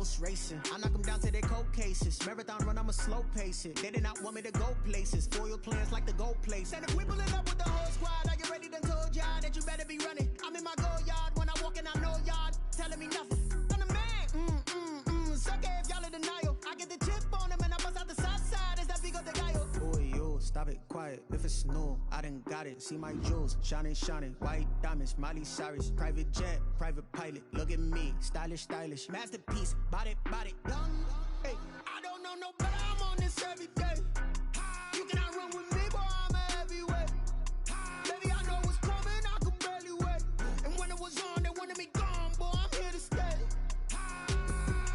ghost racing. I knock them down to their cold cases. Marathon run, I'ma slow pace it. They did not want me to go places. Foil plans like the gold place. And if we pulling up with the whole squad, are you ready? Done told y'all that you better be running. I'm in my go yard when I walk in, I know y'all telling me nothing. I'm the man. Suck it if y'all in denial. I get the chip on them and I bust out the south side. Is that big of the guy? Boy, yo, stop it, quiet. If it's new, I done got it. See my jewels, shining, white diamonds, Miley Cyrus, private jet, private pilot. Look at me, stylish, masterpiece, body, young. Hey, I don't know no better. I'm on this every day. You cannot run with me, boy. I'm a heavyweight. Baby, I know what's coming. I could barely wait. And when it was on, they wanted me gone, boy. I'm here to stay.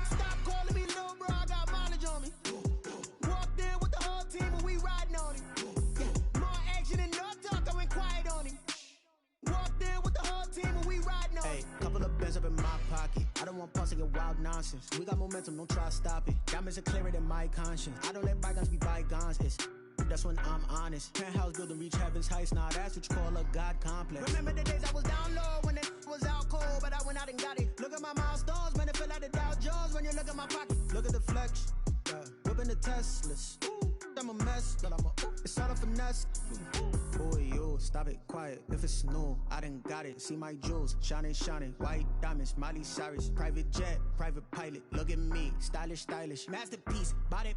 Stop calling me little bro. I got mileage on me. Walked in with the whole team and we riding on it. More action and no talk. I went quiet on him. Walked in with the whole team and we riding on it. Hey, couple of bands up in my pocket. I don't want pulse to get wild nonsense. We got momentum, don't try to stop it. Diamonds are clearer than my conscience. I don't let bygones be bygones. That's when I'm honest. Penthouse building reach heaven's heights. Now that's what you call a God complex. Remember the days I was down low when it was out cold, but I went out and got it. Look at my milestones, man, it feel like the Dow Jones when you look at my pocket. Look at the flex, whipping the Teslas. I'm a mess, but it's all a finesse. Boy, yo, stop it, quiet. If it's new, I done got it. See my jewels, shining, white diamonds, Miley Cyrus, private jet, private pilot. Look at me, stylish, masterpiece, body,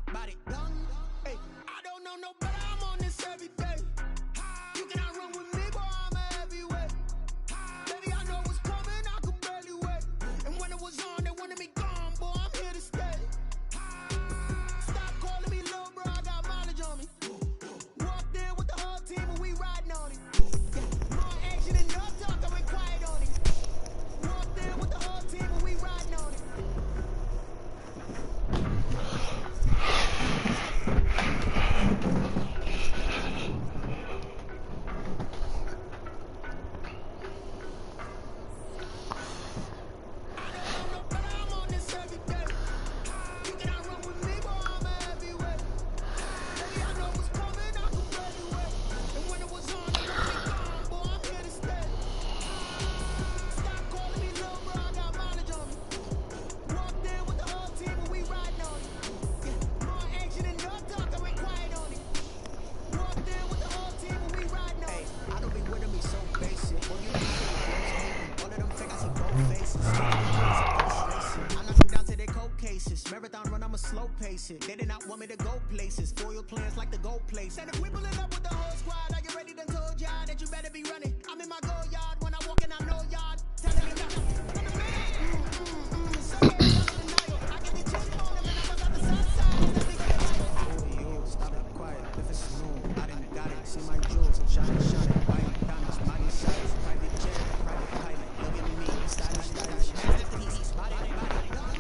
young. Hey, I don't know no better. I'm on this every day. You cannot run with me, boy. I'm a heavyweight. Baby, I know what's coming. I could barely wait. And when it was on, they wanted me gone, boy. I'm here to stay. Stop calling me little bro. I got mileage on me. Walked in with the whole team and we riding on it. More action and no talk. I went quiet on it. Walked in with the whole team and we riding on it. Marathon run, I'ma slow pace it. They did not want me to go places. Foil plans like the gold place. And if we pulling up with the whole squad, are you ready? Done told y'all that you better be running. I'm in my go yard when I walk in, I know y'all telling me nothing. I'm the man. So yeah, y'all in denial. I get the chip on them and I bust out the south side. That's big of the guy. Boy, yo, stop it, quiet. If it's new, I done got it. See my jewels, shining, white diamonds, Miley Cyrus, private jet, private pilot. Look at me, stylish, masterpiece, body, young.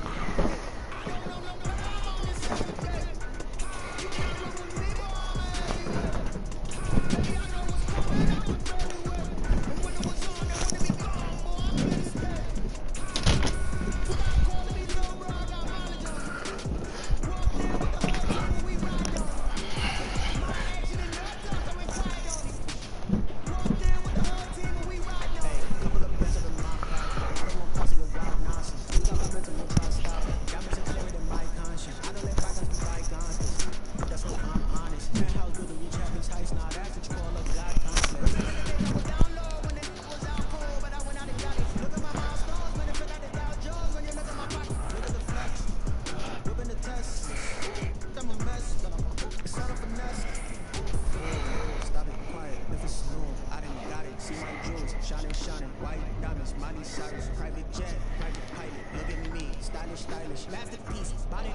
Shining, white diamonds, Miley Cyrus, private jet, private pilot. Look at me, stylish, masterpiece, body,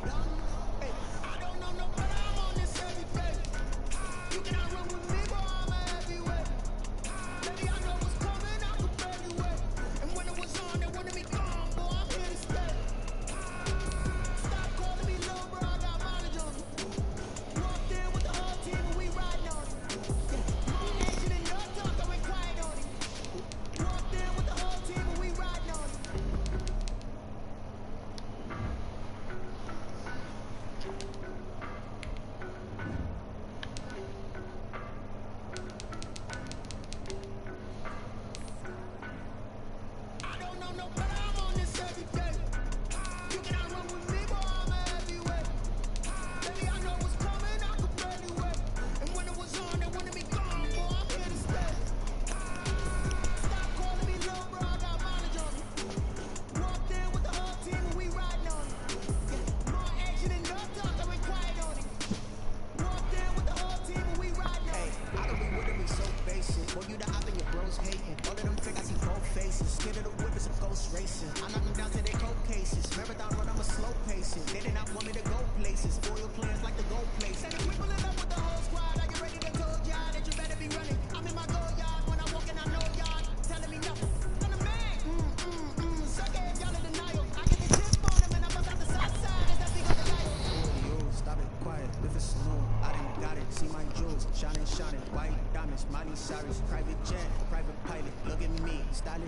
young. Hey, I don't know no better. I'm on this every day. You cannot run with me, boy. I'm a heavyweight. Baby, I know what's coming. I could barely wait. And when it was on, they wanted me gone, boy. I'm here to stay. Stop calling me little bro. I got mileage on me. Walked in with the whole team and we riding on it. More action and no talk. I went quiet on it. Walked in with the whole team and we riding on it.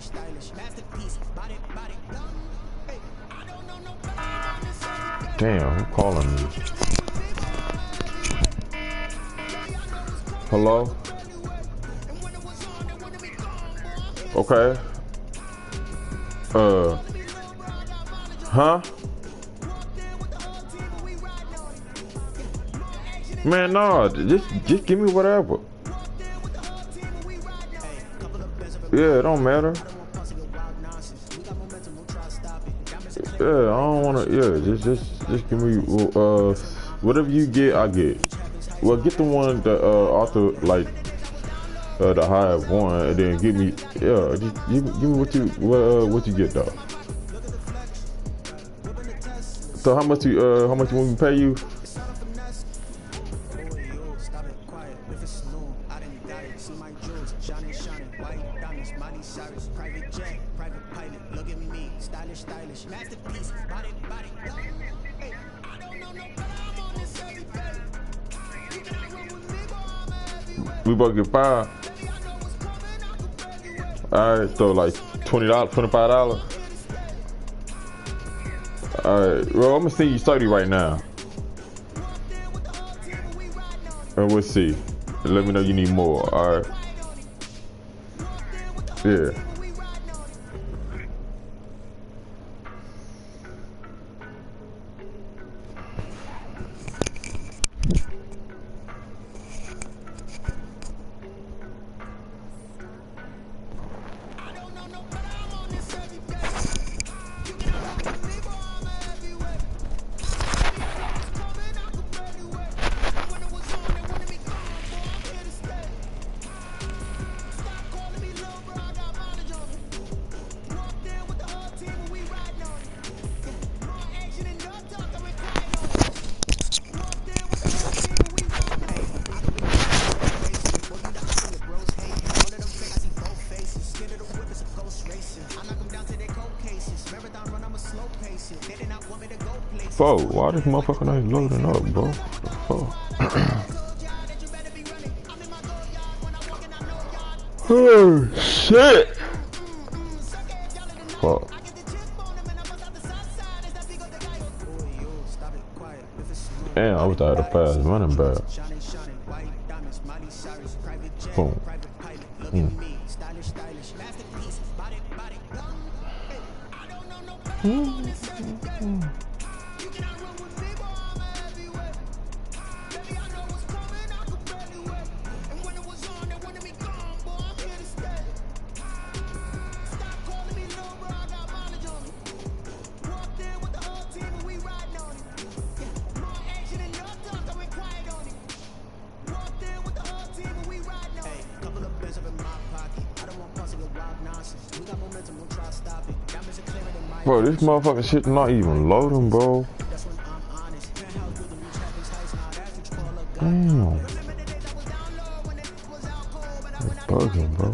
stylish, stylish. Masterpiece, body, body. Hey, I don't know nobody. Damn, who calling me? Hello? Okay. Huh? Man, no, just give me whatever. Yeah, it don't matter. Yeah, I don't wanna. Yeah, just give me whatever you get, I get. Well, get the one that author like the high one, and then give me just give me what you get though. So how much you want me to pay you? We both get $5. Alright, so like $20, $25. Alright, well I'm gonna send you 30 right now. And we'll see. And let me know you need more, alright? Yeah. Bro, why this motherfucker ain't loading up, bro? Oh shit! Fuck. Damn, I was out of pass running back. Boom. Bro, this motherfucking shit not even loading, bro. Damn. It's bugging, bro.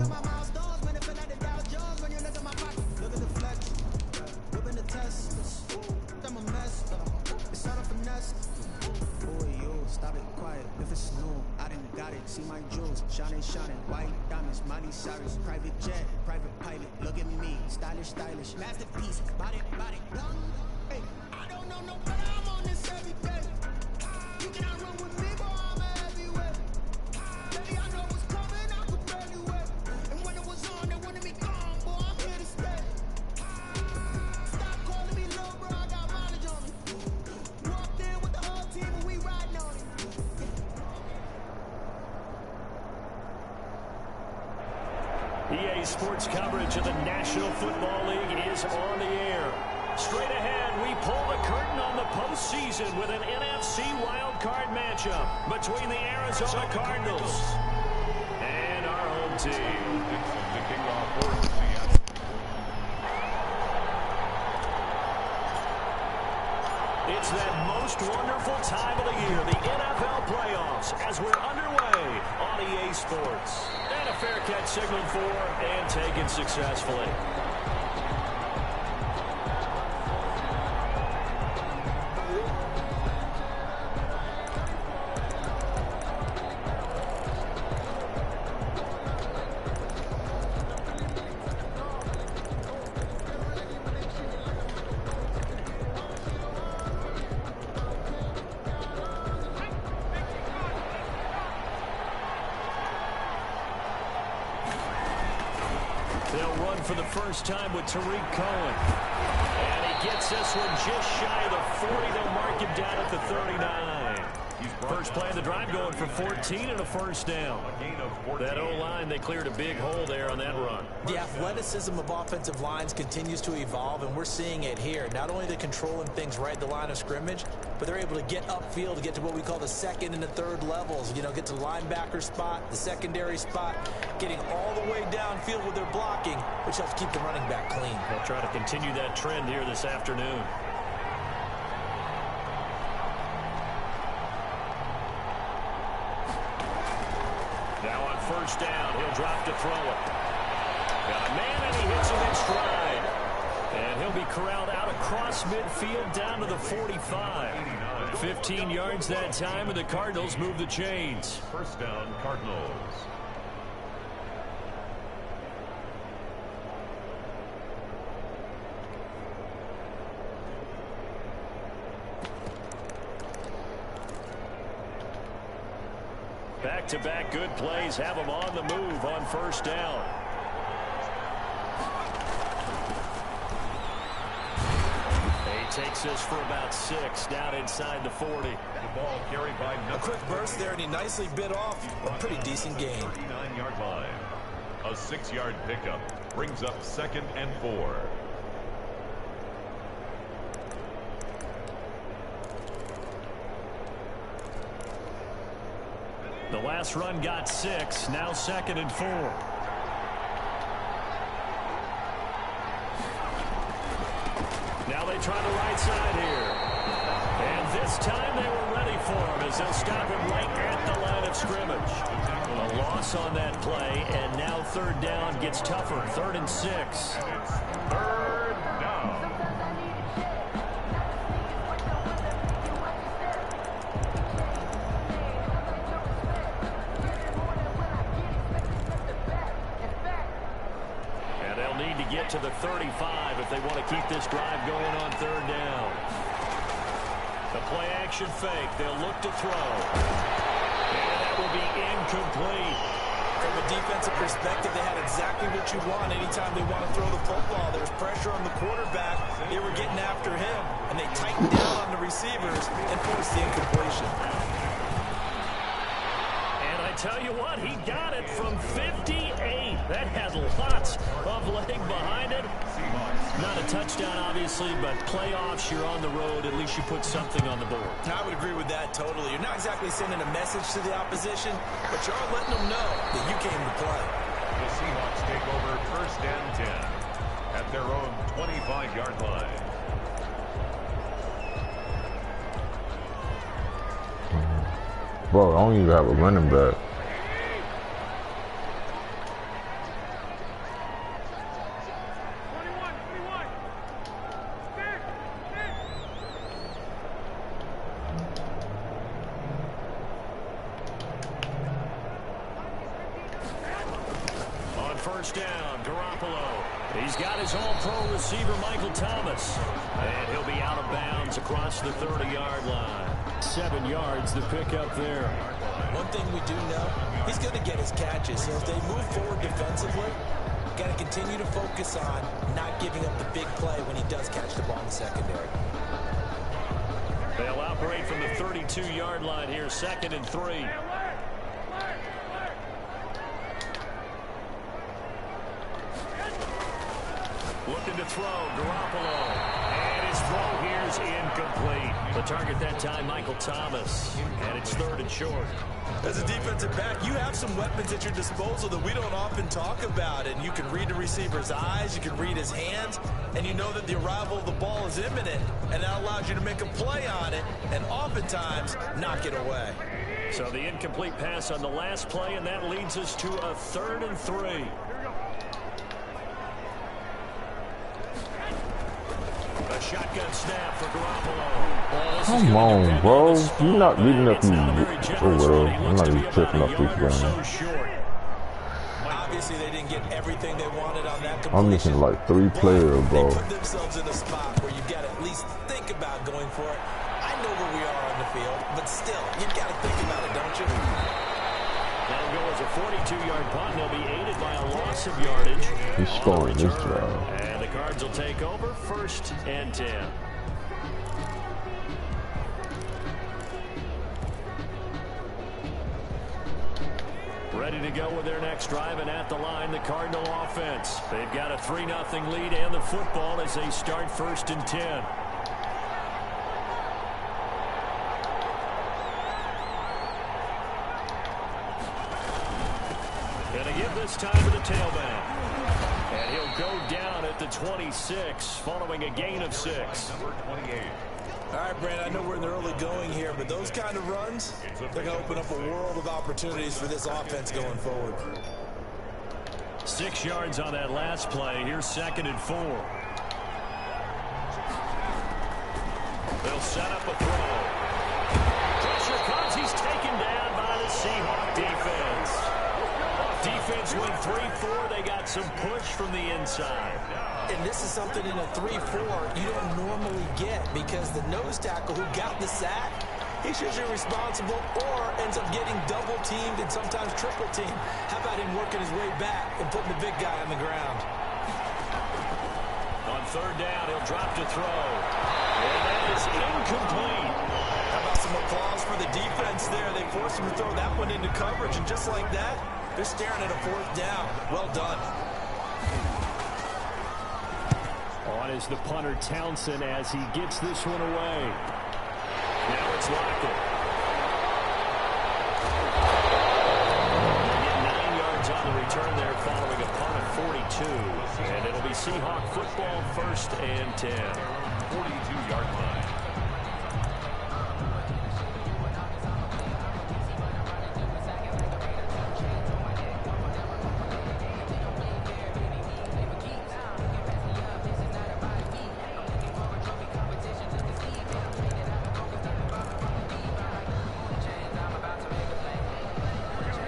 See my jewels, shining, shining, white diamonds, Miley Cyrus, private jet, private pilot, look at me, stylish, stylish, masterpiece, body, body, hey, I don't know no better, I'm on this every day, you cannot run with me, but I'm everywhere, baby, I know what's coming, I could barely wait, and when it was on, they wanted me gone, boy, I'm here to stay, stop calling me low, bro, I got mileage on me, walked in with the whole team, and we riding on it. EA Sports coverage of the National Football League is on the air. Straight ahead, we pull the curtain on the postseason with an NFC wildcard matchup between the Arizona Cardinals and our home team. The kickoff for Seattle. It's that most wonderful time of the year, the NFL playoffs, as we're underway on EA Sports. And a fair catch signaled for and taken successfully. run for the first time with Tariq Cohen. And he gets this one just shy of the 40. They'll mark him down at the 39. First play of the drive going for 14 and a first down. That O-line, they cleared a big hole there on that run. The athleticism of offensive lines continues to evolve, and we're seeing it here. Not only are they controlling things right at the line of scrimmage, but they're able to get upfield to get to what we call the second and the third levels. You know, get to the linebacker spot, the secondary spot, getting all the way downfield with their blocking, which helps keep the running back clean. They'll try to continue that trend here this afternoon. Now on first down, he'll drop to throw it. Got a man, and he hits him in stride. And he'll be corralled out across midfield down to the 45. 15 yards that time, and the Cardinals move the chains. First down, Cardinals. Back-to-back good plays have them on the move on first down. He takes this for about 6 down inside the 40. The ball carried by a quick burst there, and he nicely bit off a pretty decent gain. 39-yard line. A 6-yard pickup brings up 2nd and 4. The last run got 6, now 2nd and 4. Now they try the right side here. And this time they were ready for him as they'll stop him right at the line of scrimmage. A loss on that play, and now third down gets tougher. 3rd and 6. Third down. Get to the 35 if they want to keep this drive going on third down. The play action fake. They'll look to throw. And that will be incomplete. From a defensive perspective, they had exactly what you want anytime they want to throw the football. There's pressure on the quarterback. They were getting after him, and they tightened down on the receivers and forced the incompletion. Tell you what, he got it from 58. That had lots of leg behind it. Not a touchdown, obviously, but playoffs, you're on the road. At least you put something on the board. I would agree with that totally. You're not exactly sending a message to the opposition, but you're letting them know that you came to play. The Seahawks take over 1st and 10 at their own 25-yard line. Bro, I don't even have a running back. On first down, Garoppolo. He's got his all-pro receiver, Michael Thomas. And he'll be out of bounds across the 30-yard line. 7 yards to pick up there. One thing we do know, he's going to get his catches. So if they move forward defensively, got to continue to focus on not giving up the big play when he does catch the ball in the secondary. They'll operate from the 32-yard line here, 2nd and 3. Looking to throw, Garoppolo. And his throw here is incomplete. The target that time, Michael Thomas. And it's 3rd and short. As a defensive back, you have some weapons at your disposal that we don't often talk about. And you can read the receiver's eyes, you can read his hands, and you know that the arrival of the ball is imminent. And that allows you to make a play on it, and oftentimes knock it away. So the incomplete pass on the last play, and that leads us to a 3rd and 3. A shotgun snap for Garoppolo. Come on, bro. You're not reading up me. Oh, well. I'm not even tripping up this game. Obviously, they didn't get everything they wanted on that completion. I'm missing like 3 players, bro. They put themselves in a spot where you've got to at least think about going for it. I know where we are on the field, but still, you've got to think about it, don't you? That'll go as a 42-yard punt. They'll be aided by a loss of yardage. He's scoring this drive. And the Cards will take over 1st and 10. Ready to go with their next drive, and at the line, the Cardinal offense. They've got a 3-0 lead and the football as they start 1st and 10. Gonna give this time to the tailback. And he'll go down at the 26 following a gain of 6. Number 28. All right, Brandon, I know we're in the early going here, but those kind of runs, they're going to open up a world of opportunities for this offense going forward. 6 yards on that last play. Here's 2nd and 4. They'll set up a throw. Pressure comes. He's taken down by the Seahawks defense. Defense went 3-4. They got some push from the inside. And this is something in a 3-4 you don't normally get, because the nose tackle who got the sack, he's usually responsible or ends up getting double-teamed and sometimes triple-teamed. How about him working his way back and putting the big guy on the ground? On 3rd down, he'll drop to throw. And that is incomplete. How about some applause for the defense there? They forced him to throw that one into coverage, and just like that, they're staring at a 4th down. Well done. On is the punter Townsend as he gets this one away. Now it's Lockett. They get 9 yards on the return there following a punt of 42. And it'll be Seahawk football 1st and 10. 42-yard line.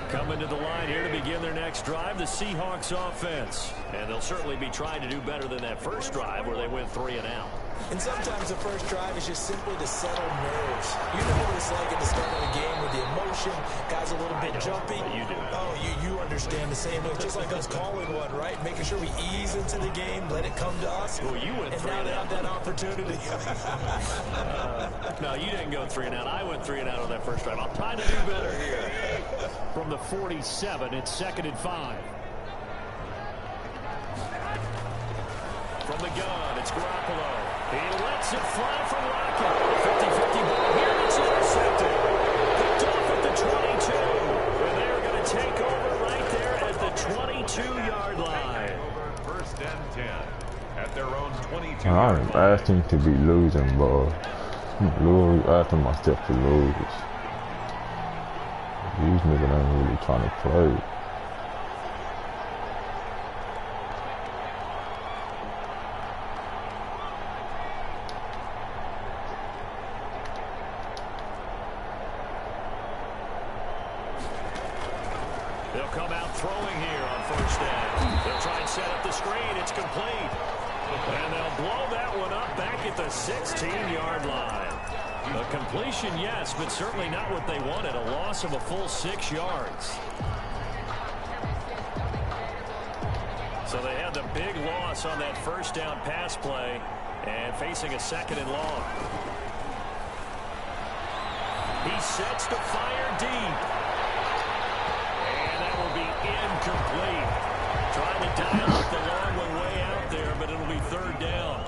Coming to the line here to begin their next drive, the Seahawks offense. And they'll certainly be trying to do better than that first drive where they went 3 and out. And sometimes the first drive is just simply to settle nerves. You know what it's like at the start of a game with the emotion, guys a little bit jumpy. You do. Oh, you understand the same way. Just like us calling one, right? Making sure we ease into the game, let it come to us. Well, you went 3 and and now they out. have that opportunity. No, you didn't go 3 and out. I went 3 and out on that first drive. I'm trying to do better here. From the 47, it's 2nd and 5. From the gun, it's Garoppolo. He lets it fly from Lockett. 50-50 ball here. It's intercepted. Picked off at the 22. And they're going to take over right there at the 22-yard line. 1st and 10 at their own 22. I am asking to be losing, bro. I'm asking myself to lose. These niggas ain't really trying to play. They'll come out throwing here on 1st down. They'll try and set up the screen. It's complete. And they'll blow that one up back at the 16-yard line. A completion, yes, but certainly not what they wanted. A loss of a full 6 yards. So they had the big loss on that 1st down pass play and facing a 2nd and long. He sets to fire deep. And that will be incomplete. Trying to dial up the long one way out there, but it'll be 3rd down.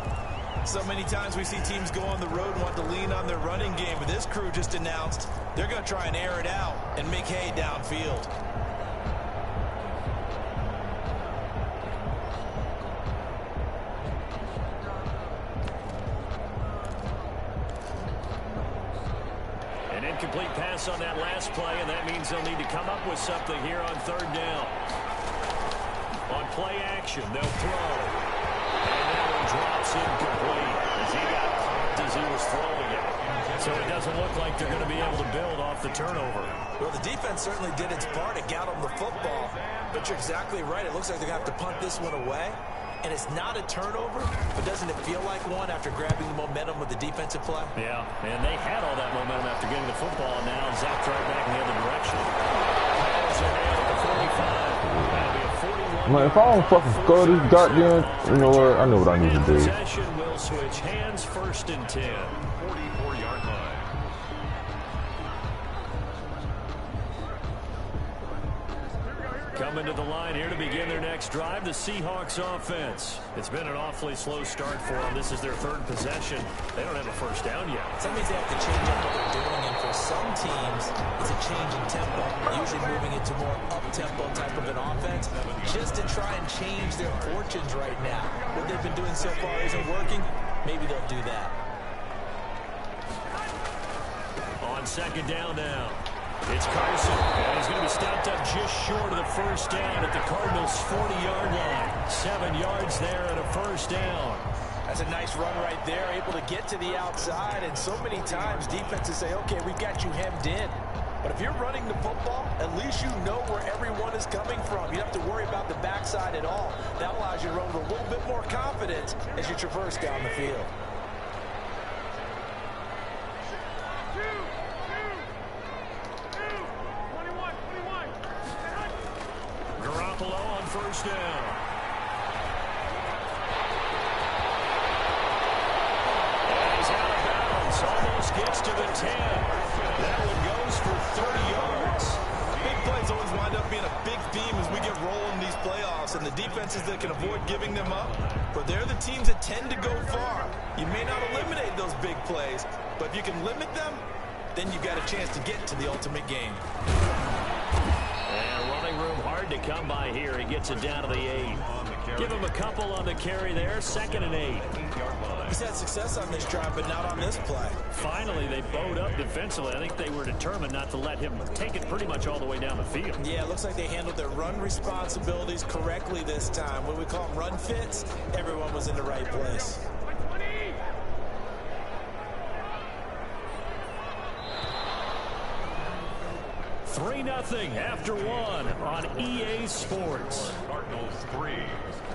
So many times we see teams go on the road and want to lean on their running game, but this crew just announced they're going to try and air it out and make hay downfield. An incomplete pass on that last play, and that means they'll need to come up with something here on 3rd down. On play action, they'll throw. And that one drops incomplete as he got popped as he was throwing it. So it doesn't look like they're going to be able to build off the turnover. Well, the defense certainly did its part. It got them the football. But you're exactly right. It looks like they're going to have to punt this one away. And it's not a turnover, but doesn't it feel like one after grabbing the momentum with the defensive play? Yeah, and they had all that momentum after getting the football, and now zapped right back in the other direction. Man, if I don't fucking score this goddamn, you know what? I know what I need to do. Possession will switch hands, 1st and 10. 44-yard line. Coming to the line here to begin their next drive, the Seahawks offense. It's been an awfully slow start for them. This is their 3rd possession. They don't have a first down yet. That means they have to change up what they're doing, and for some teams, it's a change in tempo, usually moving into more up-tempo type of an offense, just to try and change their fortunes right now. What they've been doing so far isn't working. Maybe they'll do that. On 2nd down now. It's Carson, and he's going to be stopped up just short of the first down at the Cardinals' 40-yard line. 7 yards there and a first down. That's a nice run right there, able to get to the outside, and so many times defenses say, okay, we've got you hemmed in. But if you're running the football, at least you know where everyone is coming from. You don't have to worry about the backside at all. That allows you to run with a little bit more confidence as you traverse down the field. On 1st down. And he's out of bounds. Almost gets to the 10. That one goes for 30 yards. Big plays always wind up being a big theme as we get rolling these playoffs, and the defenses that can avoid giving them up, but they're the teams that tend to go far. You may not eliminate those big plays, but if you can limit them, then you've got a chance to get to the ultimate game. And running room hard to come by here. He gets it down to the 8. Give him a couple on the carry there. 2nd and 8. He's had success on this drive, but not on this play. Finally, they bowed up defensively. I think they were determined not to let him take it pretty much all the way down the field. Yeah, it looks like they handled their run responsibilities correctly this time. What we call them run fits, everyone was in the right place. Three 3-0 after 1 on EA Sports. Cardinals 3,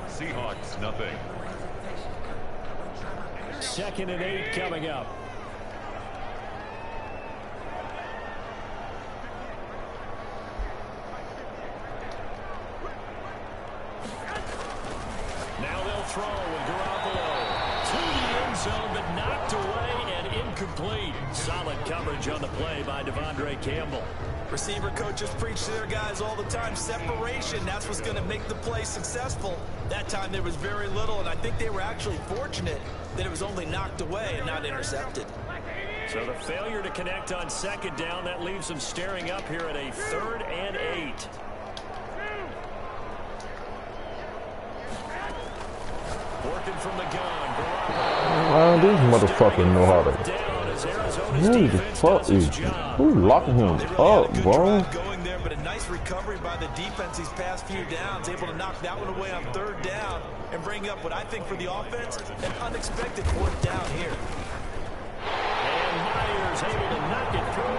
Seahawks nothing. 2nd and 8 coming up. Now they'll throw with Garoppolo to the end zone, but knocked away and incomplete. Solid coverage on the play by Devondre Campbell. Receiver coaches preach to their guys all the time. Separation, that's what's going to make the play successful. That time there was very little, and I think they were actually fortunate that it was only knocked away and not intercepted. So the failure to connect on 2nd down, that leaves them staring up here at a 3rd and 8. Working from the gun. These motherfuckers know how to. Who the fuck is? Who's locking him up, bro? Going there, but a nice recovery by the defense these past few downs, able to knock that one away on 3rd down and bring up what I think for the offense, an unexpected 4th down here. And Myers able to knock it through,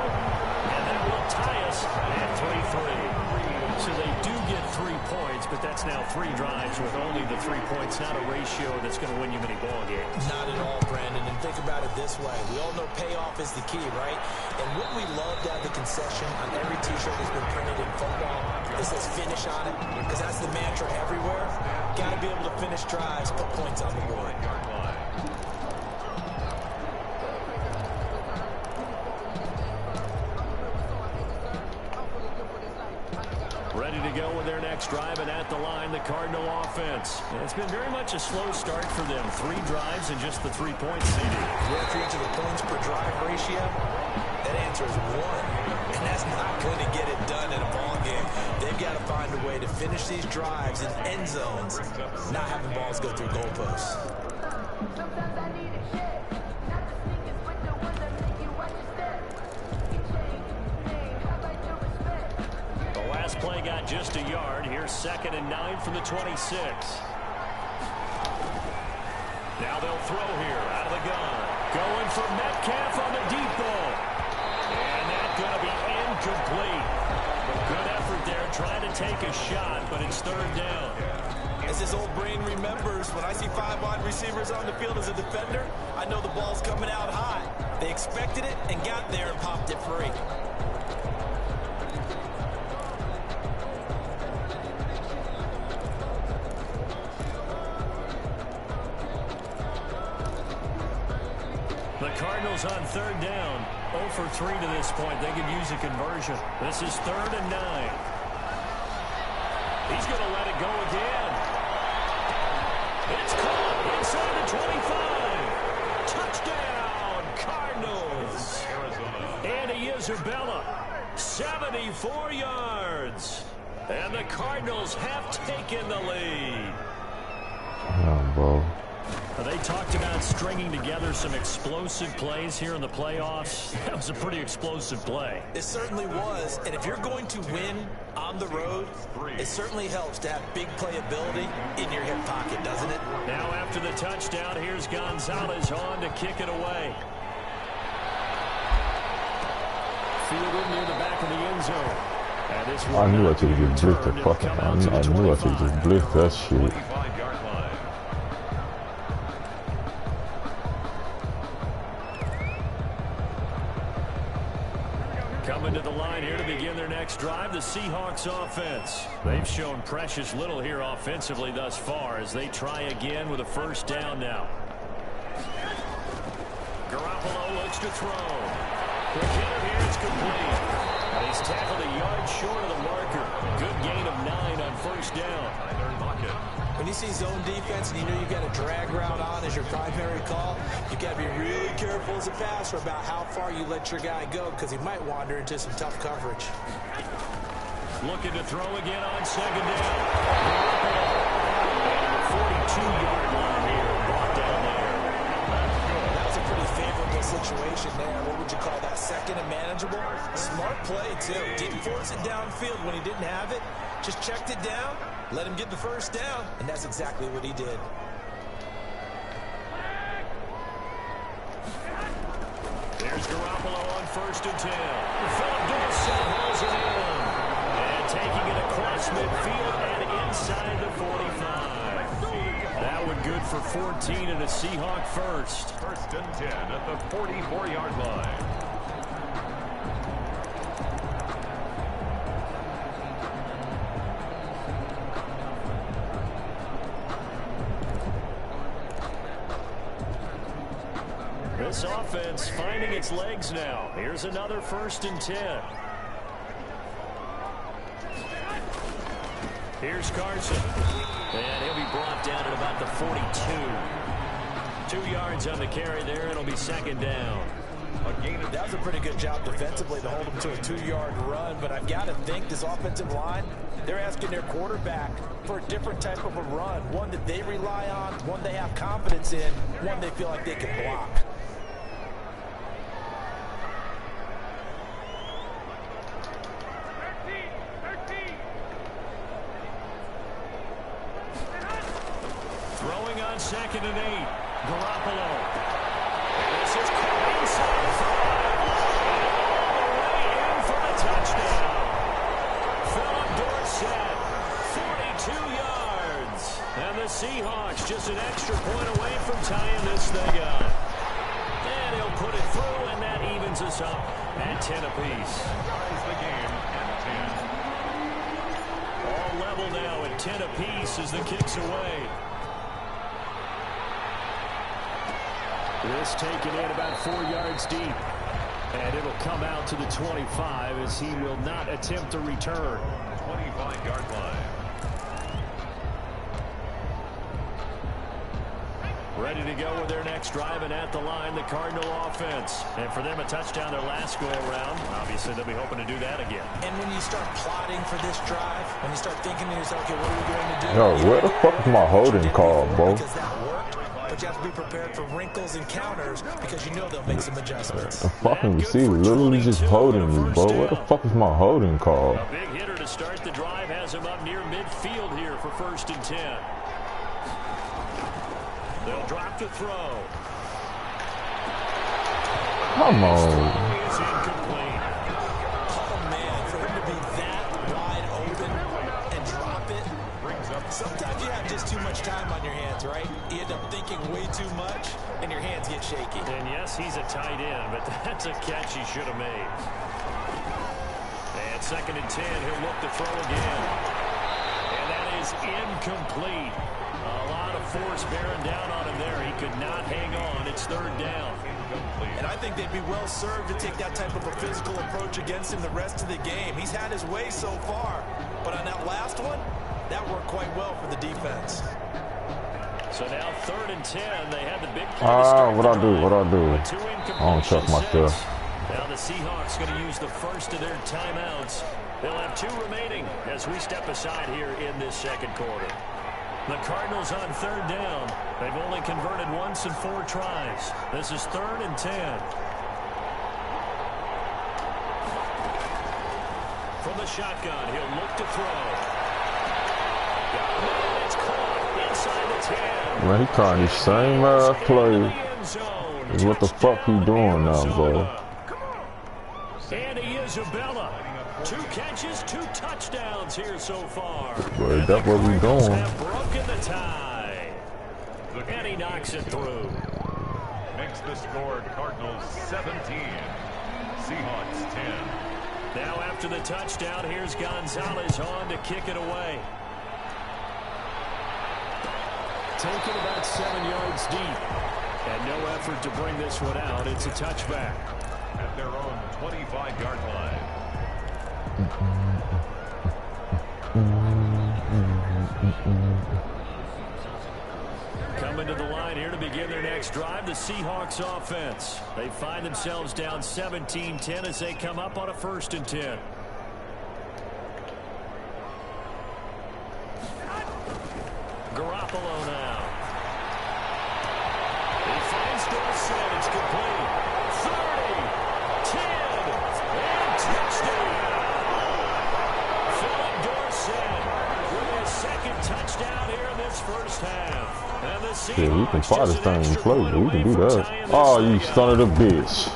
and that will tie us at 3-3. So they do get 3 points, but that's now 3 drives with only the 3 points, not a ratio that's going to win you many ball games. Not at all, Brandon. And think about it this way. We all know payoff is the key, right? And wouldn't we love to have the concession on every T-shirt that's been printed in football that says finish on it? Because that's the mantra everywhere. Got to be able to finish drives, put points on the board. Ready to go with their next drive, and at the line, the Cardinal offense. And it's been very much a slow start for them. 3 drives and just the 3 points CD. Well, if you're into the points per drive ratio, that answer is 1. And that's not going to get it done in a ball game. They've got to find a way to finish these drives in end zones, not having balls go through goalposts. Play got just a yard. Here's 2nd and 9 from the 26. Now they'll throw here out of the gun. Going for Metcalf on the deep ball. And that's going to be incomplete. Good effort there trying to take a shot, but it's 3rd down. As his old brain remembers, when I see 5 wide receivers on the field as a defender, I know the ball's coming out high. They expected it and got there and popped it free. the Cardinals on third down. 0 for 3 to this point. They could use a conversion. This is 3rd and 9. He's going to let it go again. It's caught inside the 25. Touchdown, Cardinals. Andy Isabella, 74 yards. And the Cardinals have taken the lead. Damn, bro. They talked about stringing together some explosive plays here in the playoffs. That was a pretty explosive play. It certainly was. And if you're going to win on the road, it certainly helps to have big playability in your hip pocket, doesn't it? Now after the touchdown, here's Gonzalez on to kick it away. Fielded near the back of the end zone. I knew I should have just blitzed the fucking. I knew I should have just blitzed that shit. Coming to the line here to begin their next drive, the Seahawks offense. They've shown precious little here offensively thus far as they try again with a first down now. Garoppolo looks to throw. The hitter here is complete. And he's tackled a yard short of the marker. Good gain of 9 on first down. When you see zone defense and you know you've got a drag route on as your primary call, you got to be really careful as a passer about how far you let your guy go because he might wander into some tough coverage. Looking to throw again on second down. And the 42-yard line here, brought down there. That was a pretty favorable situation there. What would you call that? Second and manageable? Smart play, too. Didn't force it downfield when he didn't have it. Just checked it down. Let him get the first down, and that's exactly what he did. There's Garoppolo on 1st and 10. Philip Dorsett rolls it in. And taking it across midfield and inside the 45. That one good for 14 and a Seahawk first. 1st and 10 at the 44-yard line. This offense finding its legs now. Here's another 1st and 10. Here's Carson. And he'll be brought down at about the 42. 2 yards on the carry there. It'll be 2nd down. That was a pretty good job defensively to hold him to a 2-yard run, but I've got to think this offensive line, they're asking their quarterback for a different type of a run, one that they rely on, one they have confidence in, one they feel like they can block. Throwing on 2nd and 8. Garoppolo. This is caught inside the 5. Away in for the touchdown. Philip Dorsett, 42 yards. And the Seahawks just an extra point away from tying this thing up. And he'll put it through, and that evens us up at 10 apiece. Ties the game at 10. All level now at 10 apiece as the kick's away. This taken in about 4 yards deep. And it'll come out to the 25 as he will not attempt to return. 25-yard line. Ready to go with their next drive, and at the line, the Cardinal offense. And for them, a touchdown their last go-around. Obviously, they'll be hoping to do that again. And when you start plotting for this drive, when you start thinking to yourself, okay, what are we going to do? Yo, where the fuck is my holding call, bro? Because that worked, but you have to be prepared for wrinkles and counters because you know they'll make some adjustments. The fucking receiver literally just holding me, bro. What the fuck is my holding call? A big hitter to start the drive has him up near midfield here for 1st and 10. They'll drop to throw. Come on. Is incomplete. Oh, man, for him to be that wide open and drop it. Sometimes you have just too much time on your hands, right? You end up thinking way too much, and your hands get shaky. And yes, he's a tight end, but that's a catch he should have made. And 2nd and 10, he'll look to throw again. And that is incomplete. A lot of force bearing down on him there. He could not hang on. It's 3rd down. And I think they'd be well served to take that type of a physical approach against him the rest of the game. He's had his way so far, but on that last one, that worked quite well for the defense. So now 3rd and 10. They had the big play to start what I do? I don't trust incompletions. myself. Now the Seahawks going to use the first of their timeouts. They'll have 2 remaining as we step aside here in this second quarter. The Cardinals on 3rd down. They've only converted once in 4 tries. This is 3rd and 10. From the shotgun, he'll look to throw. It's caught inside the 10. Man, he calling the same play. What the fuck he doing now, bro? Andy Isabella. 2 catches, 2 touchdowns here so far. Boy, that's what we doing. Have broken the tie. And he knocks it through. Makes the score Cardinals 17, Seahawks 10. Now after the touchdown, here's Gonzalez on to kick it away. Taken about 7 yards deep. And no effort to bring this one out. It's a touchback. At their own 25-yard line. Coming to the line here to begin their next drive, the Seahawks offense. They find themselves down 17-10 as they come up on a 1st and 10. Garoppolo now. He finds Dorsett. It's complete. 30, 10, and touchdown. Philip Dorsett with his 2nd touchdown here in this first half. And the Seahawks Yeah, we can fire this thing and play. We can do that. Oh, you son of a bitch.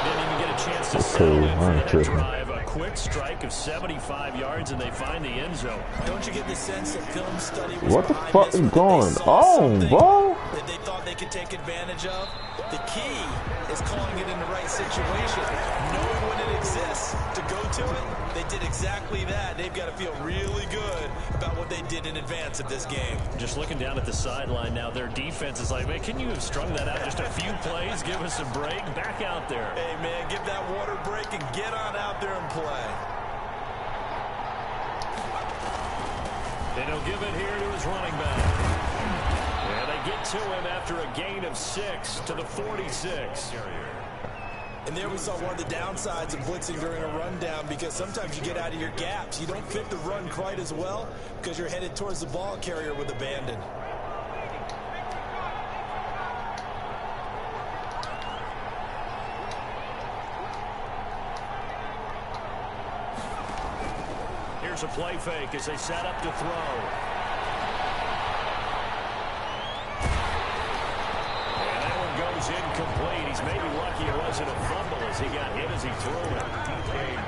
Didn't even get a chance to settle in for that drive. A quick strike of 75 yards, and they find the end zone. Don't you get the sense that film study was What the behind fuck this is one, that going they saw on, something bro? that they thought they could take advantage of? The key is calling it in the right situation. Knowing when it exists to go to it, they did exactly that. They've got to feel really good about what they did in advance of this game. Just looking down at the sideline now, their defense is like, man, can you have strung that out just a few plays? Give us a break. Back out there. Hey, man, give that water break and get on out there and play. And he'll give it here to his running back. And they get to him after a gain of 6 to the 46. And there we saw one of the downsides of blitzing during a rundown, because sometimes you get out of your gaps. You don't fit the run quite as well because you're headed towards the ball carrier with abandon. Here's a play fake as they set up to throw. And that one goes incomplete. He's maybe lucky it wasn't a fumble as he got hit as he threw it.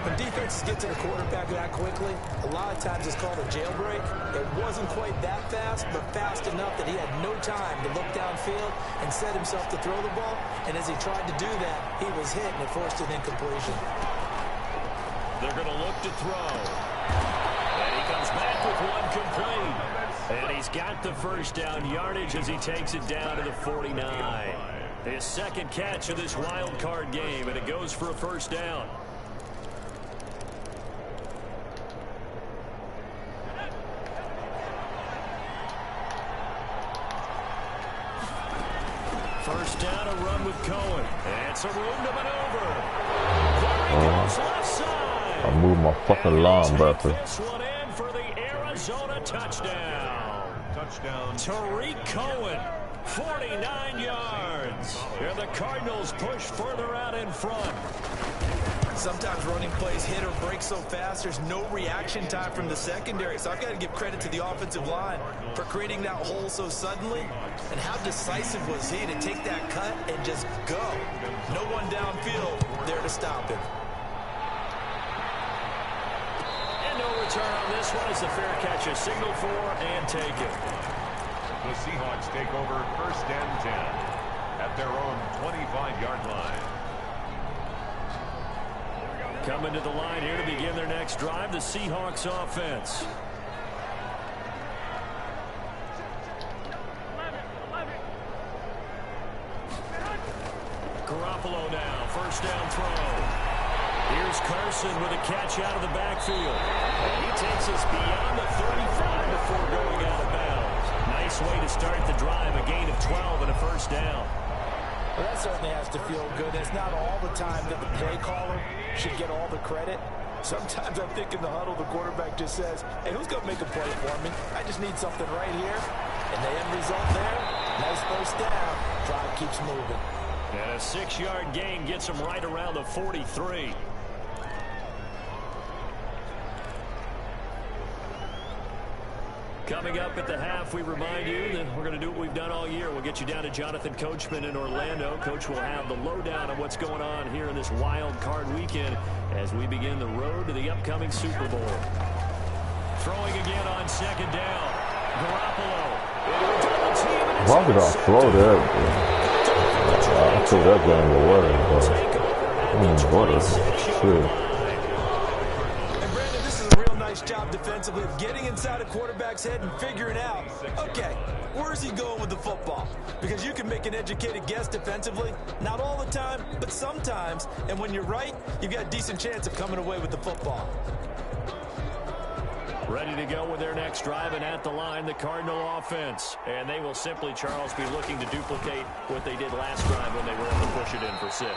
When defenses get to the quarterback that quickly, a lot of times it's called a jailbreak. It wasn't quite that fast, but fast enough that he had no time to look downfield and set himself to throw the ball. And as he tried to do that, he was hit and it forced an incompletion. They're going to look to throw. And he comes back with one complete. And he's got the first down yardage as he takes it down to the 49. His 2nd catch of this wild card game, and it goes for a first down. First down, a run with Cohen. And some room to maneuver. There he goes, left side. I moved my fucking linebacker. This one in for the Arizona touchdown. Tariq Cohen, 49 yards. And the Cardinals push further out in front. Sometimes running plays hit or break so fast, there's no reaction time from the secondary. So I've got to give credit to the offensive line for creating that hole so suddenly. And how decisive was he to take that cut and just go? No one downfield there to stop him. And no return on this one as the fair catch is signaled for and taken. The Seahawks take over 1st and 10 at their own 25-yard line. Coming to the line here to begin their next drive, the Seahawks offense. Garoppolo now. First down throw. Here's Carson with a catch out of the backfield. And he takes us beyond the 35 before going out of bounds. Nice way to start the drive. A gain of 12 and a first down. Well, that certainly has to feel good. It's not all the time that the play caller should get all the credit. Sometimes I think in the huddle, the quarterback just says, hey, who's going to make a play for me? I just need something right here. And the end result there, nice first down. Drive keeps moving. And a 6-yard gain gets him right around the 43. Coming up at the half, we remind you that we're going to do what we've done all year. We'll get you down to Jonathan Coachman in Orlando. Coach will have the lowdown on what's going on here in this wild card weekend as we begin the road to the upcoming Super Bowl. Throwing again on second down. Garoppolo. Why did I throw that? I threw that game away. What a shit. Job defensively of getting inside a quarterback's head and figuring out, okay, where's he going with the football? Because you can make an educated guess defensively, not all the time, but sometimes, and when you're right, you've got a decent chance of coming away with the football. Ready to go with their next drive, and at the line, the Cardinal offense. And they will simply, Charles, be looking to duplicate what they did last drive when they were able to push it in for 6.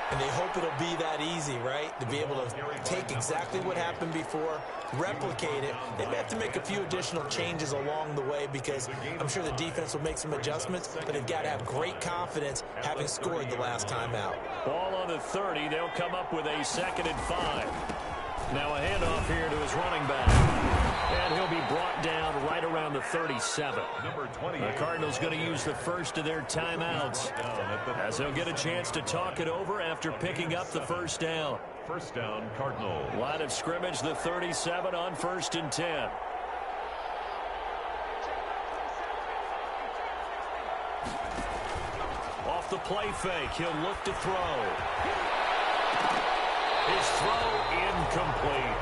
And they hope it'll be that easy, right? To be able to take exactly what happened before, replicate it. They may have to make a few additional changes along the way because I'm sure the defense will make some adjustments, but they've got to have great confidence having scored the last time out. Ball on the 30. They'll come up with a 2nd and 5. Now a handoff here to his running back. And he'll be brought down right around the 37. The Cardinals going to use the first of their timeouts as they'll get a chance to talk it over after picking up the first down. First down, Cardinals. Line of scrimmage, the 37 on 1st and 10. Off the play fake, he'll look to throw. His throw incomplete.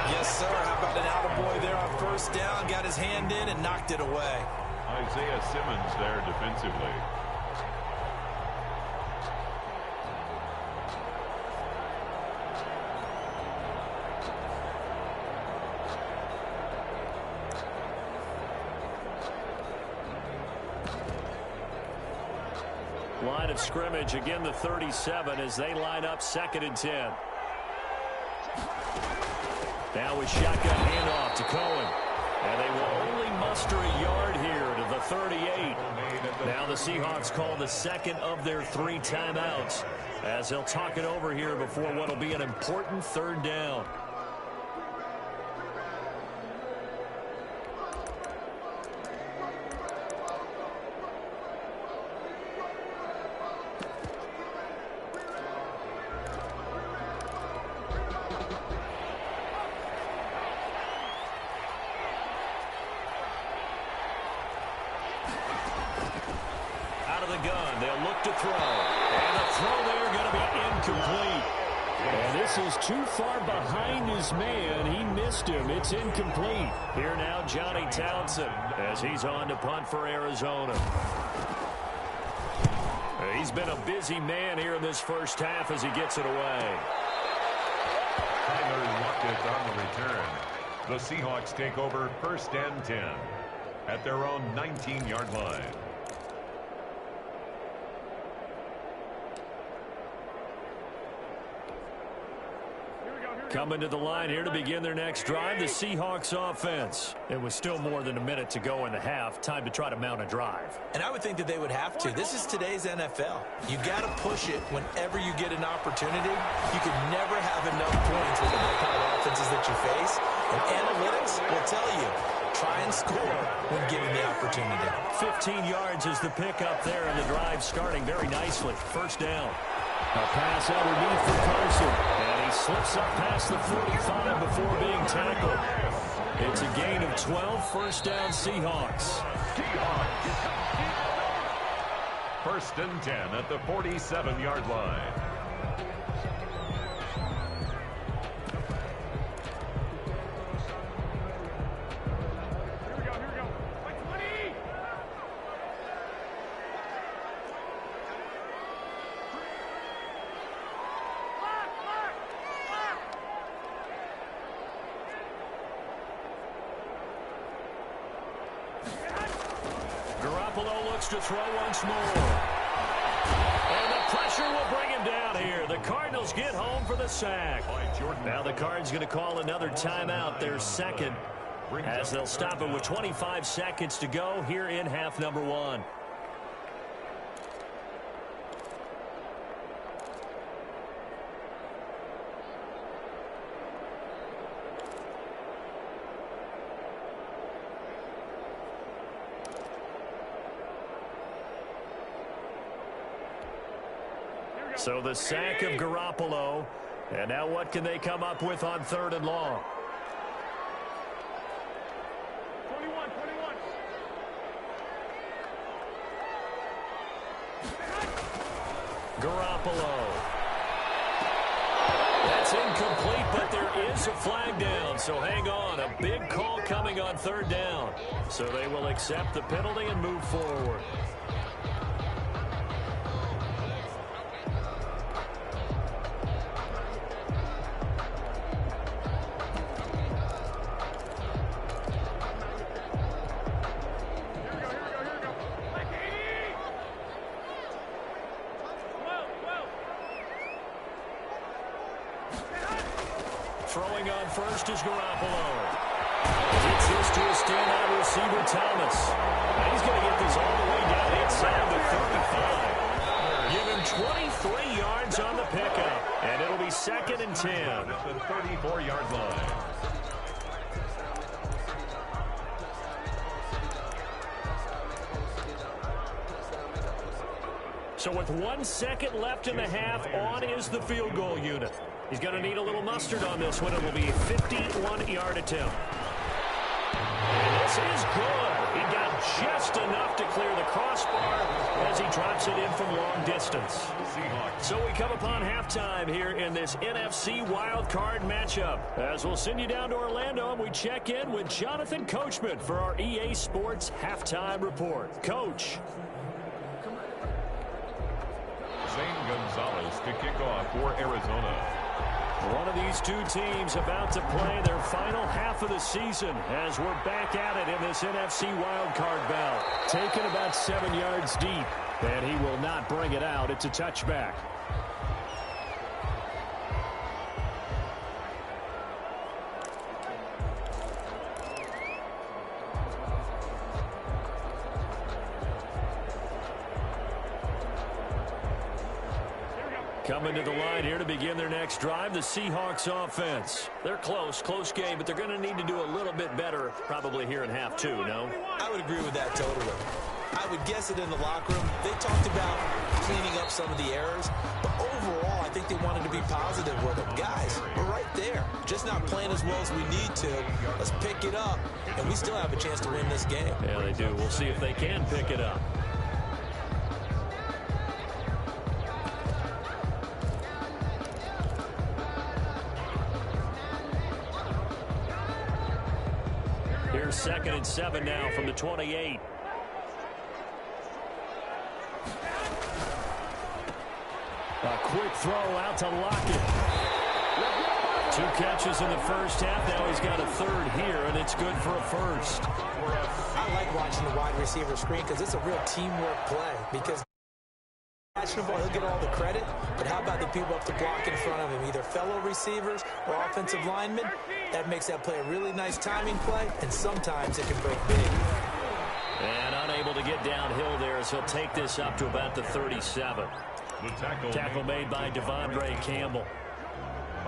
Yes, sir. How about an attaboy there on first down? Got his hand in and knocked it away. Isaiah Simmons there defensively. Line of scrimmage, again the 37 as they line up 2nd and 10. Now with shotgun handoff to Cohen. And they will only muster a yard here to the 38. Now the Seahawks call the 2nd of their 3 timeouts as they'll talk it over here before what will be an important 3rd down. Too far behind his man. He missed him. It's incomplete. Here now, Johnny Townsend as he's on to punt for Arizona. He's been a busy man here in this first half as he gets it away. Tyler Lockett on the return. The Seahawks take over 1st and 10 at their own 19-yard line. Coming to the line here to begin their next drive, the Seahawks offense. It was still more than a minute to go in the half. Time to try to mount a drive. And I would think that they would have to. This is today's NFL. You got to push it whenever you get an opportunity. You can never have enough points with the kind of offenses that you face. And analytics will tell you, try and score when given the opportunity. 15 yards is the pickup there, and the drive starting very nicely. First down. A pass underneath for Carson. And he slips up past the 45 before being tackled. It's a gain of 12. First down, Seahawks. 1st and 10 at the 47-yard line. Garoppolo looks to throw once more. And the pressure will bring him down here. The Cardinals get home for the sack. Now the Cards going to call another timeout, their second, as they'll stop it with 25 seconds to go here in half number one. So the sack of Garoppolo. And now what can they come up with on 3rd and long? 21. Garoppolo. That's incomplete, but there is a flag down. So hang on. A big call coming on 3rd down. So they will accept the penalty and move forward. Throwing on first is Garoppolo. Gets this to a standout receiver, Thomas. And he's going to get this all the way down inside the 35. Give him 23 yards on the pickup. And it'll be 2nd and 10. At the 34-yard line. So with 1 second left in the half, on is the field goal unit. He's going to need a little mustard on this one. It will be a 51-yard attempt. And this is good. He got just enough to clear the crossbar as he drops it in from long distance. So we come upon halftime here in this NFC wildcard matchup. As we'll send you down to Orlando, and we check in with Jonathan Coachman for our EA Sports Halftime Report. Coach. Zane Gonzalez to kick off for Arizona. One of these two teams about to play their final half of the season as we're back at it in this NFC wildcard bout. Taken about 7 yards deep, and he will not bring it out. It's a touchback. Coming to the line here to begin their next drive, the Seahawks offense. They're close game, but they're going to need to do a little bit better probably here in half two, no? I would agree with that totally. I would guess it in the locker room. They talked about cleaning up some of the errors, but overall, I think they wanted to be positive with them. Guys, we're right there. Just not playing as well as we need to. Let's pick it up, and we still have a chance to win this game. Yeah, they do. We'll see if they can pick it up. Here's 2nd and 7 now from the 28. A quick throw out to Lockett. 2 catches in the first half. Now he's got a 3rd here, and it's good for a first. I like watching the wide receiver screen because it's a real teamwork play. Because catching the ball, he'll get all the credit, but how about the people up to block in front of him, either fellow receivers or offensive linemen? That makes that play a really nice timing play, and sometimes it can break big. And unable to get downhill there, so he'll take this up to about the 37. The tackle made by Devondre Campbell.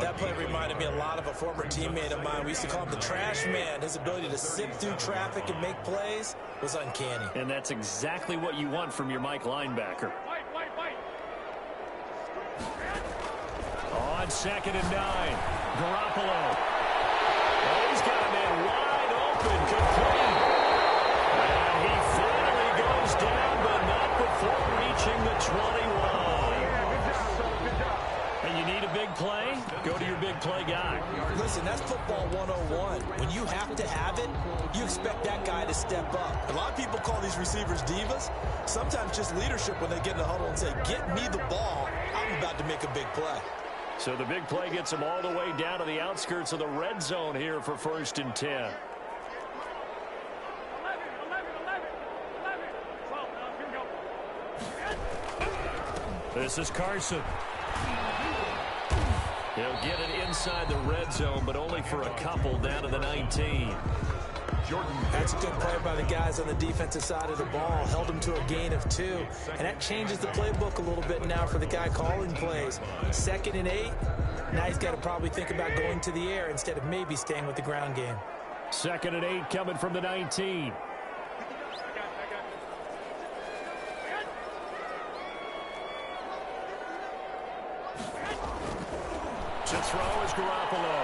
That play reminded me a lot of a former teammate of mine. We used to call him the trash man. His ability to sift through traffic and make plays was uncanny. And that's exactly what you want from your Mike linebacker. On 2nd and 9, Garoppolo. Oh, he's got a man wide open, complete. And he finally goes down, but not before reaching the 21. And you need a big play? Go to your big play guy. Listen, that's football 101. When you have to have it, you expect that guy to step up. A lot of people call these receivers divas. Sometimes just leadership when they get in the huddle and say, get me the ball. I'm about to make a big play. So the big play gets him all the way down to the outskirts of the red zone here for 1st and 10. This is Carson. He'll get it inside the red zone, but only for a couple down to the 19. That's a good play by the guys on the defensive side of the ball. Held them to a gain of 2. And that changes the playbook a little bit now for the guy calling plays. 2nd and 8. Now he's got to probably think about going to the air instead of maybe staying with the ground game. 2nd and 8 coming from the 19. To throw is Garoppolo.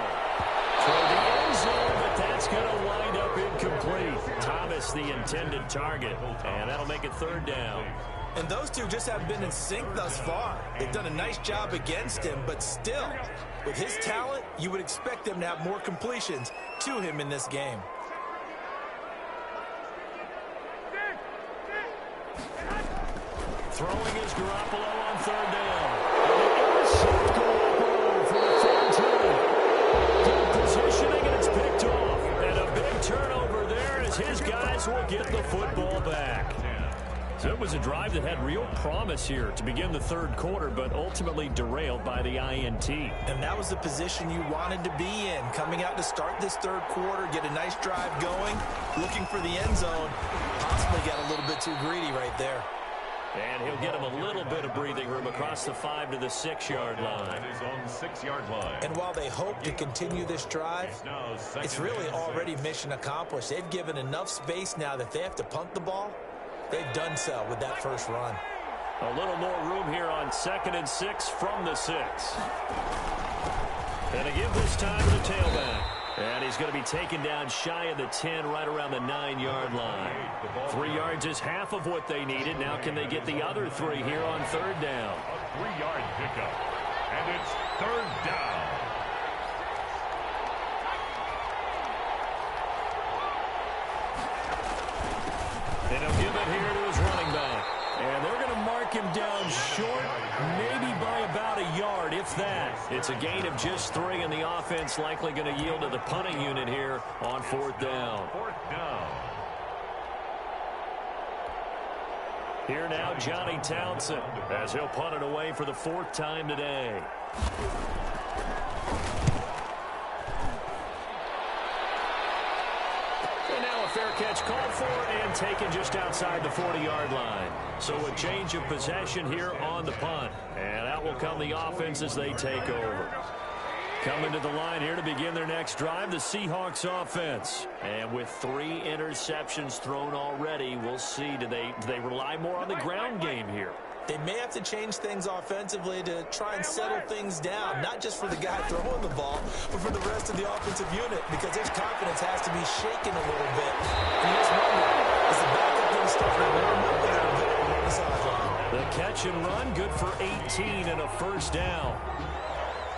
Toward the end zone, but that's going to wind up incomplete. Thomas, the intended target, and that'll make it 3rd down. And those two just haven't been in sync thus far. They've done a nice job against him, but still, with his talent, you would expect them to have more completions to him in this game. Throwing is Garoppolo on 3rd down. Intercept Garoppolo for the 3rd time. Good positioning, and it's picked off. And a big turnover there as his guys will get the football back. So it was a drive that had real promise here to begin the 3rd quarter, but ultimately derailed by the INT. And that was the position you wanted to be in. Coming out to start this 3rd quarter, get a nice drive going, looking for the end zone. Possibly got a little bit too greedy right there. And he'll get him a little bit of breathing room across the 5 to the 6-yard line. Is on the 6-yard line. And while they hope to continue this drive, it's really already mission accomplished. They've given enough space now that they have to punt the ball. They've done so with that first run. A little more room here on 2nd and 6 from the 6. And a give this time to the tailback. And he's going to be taken down shy of the 10, right around the 9-yard line. 3 yards is half of what they needed. Now can they get the other 3 here on 3rd down? A 3-yard pickup. And it's 3rd down. And he'll give it here to his running back. And they're going to mark him down short, maybe by about a yard, if that. It's a gain of just 3, and the offense likely going to yield to the punting unit here on 4th down. 4th down. Here now, Johnny Townsend, as he'll punt it away for the 4th time today. Fair catch called for and taken just outside the 40-yard line. So a change of possession here on the punt. And out will come the offense as they take over. Coming to the line here to begin their next drive, the Seahawks offense. And with 3 interceptions thrown already, we'll see. Do they rely more on the ground game here? They may have to change things offensively to try and settle things down, not just for the guy throwing the ball, but for the rest of the offensive unit, because their confidence has to be shaken a little bit. And you just wonder, is the backup going to start to warm up there a bit on the sideline? The catch and run, good for 18 and a 1st down.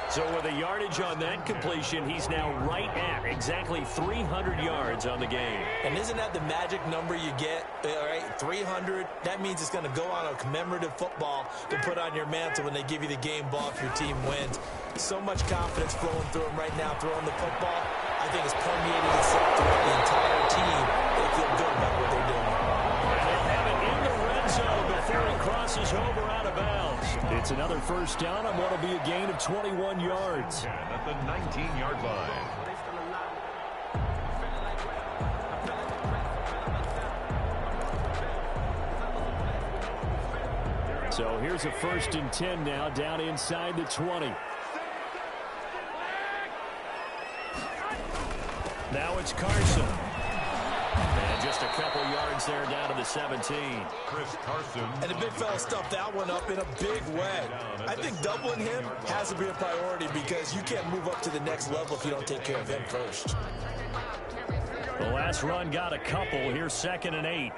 So with a yardage on that completion, he's now right at exactly 300 yards on the game. And isn't that the magic number you get? All right, 300. That means it's going to go on a commemorative football to put on your mantle when they give you the game ball if your team wins. So much confidence flowing through him right now, throwing the football. I think it's permeated itself throughout the entire team. They feel good about what they're doing. And they'll have it in the red zone before he crosses over out of bounds. It's another 1st down on what will be a gain of 21 yards. At the 19-yard line. So here's a 1st and 10 now, down inside the 20. Now it's Carson. And just a couple yards there down to the 17. Chris Carson. And the big fella stuffed that one up in a big way. I think doubling him has to be a priority because you can't move up to the next level if you don't take care of him first. The last run got a couple. Here's 2nd and 8.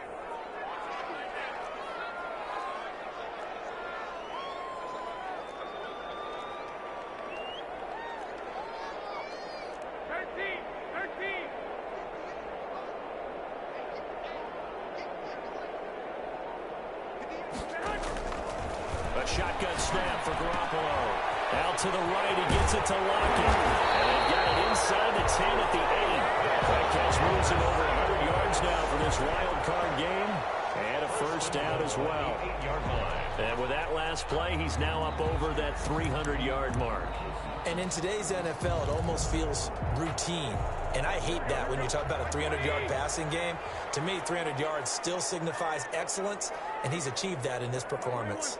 Shotgun snap for Garoppolo. Out to the right, he gets it to Lockett. And they've got it inside the 10 at the 8. That catch moves him over 100 yards now for this wild card game. And a first down as well. And with that last play, he's now up over that 300-yard mark. And in today's NFL, it almost feels routine. And I hate that when you talk about a 300-yard passing game. To me, 300 yards still signifies excellence, and he's achieved that in this performance.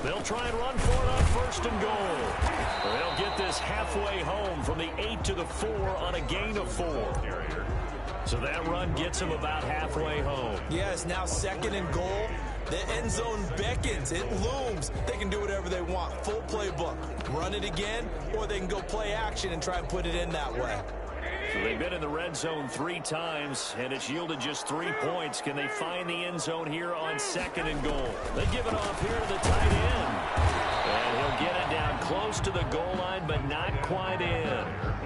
They'll try and run for it on first and goal. They'll get this halfway home from the 8 to the 4 on a gain of 4. So that run gets them about halfway home. Yeah, it's now second and goal. The end zone beckons. It looms. They can do whatever they want. Full playbook. Run it again, or they can go play action and try and put it in that way. So they've been in the red zone 3 times, and it's yielded just 3 points. Can they find the end zone here on second and goal? They give it off here to the tight end. And he'll get it down close to the goal line, but not quite in.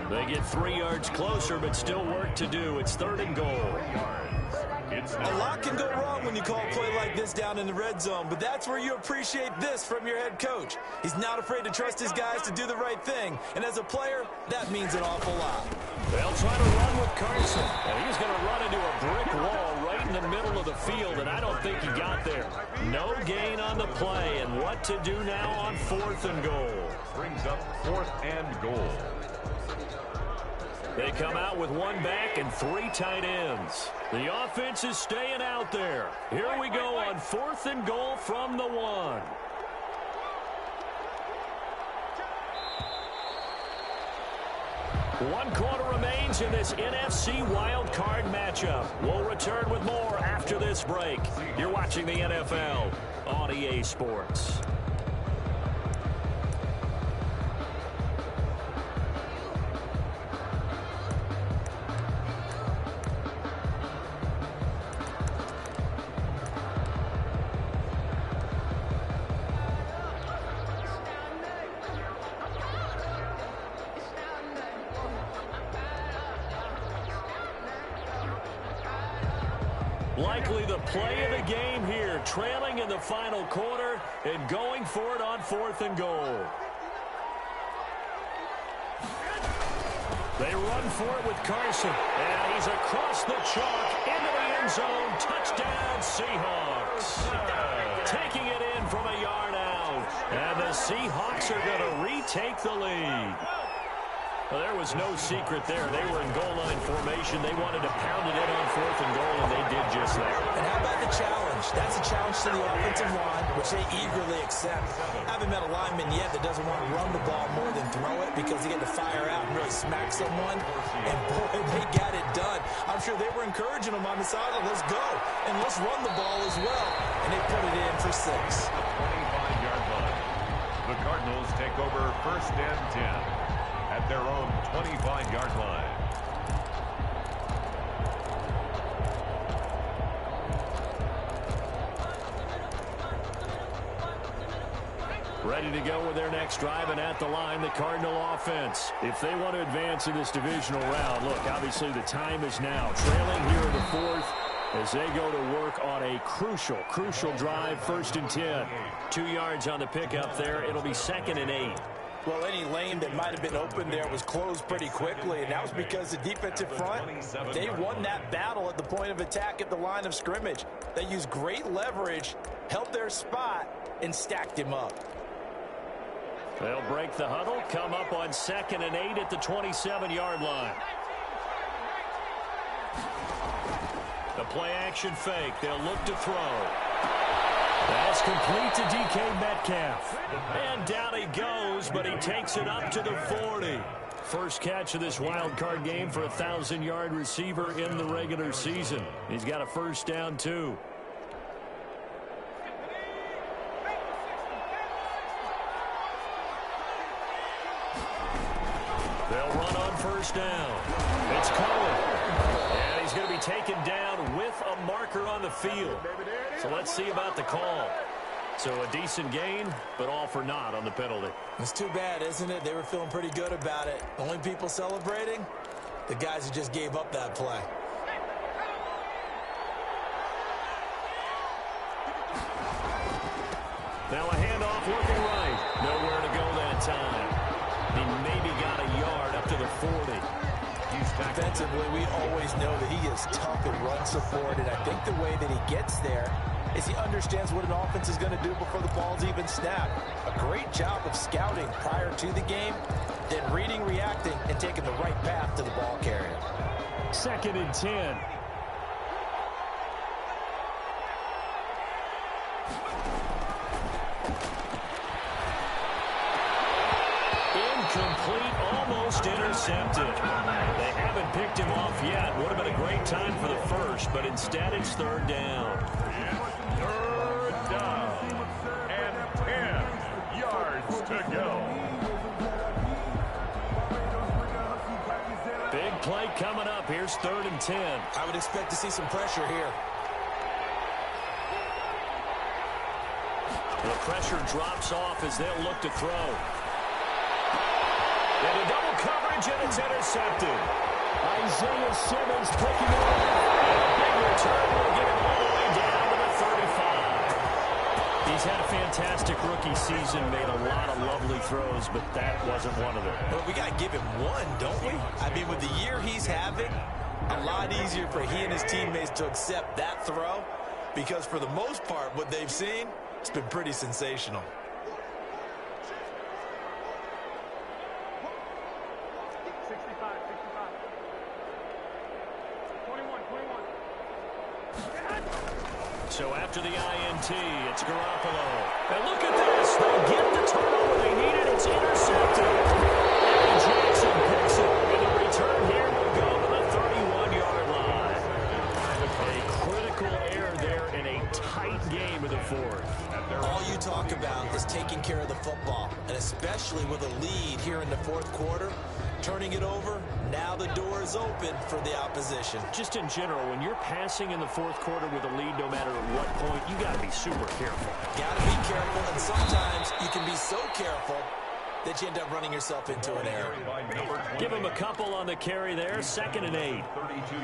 They get 3 yards closer, but still work to do. It's third and goal. A lot can go wrong when you call a play like this down in the red zone, but that's where you appreciate this from your head coach. He's not afraid to trust his guys to do the right thing, and as a player, that means an awful lot. They'll try to run with Carson, and he's going to run into a brick wall right in the middle of the field, and I don't think he got there. No gain on the play, and what to do now on fourth and goal. Brings up 4th and goal. They come out with 1 back and 3 tight ends. The offense is staying out there. Here we go on 4th and goal from the 1. One quarter remains in this NFC wildcard matchup. We'll return with more after this break. You're watching the NFL on EA Sports. Likely the play of the game here, trailing in the final quarter and going for it on 4th and goal. They run for it with Carson, and he's across the chalk into the end zone. Touchdown, Seahawks. Taking it in from a yard out, and the Seahawks are going to retake the lead. Well, there was no secret there. They were in goal line formation. They wanted to pound it in on 4th and goal, and they did just that. And how about the challenge? That's a challenge to the offensive line, which they eagerly accept. I haven't met a lineman yet that doesn't want to run the ball more than throw it because they get to fire out and really smack someone. And, boy, they got it done. I'm sure they were encouraging them on the sideline. Let's go, and let's run the ball as well. And they put it in for 6. 25-yard line. The Cardinals take over 1st and 10. At their own 25-yard line. Ready to go with their next drive, and at the line, the Cardinal offense. If they want to advance in this divisional round, look, obviously the time is now. Trailing here in the 4th as they go to work on a crucial drive, 1st and 10. 2 yards on the pickup there. It'll be 2nd and 8. Well, any lane that might have been open there was closed pretty quickly, and that was because the defensive front, they won that battle at the point of attack at the line of scrimmage. They used great leverage, held their spot, and stacked him up. They'll break the huddle, come up on 2nd and 8 at the 27-yard line. The play-action fake. They'll look to throw. That's complete to DK Metcalf. And down he goes, but he takes it up to the 40. First catch of this wild card game for a 1,000-yard receiver in the regular season. He's got a first down, too. They'll run on first down. It's Cohen. And he's going to be taken down with a marker on the field. So let's see about the call. So a decent gain, but all for naught on the penalty. It's too bad, isn't it? They were feeling pretty good about it. Only people celebrating, the guys who just gave up that play. Now a handoff looking right. Nowhere to go that time. He maybe got a yard up to the 40. Defensively, we always know that he is tough in run support, and I think the way that he gets there is he understands what an offense is going to do before the ball's even snapped. A great job of scouting prior to the game, then reading, reacting, and taking the right path to the ball carrier. 2nd and 10. Incomplete, almost intercepted. They haven't picked him off yet. Would have been a great time for the first, but instead it's 3rd down. 3rd down and 10 yards to go. Big play coming up. Here's 3rd and 10. I would expect to see some pressure here. The pressure drops off as they'll look to throw. Into double coverage, and it's intercepted. Isaiah Simmons picking it up. And a big return will get him all the way down to the 35. He's had a fantastic rookie season, made a lot of lovely throws, but that wasn't one of them. Well, we got to give him one, don't we? I mean, with the year he's having, a lot easier for he and his teammates to accept that throw, because for the most part, what they've seen, it's been pretty sensational. So after the INT, it's Garoppolo. And look at this. They'll get the turnover they needed. It's intercepted. And Jackson picks it. And the return here will go to the 31-yard line. A critical error there in a tight game of the 4th. All you talk about is taking care of the football, and especially with a lead here in the 4th quarter, turning it over, now the door is open for the opposition. Just in general, when you're passing in the 4th quarter with a lead, no matter at what point, you got to be super careful. Got to be careful, and sometimes you can be so careful that you end up running yourself into an error. Give him a couple on the carry there, 2nd and 8.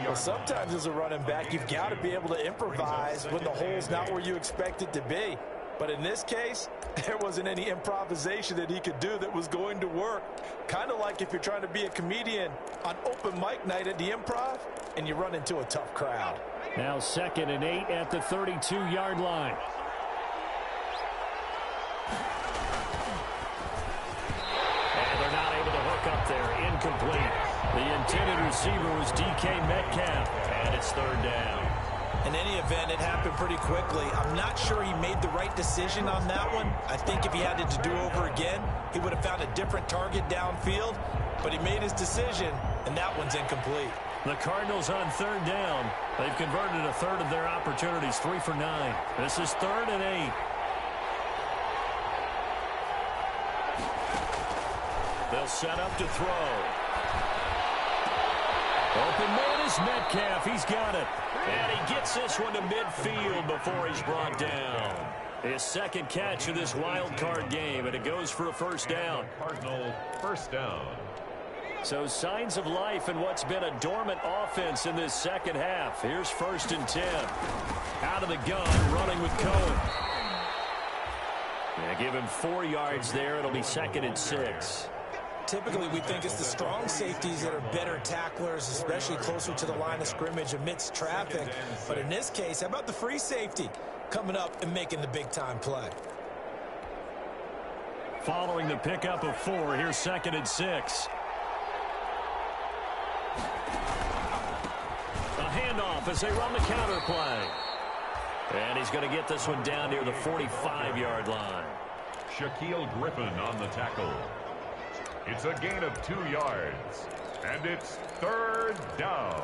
Well, sometimes as a running back, you've got to be able to improvise when the hole's not where you expect it to be. But in this case, there wasn't any improvisation that he could do that was going to work. Kind of like if you're trying to be a comedian on open mic night at the Improv and you run into a tough crowd. Now 2nd and 8 at the 32-yard line. And they're not able to hook up there. Incomplete. The intended receiver was DK Metcalf, and it's 3rd down. In any event, it happened pretty quickly. I'm not sure he made the right decision on that one. I think if he had it to do over again, he would have found a different target downfield. But he made his decision, and that one's incomplete. The Cardinals on 3rd down. They've converted a third of their opportunities, 3 for 9. This is 3rd and 8. They'll set up to throw. Open man is Metcalf. He's got it. And he gets this one to midfield before he's brought down. His 2nd catch of this wild card game, and it goes for a 1st down. Cardinal 1st down. So signs of life in what's been a dormant offense in this 2nd half. Here's 1st and 10. Out of the gun, running with Cohen. Yeah, give him 4 yards there. It'll be 2nd and 6. Typically, we think it's the strong safeties that are better tacklers, especially closer to the line of scrimmage amidst traffic. But in this case, how about the free safety coming up and making the big-time play? Following the pickup of 4, here's 2nd and 6. A handoff as they run the counter play. And he's going to get this one down near the 45-yard line. Shaquille Griffin on the tackle. It's a gain of 2 yards, and it's 3rd down.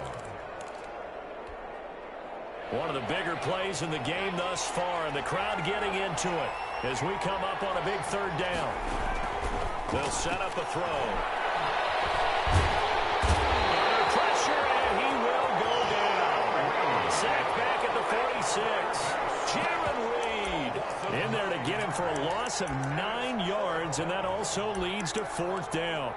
One of the bigger plays in the game thus far, and the crowd getting into it as we come up on a big 3rd down. They'll set up a throw. Under pressure, and he will go down. Sacked back at the 46. Jaron Reed in there to get him for a loss of 9 yards, and that also leads to 4th down.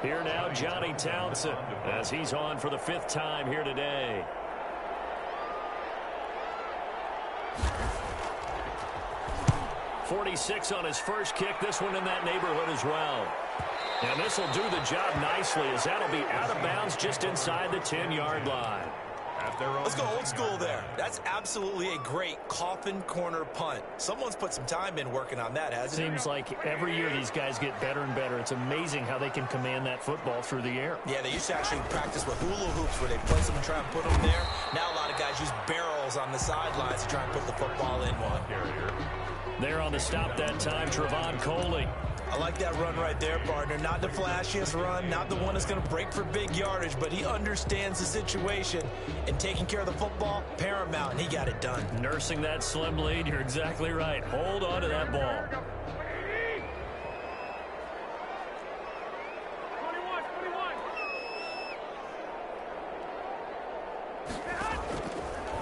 Here now, Johnny Townsend, as he's on for the 5th time here today. .46 on his first kick. This one in that neighborhood as well. And this will do the job nicely, as that'll be out of bounds just inside the 10-yard line. Let's go old school there. That's absolutely a great coffin corner punt. Someone's put some time in working on that, hasn't it? Seems like every year these guys get better and better. It's amazing how they can command that football through the air. Yeah, they used to actually practice with hula hoops where they place them and try and put them there. Now a lot of guys use barrels on the sidelines to try and put the football in one. There on the stop that time, Trevon Coley. I like that run right there, partner. Not the flashiest run, not the one that's going to break for big yardage, but he understands the situation, and taking care of the football, paramount, and he got it done. Nursing that slim lead, you're exactly right. Hold on to that ball. 21.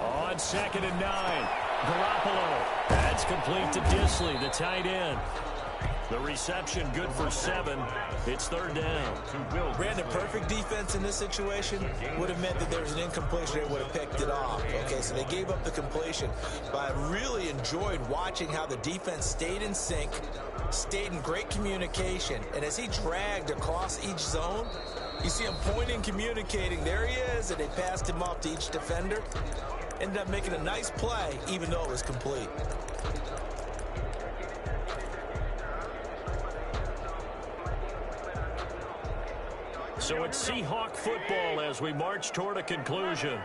On 2nd and 9, Garoppolo. That's complete to Disley, the tight end. The reception good for 7. It's 3rd down. Brandon, perfect defense in this situation would have meant that there was an incompletion. They would have picked it off. Okay, so they gave up the completion. But I really enjoyed watching how the defense stayed in sync, stayed in great communication. And as he dragged across each zone, you see him pointing, communicating. There he is, and they passed him off to each defender. Ended up making a nice play, even though it was complete. So it's Seahawk football as we march toward a conclusion.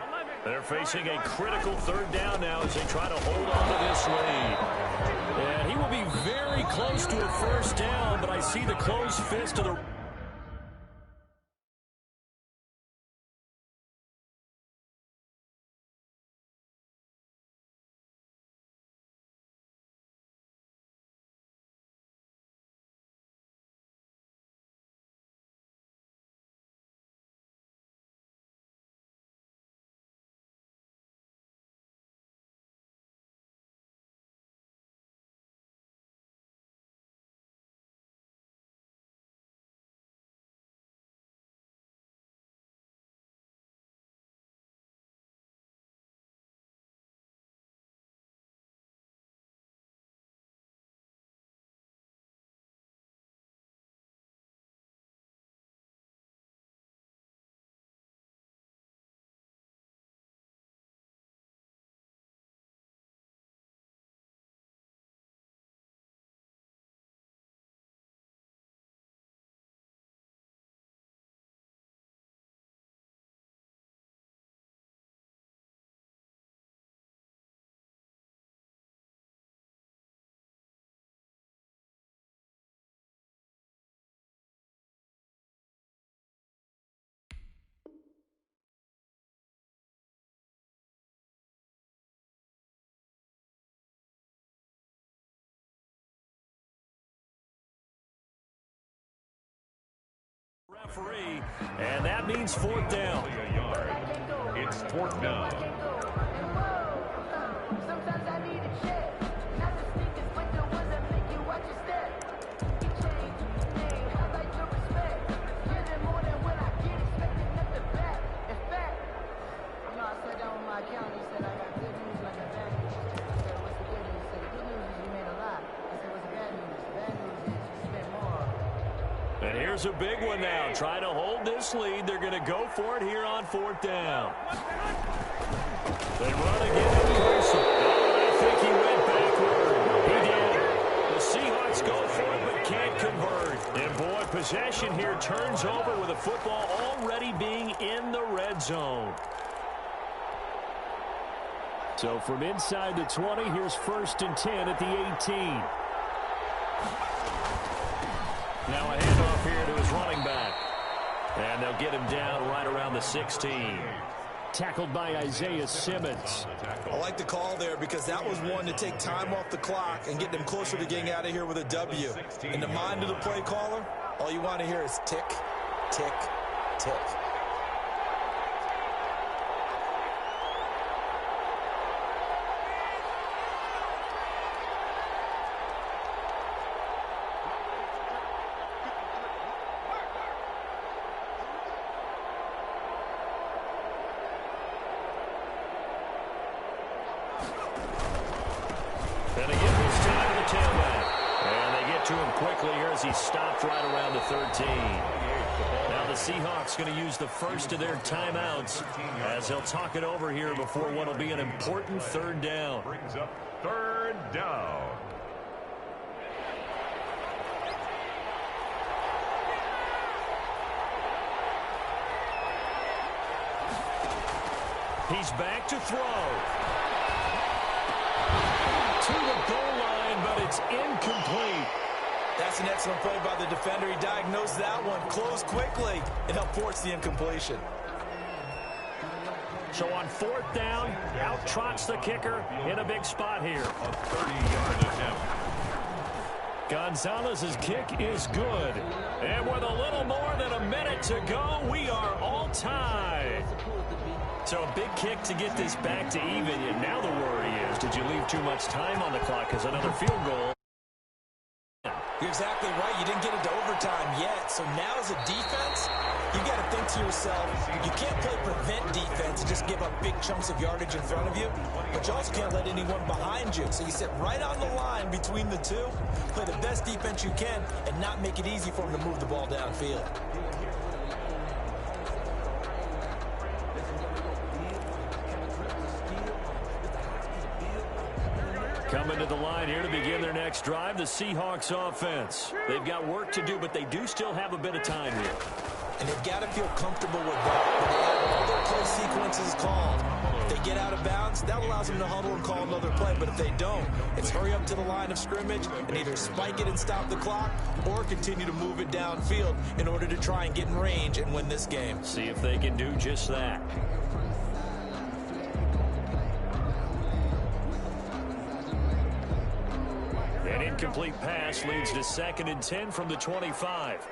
They're facing a critical 3rd down now as they try to hold on to this lead. And he will be very close to a 1st down, but I see the closed fist of the... referee, and that means 4th down. It's 4th down. Sometimes I need a check. Not the sneakers, but the ones that make you watch your step. You change your name, I like your respect. Getting more than what I get, expecting nothing back. In fact, you know, I sat down with my accountant, he said I got good news, like a bad news. I said, what's the good news? He said, the good news is you made a lot. I said, what's the bad news? The bad news is you spent more. And here's a big one now. Trying to hold this lead. They're going to go for it here on 4th down. They run again in person. I think he went backward. He did. The Seahawks go for it but can't convert. And boy, possession here turns over with the football already being in the red zone. So from inside the 20, here's 1st and 10 at the 18. Now a handoff here to his running back. And they'll get him down right around the 16. Tackled by Isaiah Simmons. I like the call there because that was one to take time off the clock and get them closer to getting out of here with a W. In the mind of the play caller, all you want to hear is tick, tick, tick. And again this time to the tailback. And they get to him quickly here as he stopped right around the 13. Now the Seahawks going to use the first of their timeouts as they'll talk it over here before what will be an important third down. Brings up third down. He's back to throw. To the goal line, but it's incomplete. That's an excellent play by the defender. He diagnosed that one, closed quickly, and helped force the incompletion. So on fourth down, out trots the kicker in a big spot here. A 30-yard attempt. Gonzalez's kick is good. And with a little more than a minute to go, we are all tied. So a big kick to get this back to even. And now the worry is, did you leave too much time on the clock as another field goal? You're exactly right. You didn't get into overtime yet. So now as a defense, you got to think to yourself, you can't play prevent defense and just give up big chunks of yardage in front of you, but you also can't let anyone behind you. So you sit right on the line between the two, play the best defense you can, and not make it easy for them to move the ball downfield. Coming to the line here to begin their next drive, the Seahawks offense. They've got work to do, but they do still have a bit of time here. And they've got to feel comfortable with that. When they have all their play sequences called, if they get out of bounds, that allows them to huddle and call another play. But if they don't, it's hurry up to the line of scrimmage and either spike it and stop the clock or continue to move it downfield in order to try and get in range and win this game. See if they can do just that. An incomplete pass leads to 2nd and 10 from the 25.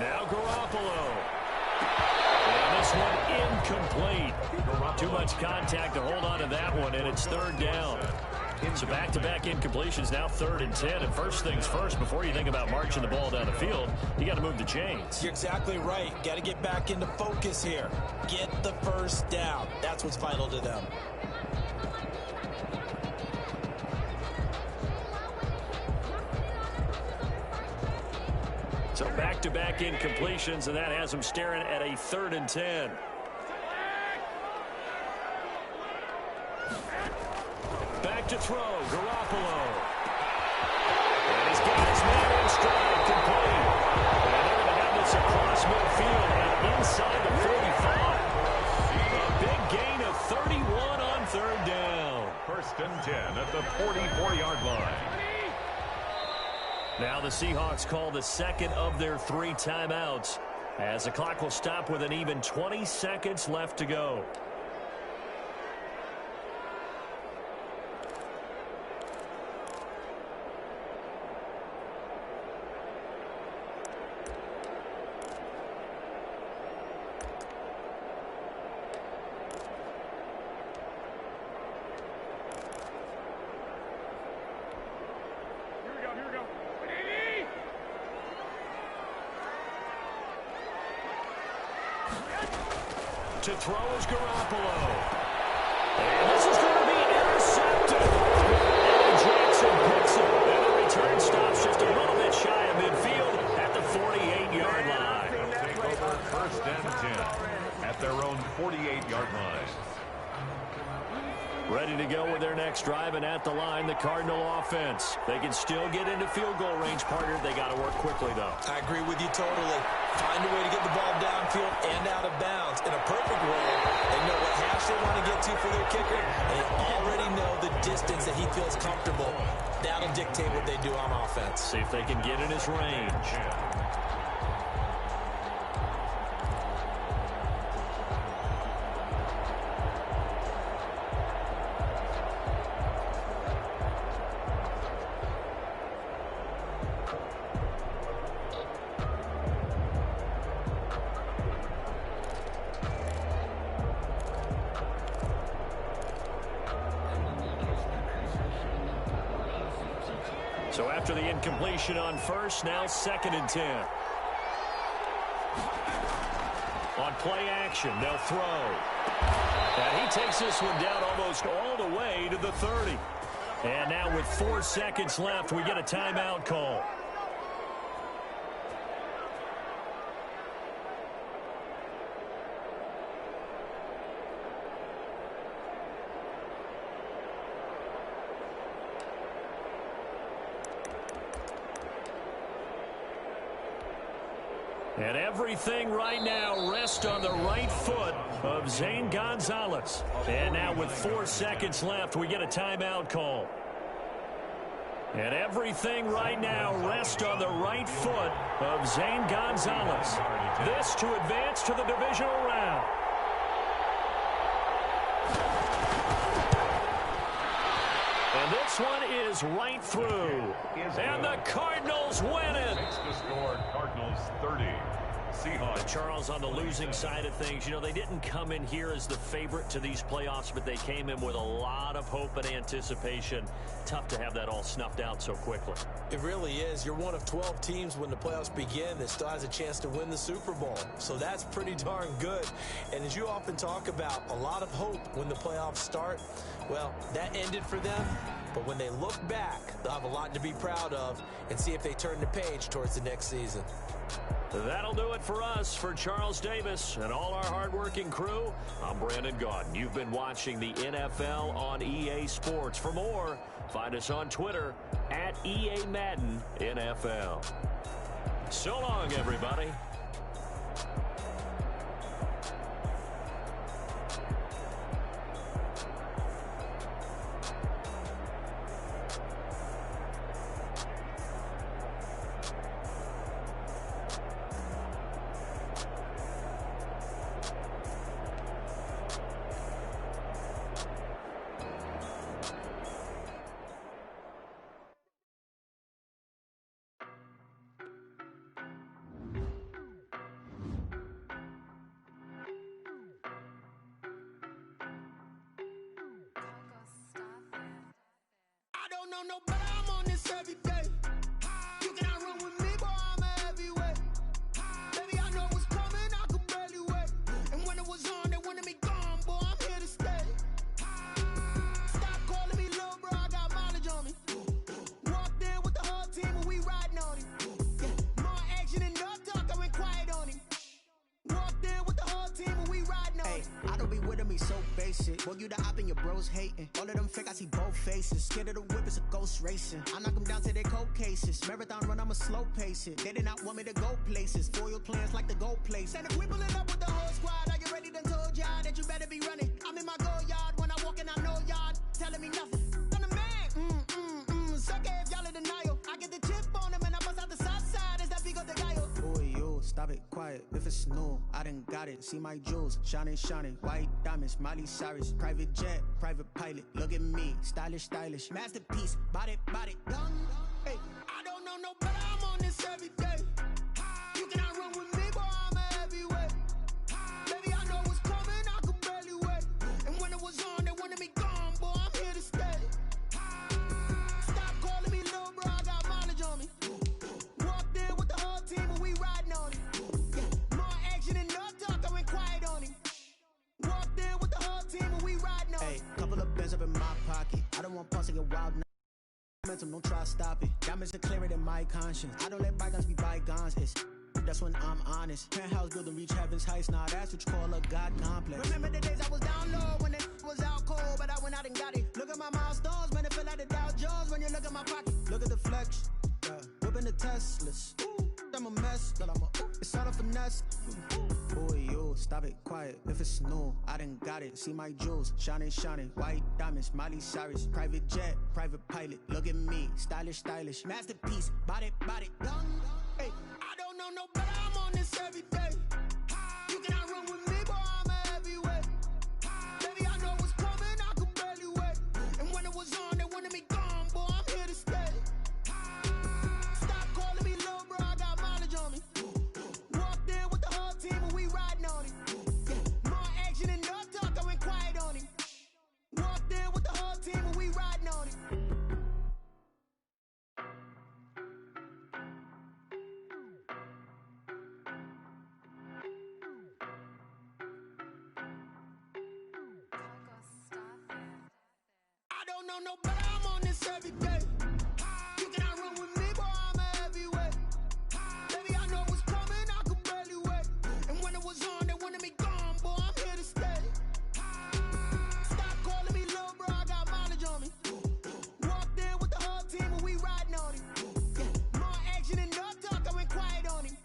Now Garoppolo. And this one incomplete. Too much contact to hold on to that one, and it's 3rd down. So back-to-back incompletions, now 3rd and 10. And first things first, before you think about marching the ball down the field, you got to move the chains. You're exactly right. Got to get back into focus here. Get the first down. That's what's vital to them. So back-to-back incompletions, and that has them staring at a 3rd and 10. Back to throw, Garoppolo. And he's got his man in stride, complete. And they're going to have this across midfield and inside the 45. A big gain of 31 on 3rd down. 1st and 10 at the 44-yard line. Now the Seahawks call the 2nd of their 3 timeouts as the clock will stop with an even 20 seconds left to go. To throw is Garoppolo. And this is going to be intercepted. And Jackson picks it. And the return stops just a little bit shy of midfield at the 48-yard line. They'll take over 1st and 10 at their own 48-yard line. Ready to go with their next drive, and at the line, the Cardinal offense. They can still get into field goal range, partner. They got to work quickly, though. I agree with you totally. Find a way to get the ball downfield and out of bounds. In a perfect world, they know what hash they want to get to for their kicker, and they already know the distance that he feels comfortable. That'll dictate what they do on offense. See if they can get in his range. So after the incompletion on first, now 2nd and 10. On play action, they'll throw. And he takes this one down almost all the way to the 30. And now with 4 seconds left, we get a timeout call. And everything right now rests on the right foot of Zane Gonzalez. And now with 4 seconds left, we get a timeout call. And everything right now rests on the right foot of Zane Gonzalez. This to advance to the divisional round. And this one is right through. And the Cardinals win it. Makes the score Cardinals 30. Seahawks. Charles, on the losing side of things, you know, they didn't come in here as the favorite to these playoffs, but they came in with a lot of hope and anticipation. Tough to have that all snuffed out so quickly. It really is. You're one of 12 teams when the playoffs begin that still has a chance to win the Super Bowl. So that's pretty darn good. And as you often talk about, a lot of hope when the playoffs start. Well, that ended for them. But when they look back, they'll have a lot to be proud of and see if they turn the page towards the next season. That'll do it for us. For Charles Davis and all our hardworking crew, I'm Brandon Gaudin. You've been watching the NFL on EA Sports. For more, find us on Twitter at EA Madden NFL. So long, everybody. No better, I'm on this every day. You cannot run with me, boy, I'm a heavyweight. Baby, I know what's coming, I could barely wait. And when it was on, they wanted me gone, boy, I'm here to stay. Stop calling me little bro, I got mileage on me. Walked in with the whole team and we riding on him. Yeah, more action and no talk, I went quiet on him. Walked in with the whole team and we riding on him. I don't be with me so basic. Boy, you the op and your bros hating. All of them fake, I see both faces. Scared of the whip, it's a ghost racing. I knock them down to their cold cases. Marathon run, I'ma slow pace it. They did not want me to go places. Foil plans like the go place. And if we pulling up with the whole squad, are you ready? Done told y'all that you better be running. I'm in my go yard. When I walk in, I know y'all telling me nothing. I'm the man. Suck it if y'all in denial. I get the chip on them and I bust out the south side. Is that Figo de Gallo? Boy, yo, stop it, quiet. If it's new, I done got it. See my jewels, shining, shining. White diamonds, Miley Cyrus. Private jet, private pilot. Look at me, stylish, stylish. Masterpiece, body, done. Hey, I don't know no better. I'm on this every day. You cannot run with me, boy, I'm a heavyweight. Baby, I know what's coming, I could barely wait. And when it was on, they wanted me gone, boy, I'm here to stay. Stop calling me little bro, I got mileage on me. Walked in with the whole team and we riding on him. Yeah, more action and no talk, I went quiet on him. Walked in with the whole team and we riding on him. Hey, couple of bands up in my pocket. I don't want pulse to get wild now. Momentum, don't try to stop it. Diamonds are clearer than my conscience. I don't let bygones be bygones. It's that's when I'm honest. Penthouse building reach heaven's heights. Now that's what you call a God complex. Remember the days I was down low when it was out cold, but I went out and got it. Look at my milestones, man, it feel like the Dow Jones when you look at my pocket. Look at the flex, whipping the Teslas. I'm a mess, but it's all a finesse. Boy, yo, stop it, quiet. If it's new, I done got it. See my jewels, shining, shining. White diamonds, Miley Cyrus. Private jet, private pilot. Look at me, stylish, stylish. Masterpiece, body, done. Hey, I don't know no better. I'm on this every day. You cannot run with me, boy, I'm a heavyweight. Baby, I know what's coming, I could barely wait. And when it was on, they wanted me gone, boy, I'm here to stay. Stop calling me little bro, I got mileage on me. Walked in with the whole team and we riding on him. Yeah, more action and no talk, I went quiet on him. Walked in with the whole team and we riding on him. know no better, I'm on this every day. You cannot run with me, boy, I'm a heavyweight. Baby, I know what's coming, I could barely wait. And when it was on, they wanted me gone, boy, I'm here to stay. Stop calling me little bro, I got mileage on me. Walked in with the whole team and we riding on him. Yeah, more action and no talk, I went quiet on him.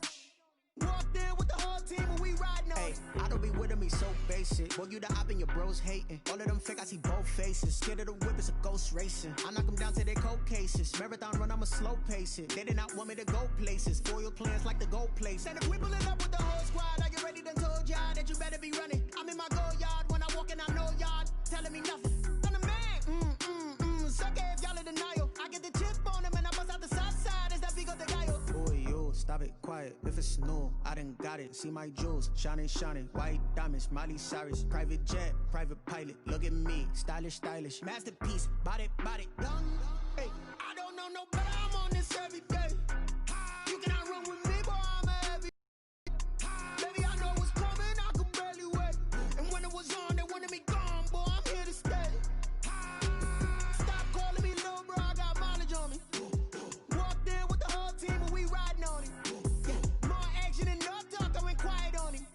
Walked in with the whole team and we riding on him. I don't be with me so basic. Boy, you the op and your bros hating. All of them fake, I see both faces. Scared of the whip, it's a ghost racing. I knock them down to their cold cases. Marathon run, I'ma slow pace it. They did not want me to go places. Foil plans like the gold place. And if we pulling up with the whole squad, are you ready? Done told y'all that you better be running. I'm in my go yard. When I walk in, I know y'all telling me nothing. I'm the man. Suck it if y'all in denial. I get the chip on them and I bust out the south side. Is that big of the guy? Boy, yo, stop it, quiet. If it's new, I done got it. See my jewels, shining, shining. White diamonds, Miley Cyrus. Private jet, private pilot. Look at me, stylish, stylish. Masterpiece, body, young. Hey, I don't know no better. I'm on this every day. You cannot run with me, boy, I'm a heavy. Baby, I know what's coming, I could barely wait. And when it was on, they wanted me gone, boy, I'm here to stay. Stop calling me little bro, I got mileage on me. Walked in with the whole team and we riding on him. Yeah, more action and no talk, I went quiet on him.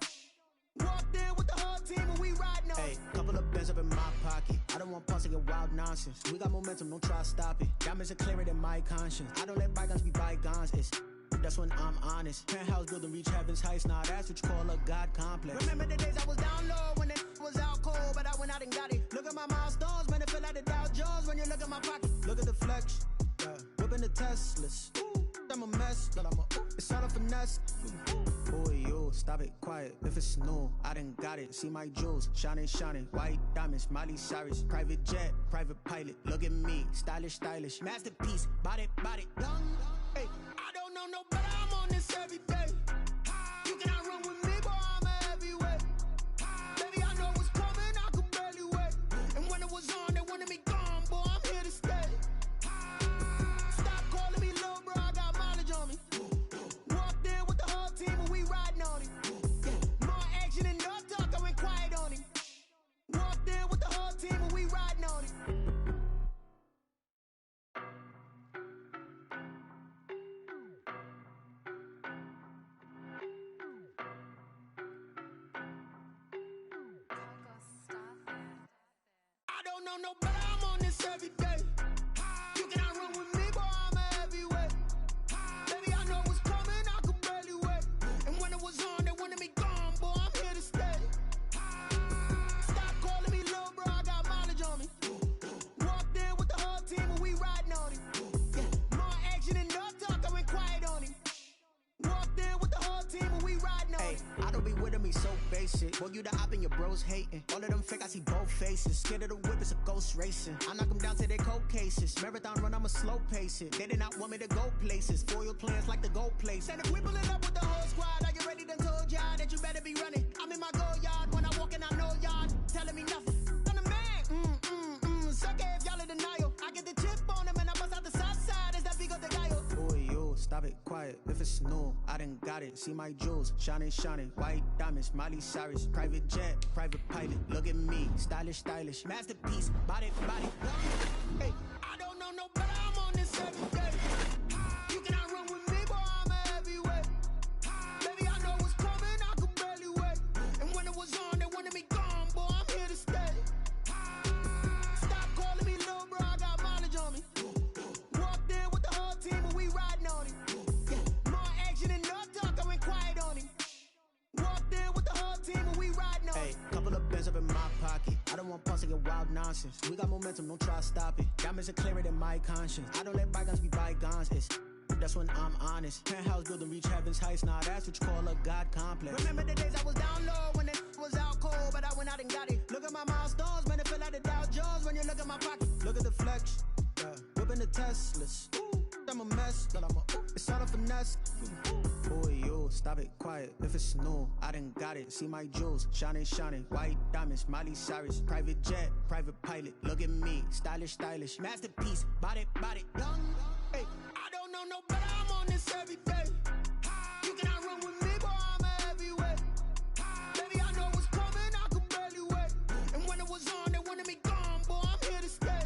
Walked in with the whole team and we riding on him. Hey, couple of bands up in my pocket. I don't want pause to get wild nonsense. We got momentum, don't try to stop it. Diamonds are clearer than my conscience. I don't let bygones be bygones. It's that's when I'm honest. Penthouse building reach heaven's heights. Now that's what you call a God complex. Remember the days I was down low when it was out cold, but I went out and got it. Look at my milestones, man, it feel like the Dow Jones when you look at my pocket. Look at the flex, whipping the Teslas. I'm a mess, but it's all a finesse. Boy, yo, stop it, quiet. If it's new, I done got it. See my jewels, shining, shining. White diamonds, Miley Cyrus. Private jet, private pilot. Look at me, stylish, stylish. Masterpiece, body, young. Hey, I don't know no better. I'm on this every day. You cannot run with me, boy, I'm a heavyweight. Baby, I know what's coming, I could barely wait. And when it was on, they wanted me gone, boy, I'm here to stay. Stop calling me little bro, I got mileage on me. Walked in with the whole team and we riding on him. Yeah, more action and no talk, I went quiet on him. Walked in with the whole team and we riding on him. I don't know no better, I'm on this every day. You cannot run with me, boy, I'm a heavyweight. Baby, I know what's coming, I could barely wait. And when it was on, they wanted me gone, boy, I'm here to stay. Stop calling me little bro, I got mileage on me. Walked in with the whole team and we riding on him. Yeah, more action and no talk, I went quiet on him. Walked in with the whole team and we riding on him. I don't be with me so basic. Boy, you the op and your bros hating. All of them fake, I see both faces. Scared of the whip, it's a ghost racing. I knock them down to their cold cases. Marathon run, I'ma slow pace it. They did not want me to go places. Foil plans like the gold place. And if we pulling up with the whole squad, are you ready? Done told y'all that you better be running. I'm in my go yard. When I walk in, I know y'all telling me nothing. I'm the man. Suck it if y'all in denial. I get the chip on them and I bust out the south side. Is that big of the guy? Boy, yo, stop it, quiet. If it's new, I done got it. See my jewels, shining, shining. White diamonds, Miley Cyrus. Private jet, private pilot. Look at me, stylish, stylish. Masterpiece, body. Hey, I don't know no better. I'm on this every day. You cannot run with me, boy, I'm a heavyweight. Baby, I know what's coming, I could barely wait. And when it was on, they wanted me gone, boy, I'm here to stay. Stop calling me little bro, I got mileage on me. Walked in with the whole team and we riding on him. Yeah, more action and no talk, I went quiet on him. Walked in with the whole team and we riding on him. Hey, couple of bands up in my pocket. I don't want pause to get wild nonsense. We got momentum, don't try to stop it. Diamonds are clearer than my conscience. I don't let bygones be bygones. It's that's when I'm honest. Penthouse building reach heaven's heights. Now that's what you call a God complex. Remember the days I was down low when it was out cold, but I went out and got it. Look at my milestones, man, it feel like the Dow Jones when you look at my pocket. Look at the flex, whipping the Teslas. I'm a mess, but it's all a finesse. Boy, yo, stop it, quiet. If it's new, I done got it. See my jewels, shining, shining. White diamonds, Miley Cyrus. Private jet, private pilot. Look at me, stylish, stylish. Masterpiece, body, young. Hey, I don't know no better. I'm on this every day. You cannot run with me, boy, I'm a heavyweight. Baby, I know what's coming, I could barely wait. And when it was on, they wanted me gone, boy, I'm here to stay.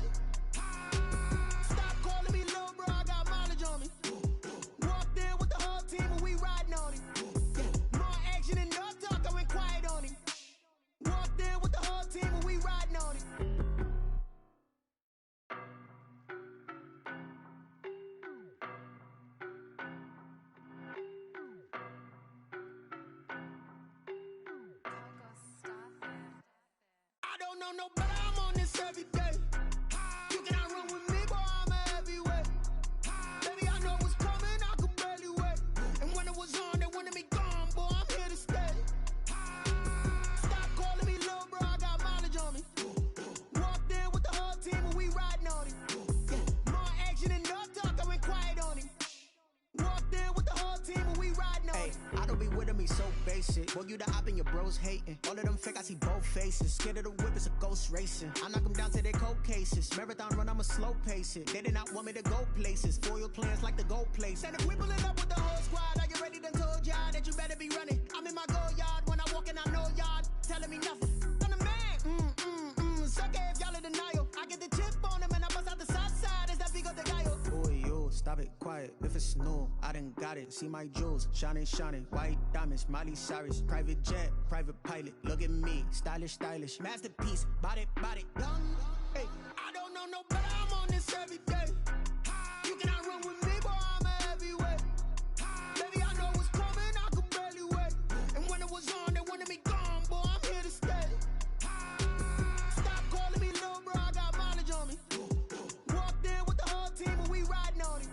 no better, I'm on this every day. You cannot run with me, boy, I'm a heavyweight. Baby, I know what's coming, I could barely wait. And when it was on, they wanted me gone, boy, I'm here to stay. Stop calling me little bro, I got mileage on me. Walked in with the whole team and we riding on him. Yeah, more action and no talk, I went quiet on him. Walked in with the whole team and we riding on him. I don't be with him, he's so basic. Boy, you the op and your bros hating. All of them fake, I see both faces. Scared of the whip, it's a ghost racing. I knock them down to their cold cases. Marathon run, I'ma slow pace it. They did not want me to go places. Foil plans like the gold place. And if we pulling up with the whole squad, are you ready? Done told y'all that you better be running. I'm in my go yard. When I walk in, I know y'all telling me nothing. I'm the man. Suck it if y'all in denial. I get the chip on him and I bust out the south side. Is that big of the guy? Boy, yo, stop it, quiet. If it's new, I done got it. See my jewels, shining, shining. White diamonds, Miley Cyrus. Private jet, private pilot. Look at me, stylish, stylish. Masterpiece, body, body. Young, hey, I don't know no better. I'm on this every day. You cannot run with me, boy, I'm a heavyweight. Baby, I know what's coming, I could barely wait. And when it was on, they wanted me gone, boy, I'm here to stay. Stop calling me little bro, I got mileage on me. Walked in with the whole team and we riding on him.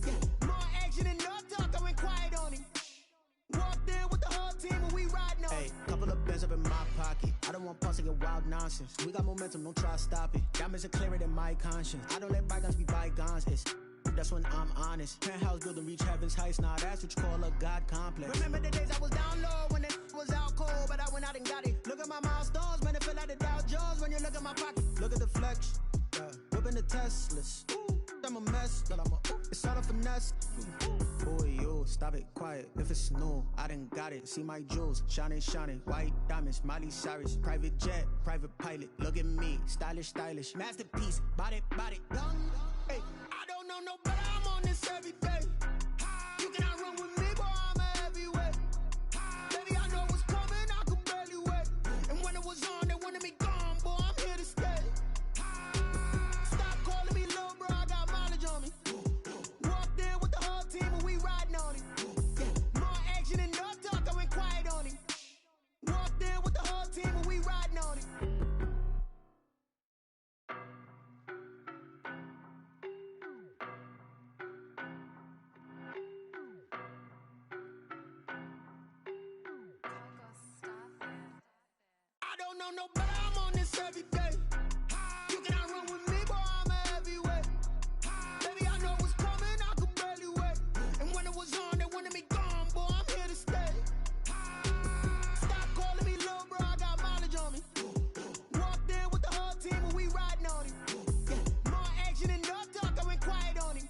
Yeah, more action and no talk, I went quiet on him. Walked in with the whole team and we riding on him. Hey, couple of bands up in my pocket. I don't want pulse to get wild nonsense. We got momentum, don't try to stop it. Diamonds are clearer than my conscience. I don't let bygones be bygones. That's when I'm honest. Penthouse building reach heaven's heights. Nah, that's what you call a God complex. Remember the days I was down low when it was out cold, but I went out and got it. Look at my milestones, man, it feel like the Dow Jones when you look at my pocket. Look at the flex, yeah. Whipping the Teslas. Ooh, I'm a mess, but it's all a finesse. Boy, yo, stop it, quiet. If it's new, I done got it. See my jewels, shining, shining. White diamonds, Miley Cyrus. Private jet, private pilot. Look at me, stylish, stylish. Masterpiece, body, body. Young, hey, I don't know no better. I'm on this every day. You cannot run with me, boy, I'm a heavyweight. Baby, I know what's coming, I could barely wait. And when it was on, they wanted me gone, boy, I'm here to stay. Stop calling me little bro, I got mileage on me. Walked in with the whole team and we riding on him. Yeah, more action and no talk, I went quiet on him. Walked in with the whole team and we riding on him. I don't know no better, I'm on this every day. You cannot run with me, boy, I'm a heavyweight. Baby, I know what's coming, I could barely wait. And when it was on, they wanted me gone, boy, I'm here to stay. Stop calling me little bro, I got mileage on me. Walked in with the whole team and we riding on him. Yeah, more action and no talk, I went quiet on him.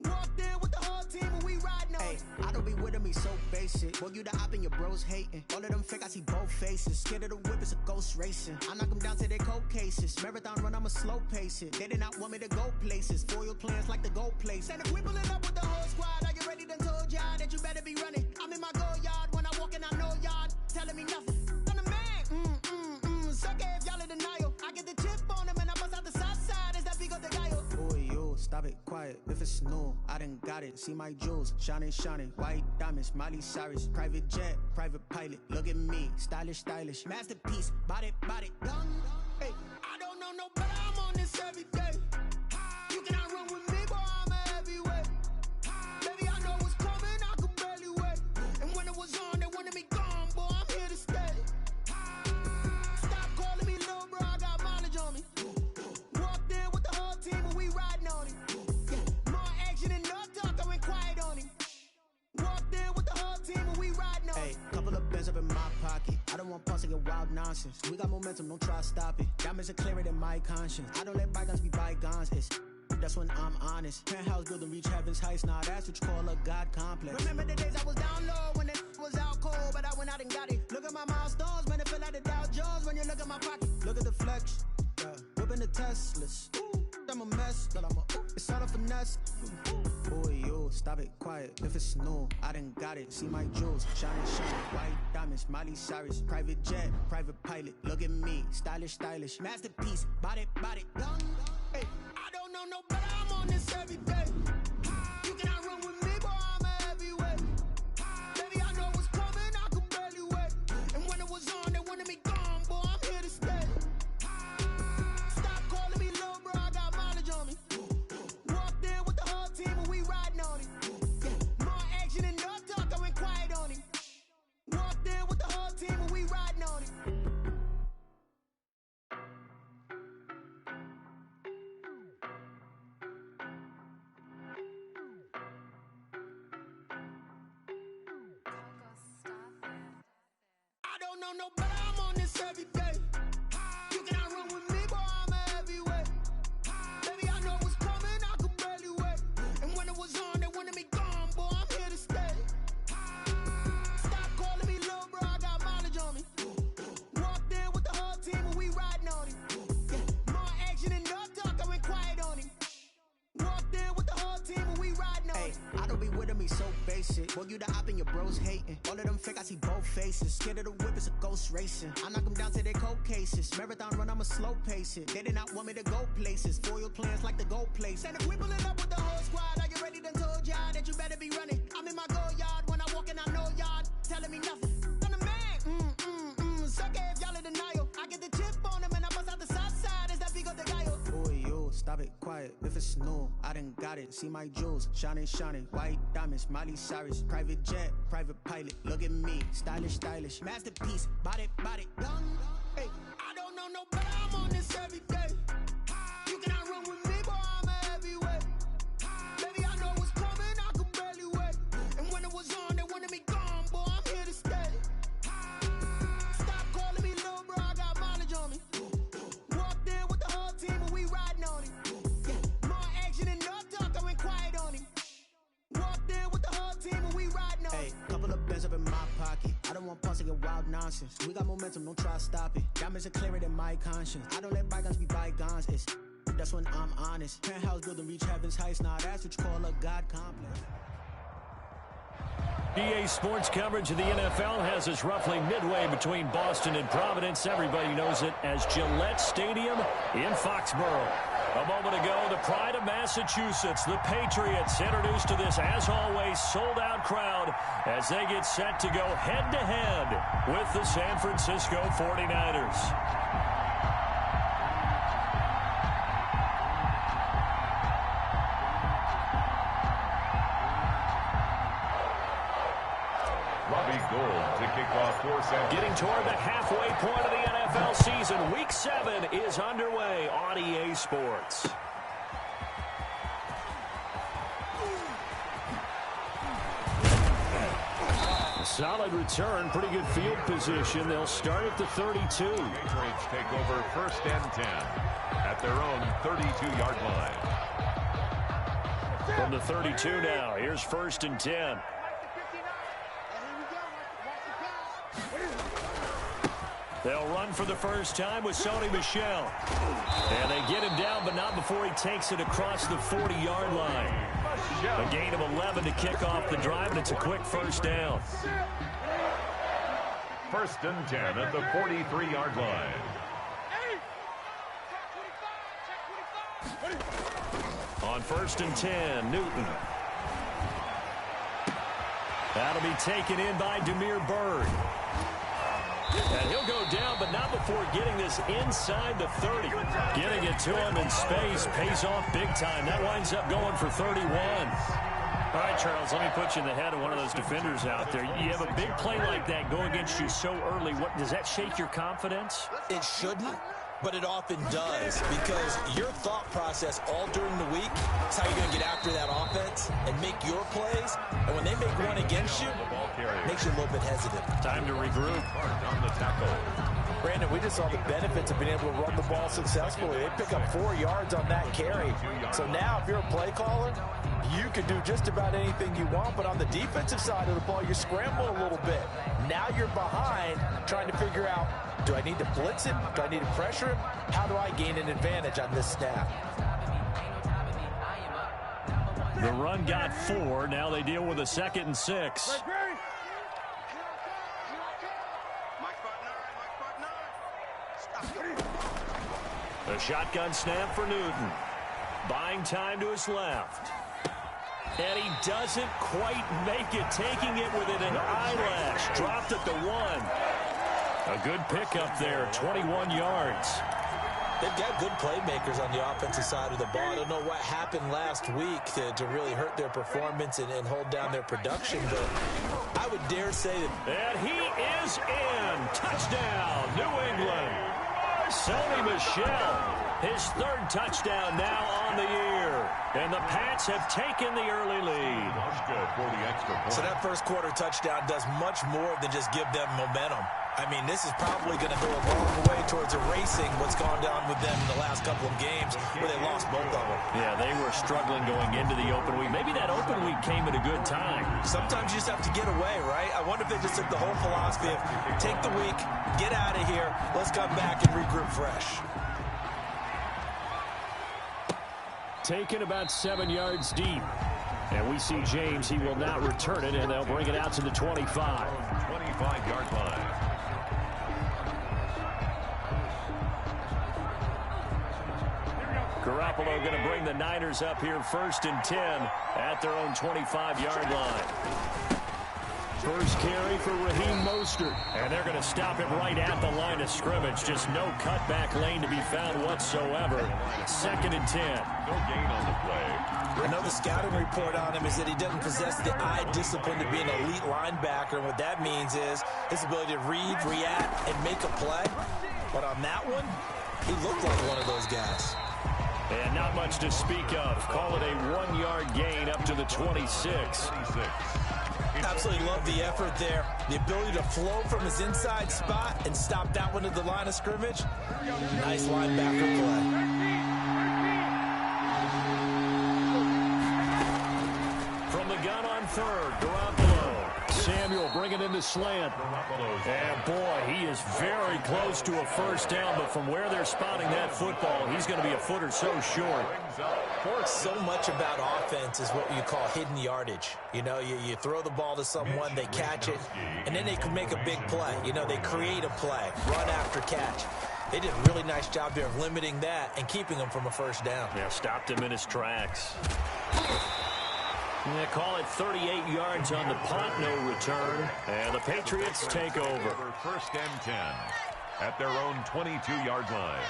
Walked in with the whole team and we riding on him. I don't be with him, he's so basic. Boy, you the op and your bros hating. All of them fake, I see both faces. Scared of the whip, it's a ghost racing. I knock them down to their cold cases. Marathon run, I'ma slow pace it. They did not want me to go places. Foil plans like the gold place. And if we pulling up with the whole squad, are you ready? Done told y'all that you better be running. I'm in my go yard. When I walk in, I know y'all telling me nothing. I'm the man. Suck it if y'all in denial. I get the chip on him and I bust out the south side. Is that big of the guy? Boy, yo, stop it, quiet. If it's new, I done got it. See my jewels, shining, shining. White diamonds, Miley Cyrus. Private jet, private pilot. Look at me, stylish, stylish. Masterpiece, body, body. Young, hey, I don't know no better. I'm on this every day. You cannot run with me, boy, I'm a heavyweight. Baby, I know what's coming, I could barely wait. And when it was on, they wanted me gone, boy, I'm here to stay. Stop calling me little bro, I got mileage on me. Walked in with the whole team and we riding on him. Yeah, more action and no talk, I went quiet on him. Walked in with the whole team and we riding on him. Hey, couple of bands up in my pocket. I don't want pulse to get wild nonsense. We got momentum, don't try to stop it. Diamonds are clearer than my conscience. I don't let bygones be bygones. That's when I'm honest. Penthouse building reach heaven's heights. Nah, that's what you call a God complex. Remember the days I was down low when it was out cold, but I went out and got it. Look at my milestones, man, it feel like the Dow Jones when you look at my pocket. Look at the flex, yeah. Whipping the Teslas. Ooh, I'm a mess, but it's all a finesse. Boy, yo, stop it, quiet. If it's new, I done got it. See my jewels, shining, shining. White diamonds, Miley Cyrus. Private jet, private pilot. Look at me, stylish, stylish. Masterpiece, body, body. Young, hey, I don't know no better. I'm on this every day. You cannot run with me, boy, I'm a heavyweight. Baby, I know what's coming, I could barely wait. And when it was on, they wanted me gone, boy, I'm here to stay. know no better, I'm on this every day. You cannot run with me, boy, I'm a heavyweight. Baby, I know what's coming, I could barely wait. And when it was on, they wanted me gone, boy, I'm here to stay. Stop calling me little bro, I got mileage on me. Walked in with the whole team and we riding on him. Yeah, more action and no talk, I went quiet on him. Walked in with the whole team and we riding on him. I don't be with me so basic. Boy, you the op and your bros hating. All of them fake, I see both faces. Scared of the whip, it's a ghost racing. I knock them down to their cold cases. Marathon run, I'ma slow pace it. They did not want me to go places. Foil plans like the goal place. And if we pulling up with the whole squad, are you ready? Done told y'all that you better be running. I'm in my go yard. When I walk in, I know y'all telling me nothing. I'm the man. Suck it if y'all in denial. I get the chip on them and I bust out the south side. Is that Vigo de Gallo? Boy, yo, stop it, quiet. If it's new, I done got it. See my jewels, shining, shining. White diamonds, Miley Cyrus. Private jet, private pilot. Look at me, stylish, stylish. Masterpiece, body, done. Hey, I don't know no better. I'm on this every day. You cannot run with me, boy, I'm a heavyweight. Baby, I know what's coming, I could barely wait. And when it was on, they wanted me gone, boy, I'm here to stay. Stop calling me little bro, I got mileage on me. Walked in with the whole team and we riding on him. Yeah, more action and no talk, I went quiet on him. Walked in with the whole team and we riding on him. Hey, couple of bands up in my pocket. I don't want pause to get wild nonsense. We got momentum, don't try to stop it. Diamonds are clearer than my conscience. I don't let bygones be bygones. That's when I'm honest. Penthouse building reach heaven's heights. Now that's what you call a God complex. EA Sports coverage of the NFL has us roughly midway between Boston and Providence. Everybody knows it as Gillette Stadium in Foxborough. A moment ago, the pride of Massachusetts, the Patriots, introduced to this, as always, sold-out crowd as they get set to go head-to-head with the San Francisco 49ers. Getting toward the halfway point of the NFL season. Week 7 is underway on EA Sports. A solid return, pretty good field position. They'll start at the 32. Patriots take over 1st and 10 at their own 32-yard line. From the 32 now, here's 1st and 10. They'll run for the first time with Sony Michel. And they get him down, but not before he takes it across the 40-yard line. A gain of 11 to kick off the drive, and it's a quick first down. 1st and 10 at the 43-yard line. On 1st and 10, Newton. That'll be taken in by Demir Bird. And he'll go down, but not before getting this inside the 30. Getting it to him in space pays off big time. That winds up going for 31. All right, Charles, let me put you in the head of one of those defenders out there. You have a big play like that go against you so early. What does that shake your confidence? It shouldn't, but it often does, because your thought process all during the week is how you're going to get after that offense and make your plays. And when they make one against you, it makes you a little bit hesitant. Time to regroup. On the tackle. Brandon, we just saw the benefits of being able to run the ball successfully. They pick up 4 yards on that carry. So now if you're a play caller, you can do just about anything you want, but on the defensive side of the ball, you scramble a little bit. Now you're behind trying to figure out, do I need to blitz him? Do I need to pressure him? How do I gain an advantage on this snap? The run got 4. Now they deal with a 2nd and 6. A shotgun snap for Newton. Buying time to his left. And he doesn't quite make it, taking it within an eyelash. Dropped at the 1. A good pickup there, 21 yards. They've got good playmakers on the offensive side of the ball. I don't know what happened last week to really hurt their performance and hold down their production, but I would dare say that. And he is in. Touchdown, New England. Sony Michel, his 3rd touchdown now on the year. And the Pats have taken the early lead. Good for the extra point. So that first quarter touchdown does much more than just give them momentum. I mean, this is probably going to go a long way towards erasing what's gone down with them in the last couple of games where they lost both of them. Yeah, they were struggling going into the open week. Maybe that open week came at a good time. Sometimes you just have to get away, right? I wonder if they just took the whole philosophy of take the week, get out of here, let's come back and regroup fresh. Taken about 7 yards deep. And we see James, he will not return it, and they'll bring it out to the 25. 25-yard line. Garoppolo going to bring the Niners up here 1st and 10 at their own 25-yard line. First carry for Raheem Mostert. And they're going to stop it right at the line of scrimmage. Just no cutback lane to be found whatsoever. 2nd and 10. No gain on the play. I know the scouting report on him is that he doesn't possess the eye discipline to be an elite linebacker. And what that means is his ability to read, react, and make a play. But on that one, he looked like one of those guys. And not much to speak of. Call it a 1-yard gain up to the 26. Absolutely love the effort there. The ability to flow from his inside spot and stop that one at the line of scrimmage. Nice linebacker play. From the gun on 3rd, Garoppolo. Samuel bringing in the slant. And boy, he is very close to a first down, but from where they're spotting that football, he's going to be a foot or so short. So much about offense is what you call hidden yardage. You know, you throw the ball to someone, they catch it, and then they can make a big play. You know, they create a play, run after catch. They did a really nice job there of limiting that and keeping him from a first down. Yeah, stopped him in his tracks. Yeah, call it 38 yards on the punt, no return. And the Patriots take over. 1st and 10 at their own 22-yard line.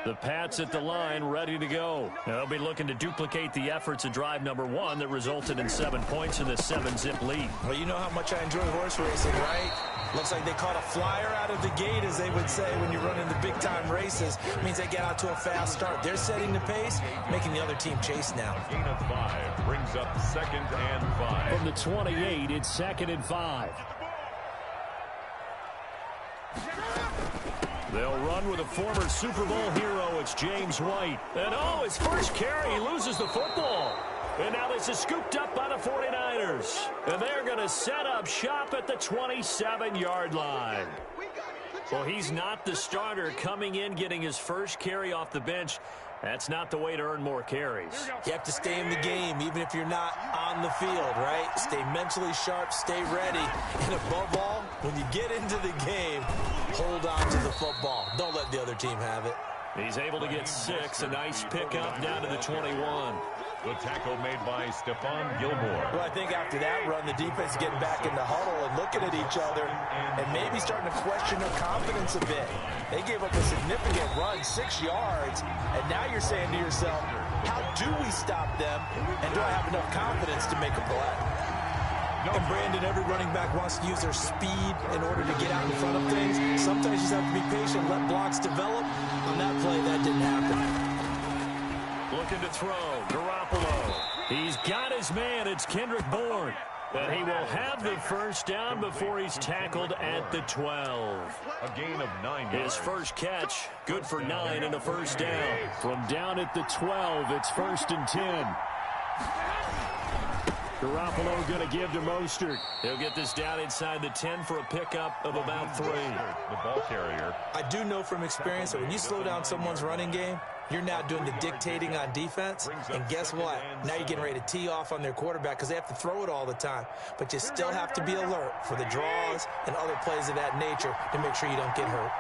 The Pats at the line, ready to go. They'll be looking to duplicate the efforts of drive number 1 that resulted in 7 points in the 7-zip lead. Well, you know how much I enjoy horse racing, right? Looks like they caught a flyer out of the gate, as they would say when you're running the big-time races. It means they get out to a fast start. They're setting the pace, making the other team chase now. Gain of 5 brings up 2nd and 5. From the 28, it's 2nd and 5. They'll run with a former Super Bowl hero. It's James White. And oh, his first carry, he loses the football. And now this is scooped up by the 49ers. And they're going to set up shop at the 27-yard line. Well, he's not the starter coming in, getting his first carry off the bench. That's not the way to earn more carries. You have to stay in the game, even if you're not on the field, right? Stay mentally sharp, stay ready. And above all, when you get into the game, hold on to the football. Don't let the other team have it. He's able to get 6, a nice pickup down to the 21. The tackle made by Stephon Gilmore. Well, I think after that run, the defense is getting back in the huddle and looking at each other and maybe starting to question their confidence a bit. They gave up a significant run, 6 yards, and now you're saying to yourself, how do we stop them, and do I have enough confidence to make a play? And Brandon, every running back wants to use their speed in order to get out in front of things. Sometimes you just have to be patient, let blocks develop. On that play, that didn't happen. Looking to throw, Garoppolo. He's got his man, it's Kendrick Bourne. And he will have the first down before he's tackled at the 12. A gain of 9 yards. His first catch, good for 9 and a first down. From down at the 12, it's 1st and 10. Garoppolo going to give to Mostert. He'll get this down inside the 10 for a pickup of about 3. The ball carrier. I do know from experience that when you slow down someone's running game, you're now doing the dictating on defense. And guess what? Now you're getting ready to tee off on their quarterback because they have to throw it all the time. But you still have to be alert for the draws and other plays of that nature to make sure you don't get hurt.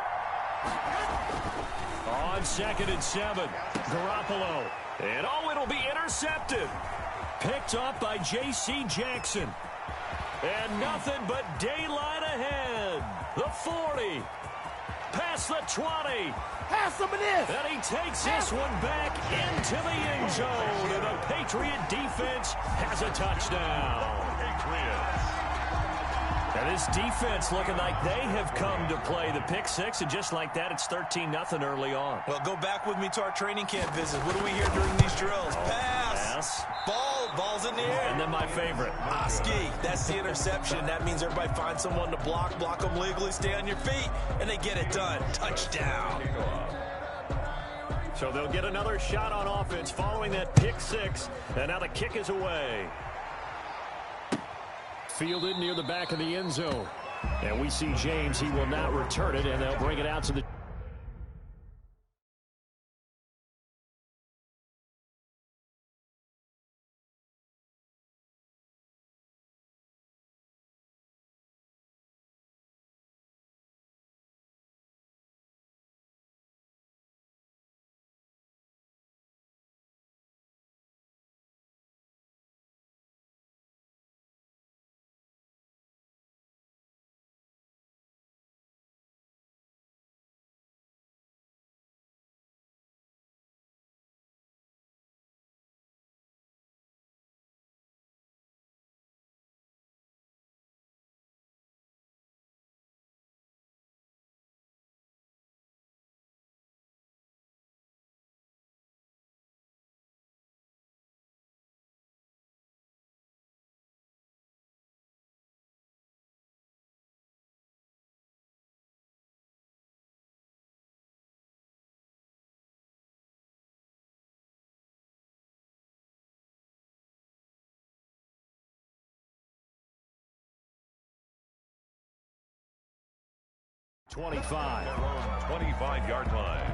On 2nd and 7, Garoppolo. And oh, it'll be intercepted. Picked off by J.C. Jackson. And nothing but daylight ahead. The 40. Past the 20. Pass him this. And he takes this one back into the end zone. And the Patriot defense has a touchdown. And this defense looking like they have come to play the pick 6. And just like that, it's 13-0 early on. Well, go back with me to our training camp visit. What do we hear during these drills? Pass. Pass. Ball Ball's in the air. And then my favorite. Ski, that's the interception. That means everybody finds someone to block them legally, stay on your feet, and they get it done. Touchdown. So they'll get another shot on offense following that pick six. And now the kick is away. Fielded near the back of the end zone. And we see James. He will not return it, and they'll bring it out to the... Their own 25-yard line.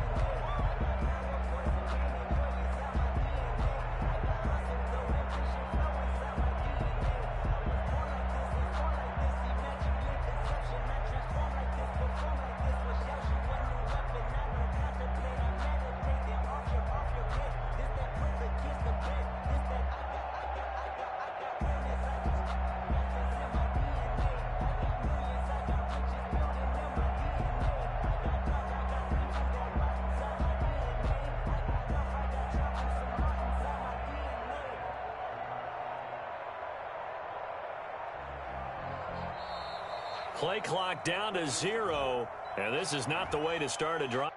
Play clock down to 0, and this is not the way to start a drive.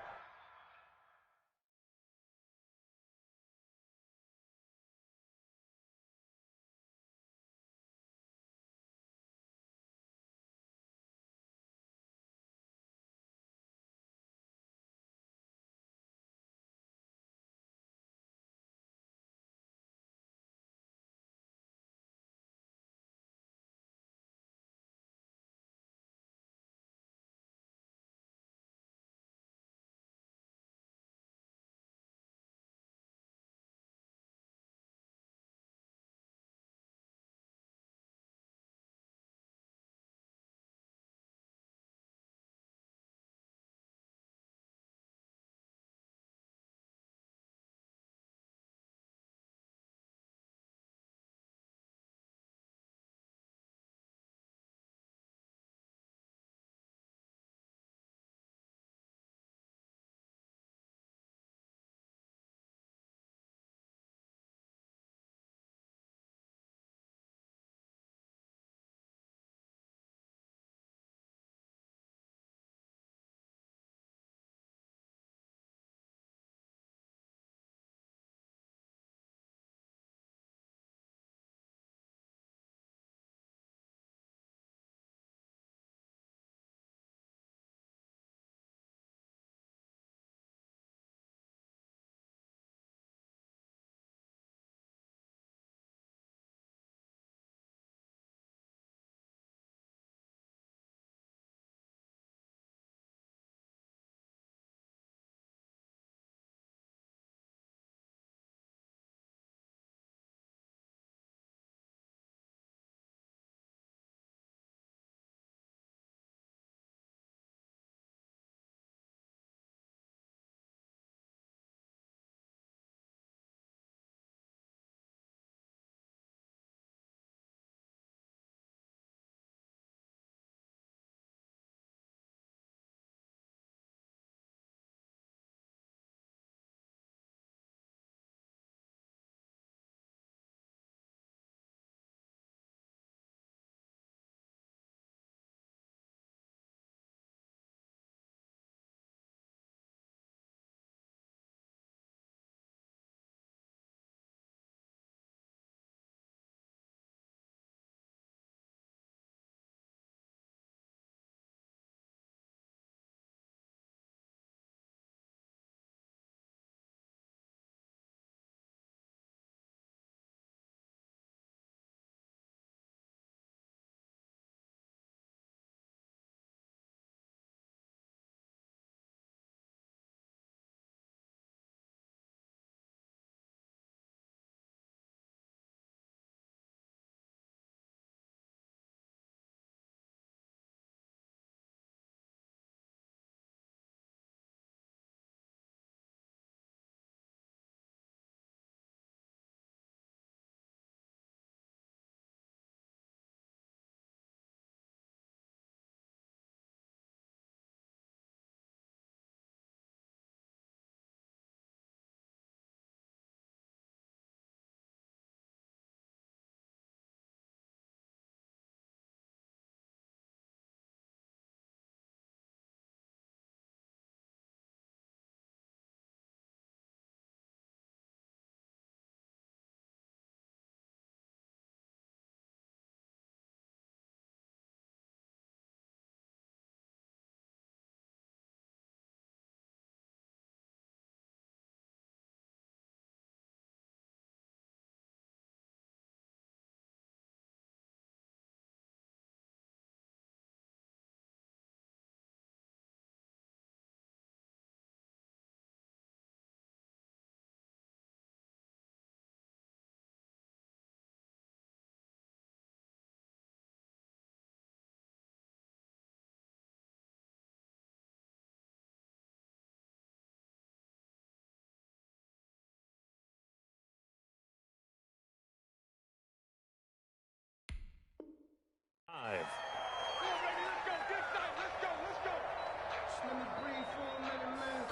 let me breathe for a minute, man.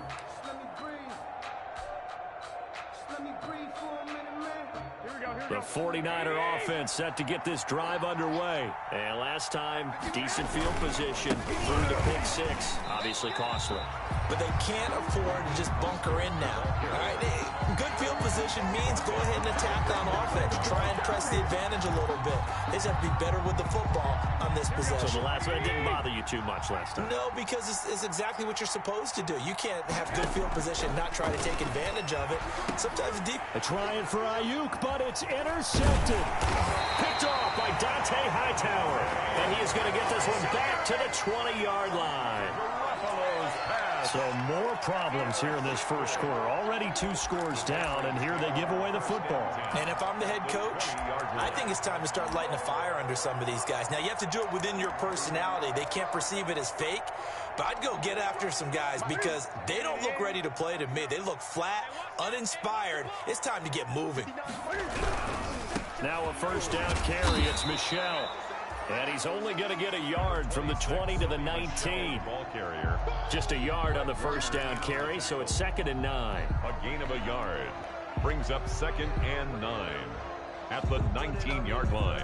Just let me breathe. Just let me breathe for a minute, man. Here we go, here we The go. 49er offense set to get this drive underway. And last time, decent field position through the pick six. Obviously costly. But they can't afford to just bunker in now. All right, good field position means go ahead and attack on offense. Try and press the advantage a little bit. They just have to be better with the football on this possession. So the last one didn't bother you too much last time? No, because it's exactly what you're supposed to do. You can't have good field position and not try to take advantage of it. Sometimes deep. They're trying for Ayuk, but it's intercepted. Picked off by Dante Hightower. And he is going to get this one back to the 20-yard line. So more problems here in this first quarter. Already 2 scores down, and here they give away the football. And if I'm the head coach, I think it's time to start lighting a fire under some of these guys. Now, you have to do it within your personality. They can't perceive it as fake. But I'd go get after some guys because they don't look ready to play to me. They look flat, uninspired. It's time to get moving. Now a first down carry. It's Michel. And he's only going to get a yard from the 20 to the 19. Ball carrier. Just a yard on the first down carry, so it's 2nd and 9. A gain of a yard. Brings up 2nd and 9 at the 19-yard line.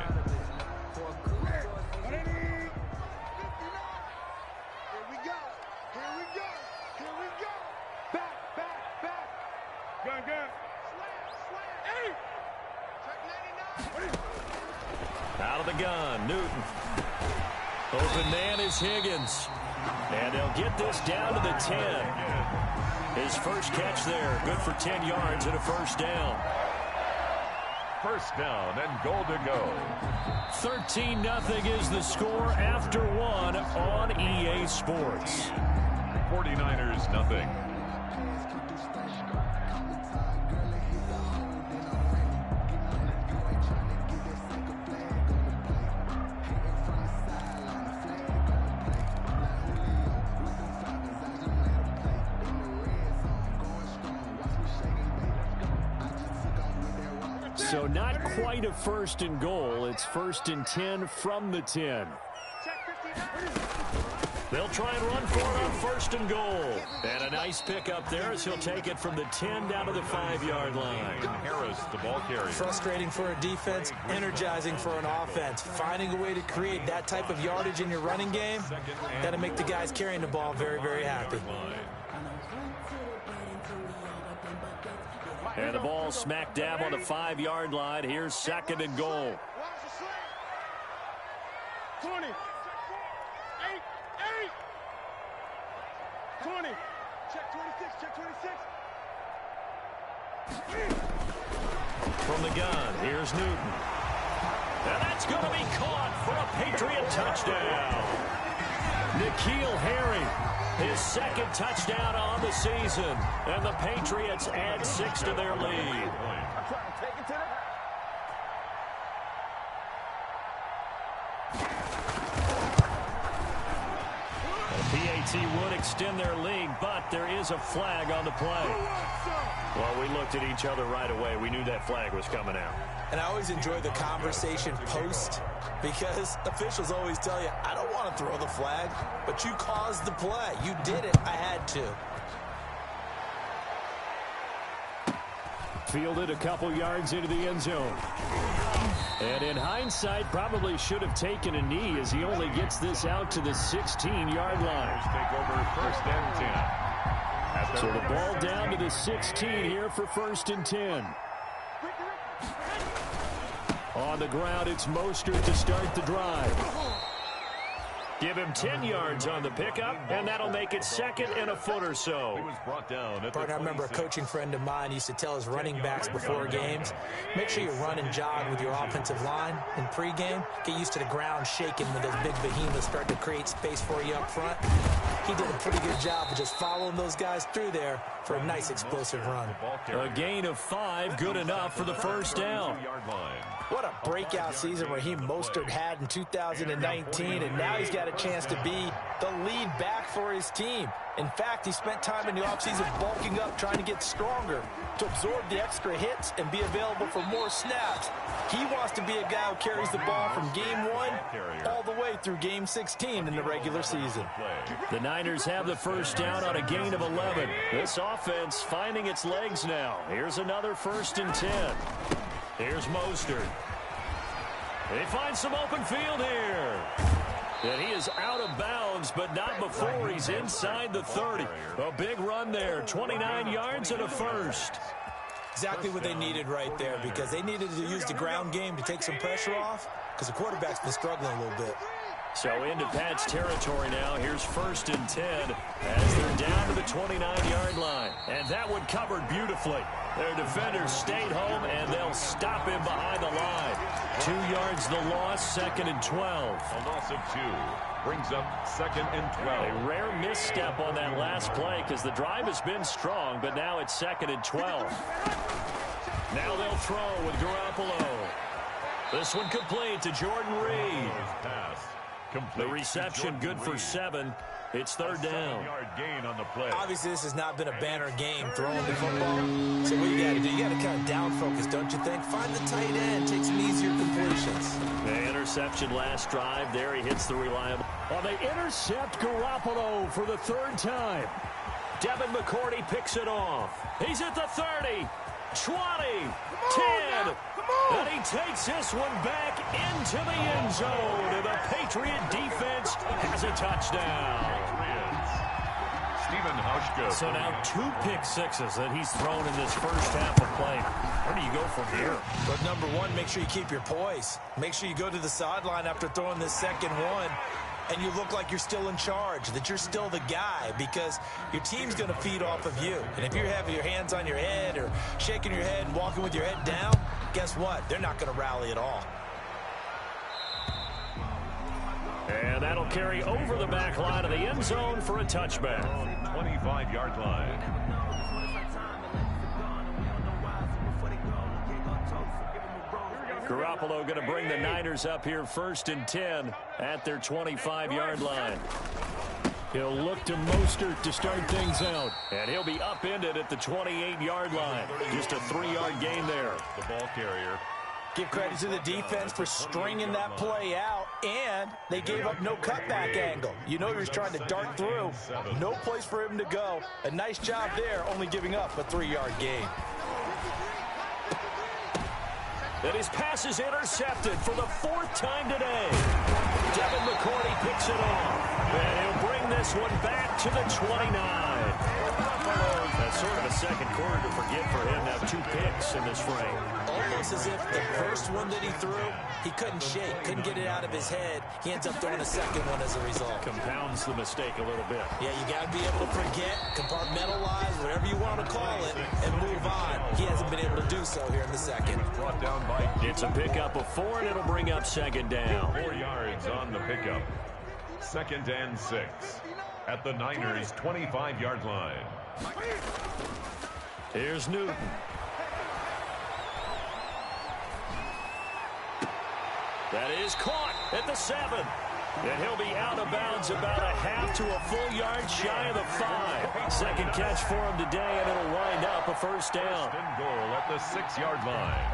Out of the gun, Newton. Open man is Higgins. And they'll get this down to the 10. His first catch there, good for 10 yards and a first down. First down and goal to go. 13-0 is the score after 1 on EA Sports. 49ers nothing. So not quite a 1st and goal. It's 1st and 10 from the 10. They'll try and run for it on 1st and goal. And a nice pickup there as he'll take it from the 10 down to the 5-yard line. Harris, the ball carrier. Frustrating for a defense, energizing for an offense. Finding a way to create that type of yardage in your running game, that'll make the guys carrying the ball very, very happy. And the ball smack dab on the 5-yard line. Here's 2nd and goal. 20. 20. Check 26. Check 26. From the gun, here's Newton. And that's going to be caught for a Patriot touchdown. N'Keal Harry. His 2nd touchdown on the season. And the Patriots add 6 to their lead. The PAT would extend their lead, but there is a flag on the play. Well, we looked at each other right away. We knew that flag was coming out. And I always enjoy the conversation post because officials always tell you, I don't want to throw the flag, but you caused the play. You did it. I had to. Fielded a couple yards into the end zone. And in hindsight, probably should have taken a knee as he only gets this out to the 16-yard line. Take over 1st and 10. So the ball down to the 16 here for 1st and 10. On the ground, it's Mostert to start the drive. Give him 10 yards on the pickup, and that'll make it 2nd and a foot or so. He was brought down at Partner, I remember a coaching friend of mine used to tell his running backs before games, make sure you run and jog with your offensive line in pregame. Get used to the ground shaking when those big behemoths start to create space for you up front. He did a pretty good job of just following those guys through there for a nice explosive run. A gain of 5, good enough for the first down. What a breakout season Raheem Mostert had in 2019, and now he's got a chance to be the lead back for his team. In fact, he spent time in the offseason bulking up, trying to get stronger to absorb the extra hits and be available for more snaps. He wants to be a guy who carries the ball from game 1 all the way through Game 16 in the regular season. The Niners have the first down on a gain of 11. This offense finding its legs now. Here's another 1st and 10. Here's Mostert. They find some open field here. And he is out of bounds, but not before he's inside the 30. A big run there, 29 yards and a first. Exactly what they needed right there, because they needed to use the ground game to take some pressure off, because the quarterback's been struggling a little bit. So into Pat's territory now. Here's 1st and 10 as they're down to the 29-yard line. And that one covered beautifully. Their defenders stayed home, and they'll stop him behind the line. 2 yards the loss, 2nd and 12. A loss of 2 brings up 2nd and 12. A rare misstep on that last play because the drive has been strong, but now it's 2nd and 12. Now they'll throw with Garoppolo. This one complete to Jordan Reed. The reception good for 7. It's 3rd down. 7-yard gain on the play. Obviously, this has not been a banner game throwing the football. So what you got to do, you got to kind of down focus, don't you think? Find the tight end, take some easier completions. The interception last drive. There he hits the reliable. Well, they intercept Garoppolo for the 3rd time. Devin McCourty picks it off. He's at the 30, 20, 10. And he takes this one back into the end zone. And the Patriot defense has a touchdown. Stephen Hauschka. So now 2 pick sixes that he's thrown in this first half of play. Where do you go from here? But number one, make sure you keep your poise. Make sure you go to the sideline after throwing this second one, and you look like you're still in charge, that you're still the guy, because your team's going to feed off of you. And if you're having your hands on your head or shaking your head and walking with your head down, guess what? They're not going to rally at all. And that'll carry over the back line of the end zone for a touchback. 25-yard line. Garoppolo going to bring the Niners up here 1st and 10 at their 25-yard line. He'll look to Mostert to start things out. And he'll be upended at the 28-yard line. Just a 3-yard gain there. The ball carrier. Give credit to the defense for stringing that play out, and they gave up no cutback angle. You know he was trying to dart through. No place for him to go. A nice job there, only giving up a 3-yard gain. And his pass is intercepted for the 4th time today. Devin McCourty picks it off. And he'll bring this one back to the 29. That's sort of a second quarter to forget for him to have 2 picks in this frame. Almost as if the first one that he threw, he couldn't shake, couldn't get it out of his head. He ends up throwing a second one as a result. Compounds the mistake a little bit. Yeah, you got to be able to forget, compartmentalize, whatever you want to call it, and move on. He hasn't been able to do so here in the second. Brought down by. It's a pickup of 4, and it'll bring up 2nd down. 4 yards on the pickup. 2nd and 6 at the Niners' 25-yard line. Here's Newton. That is caught at the 7. And he'll be out of bounds about a half to a full yard shy of the 5. Second catch for him today, and it'll wind up a 1st down. First and goal at the 6-yard line.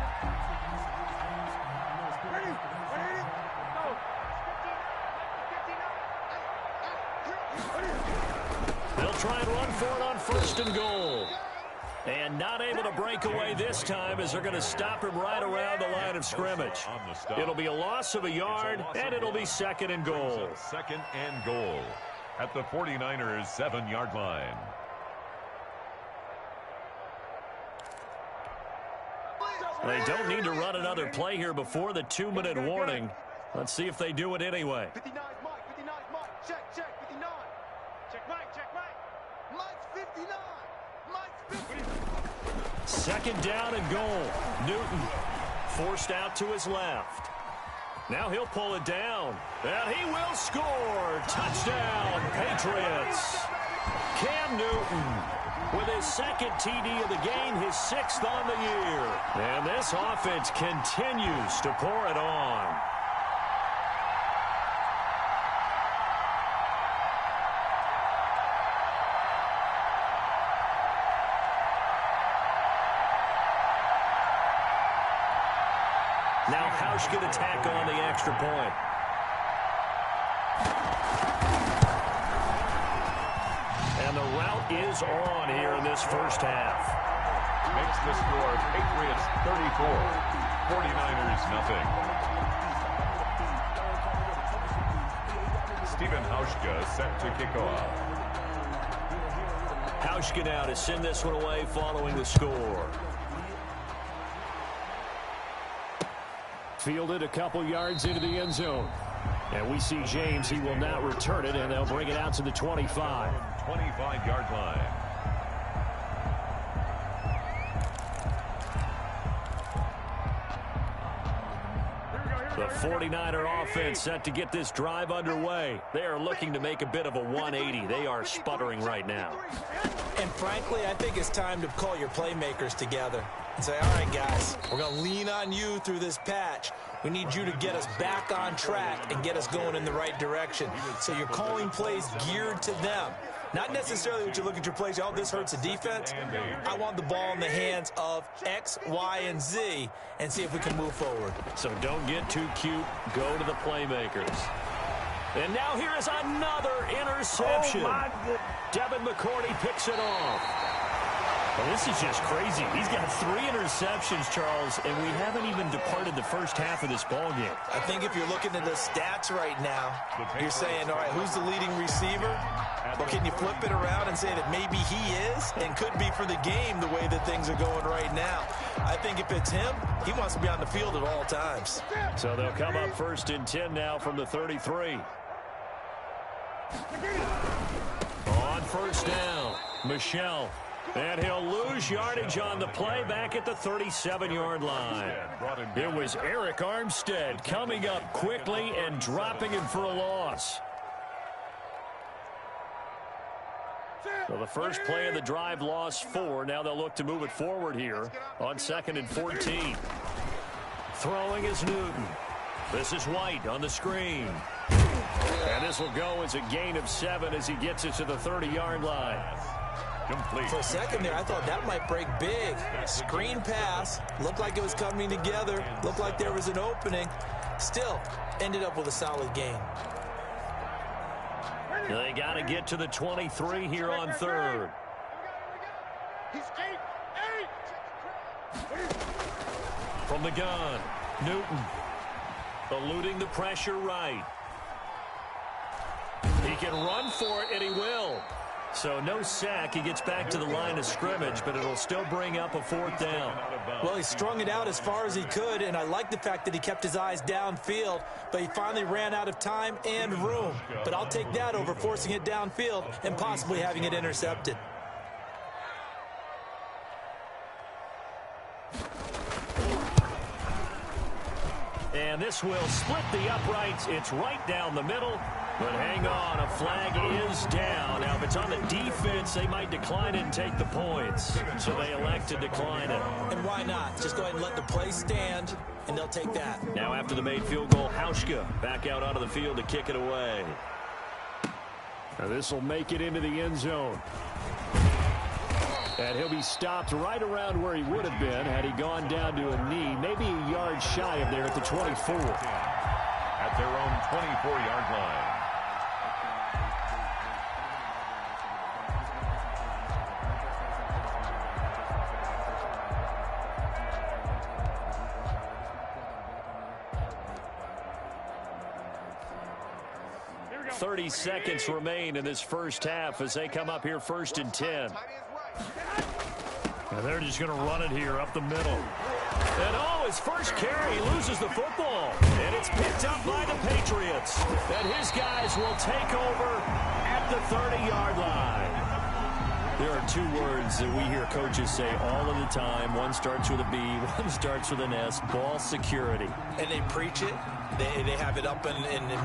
They'll try and run for it on 1st and goal. And not able to break away this time as they're going to stop him right around the line of scrimmage. It'll be a loss of a yard, and it'll be 2nd and goal. 2nd and goal at the 49ers' 7-yard line. They don't need to run another play here before the 2-minute warning. Let's see if they do it anyway. 59 Mike, 59 Mike, check, 59. Check Mike. Mike's 59. Mike's 59. 2nd down and goal. Newton forced out to his left. Now he'll pull it down. And he will score. Touchdown, Patriots. Cam Newton with his 2nd TD of the game, his 6th on the year. And this offense continues to pour it on. Now Hausch can attack on the extra point. is on here in this first half. Makes the score Patriots 34, 49ers nothing. Stephen Hauschka set to kick off. Hauschka now to send this one away following the score. Fielded a couple yards into the end zone. And we see James, he will not return it, and they'll bring it out to the 25. 25-yard line. The 49er offense set to get this drive underway. They are looking to make a bit of a 180. They are sputtering right now. And frankly, I think it's time to call your playmakers together and say, all right, guys, we're going to lean on you through this patch. We need you to get us back on track and get us going in the right direction. So you're calling plays geared to them. Not necessarily what you look at your plays, oh, this hurts the defense. I want the ball in the hands of X, Y, and Z and see if we can move forward. So don't get too cute. Go to the playmakers. And now here is another interception. Devin McCourty picks it off. Well, this is just crazy. He's got 3 interceptions, Charles, and we haven't even departed the first half of this ball game. I think if you're looking at the stats right now, you're saying, all right, who's the leading receiver? Well, can you flip it around and say that maybe he is and could be for the game the way that things are going right now? I think if it's him, he wants to be on the field at all times. So they'll come up 1st and 10 now from the 33. On 1st down, Michelle. And he'll lose yardage on the play back at the 37-yard line. It was Eric Armstead coming up quickly and dropping him for a loss. So the first play of the drive lost 4. Now they'll look to move it forward here on 2nd and 14. Throwing is Newton. This is White on the screen. And this will go as a gain of 7 as he gets it to the 30-yard line. Complete. For a second there, I thought that might break big. Screen pass. Looked like it was coming together. Looked like there was an opening. Still, ended up with a solid gain. They got to get to the 23 here on 3rd. From the gun, Newton. Eluding the pressure right. He can run for it, and he will. So no sack. He gets back to the line of scrimmage, but it'll still bring up a 4th down. Well, he strung it out as far as he could, and I like the fact that he kept his eyes downfield, but he finally ran out of time and room. But I'll take that over forcing it downfield and possibly having it intercepted. And this will split the uprights. It's right down the middle. But hang on, a flag is down. Now, if it's on the defense, they might decline it and take the points. So they elect to decline it. And why not? Just go ahead and let the play stand, and they'll take that. Now, after the made field goal, Hauschka back out onto the field to kick it away. Now, this will make it into the end zone. And he'll be stopped right around where he would have been had he gone down to a knee, maybe a yard shy of there at the 24. At their own 24-yard line. Here 30 seconds remain in this first half as they come up here 1st and 10. And they're just going to run it here up the middle. And oh, his first carry, he loses the football. And it's picked up by the Patriots. And his guys will take over at the 30-yard line. There are 2 words that we hear coaches say all of the time. One starts with a B, one starts with an S, ball security. And they preach it. They have it up in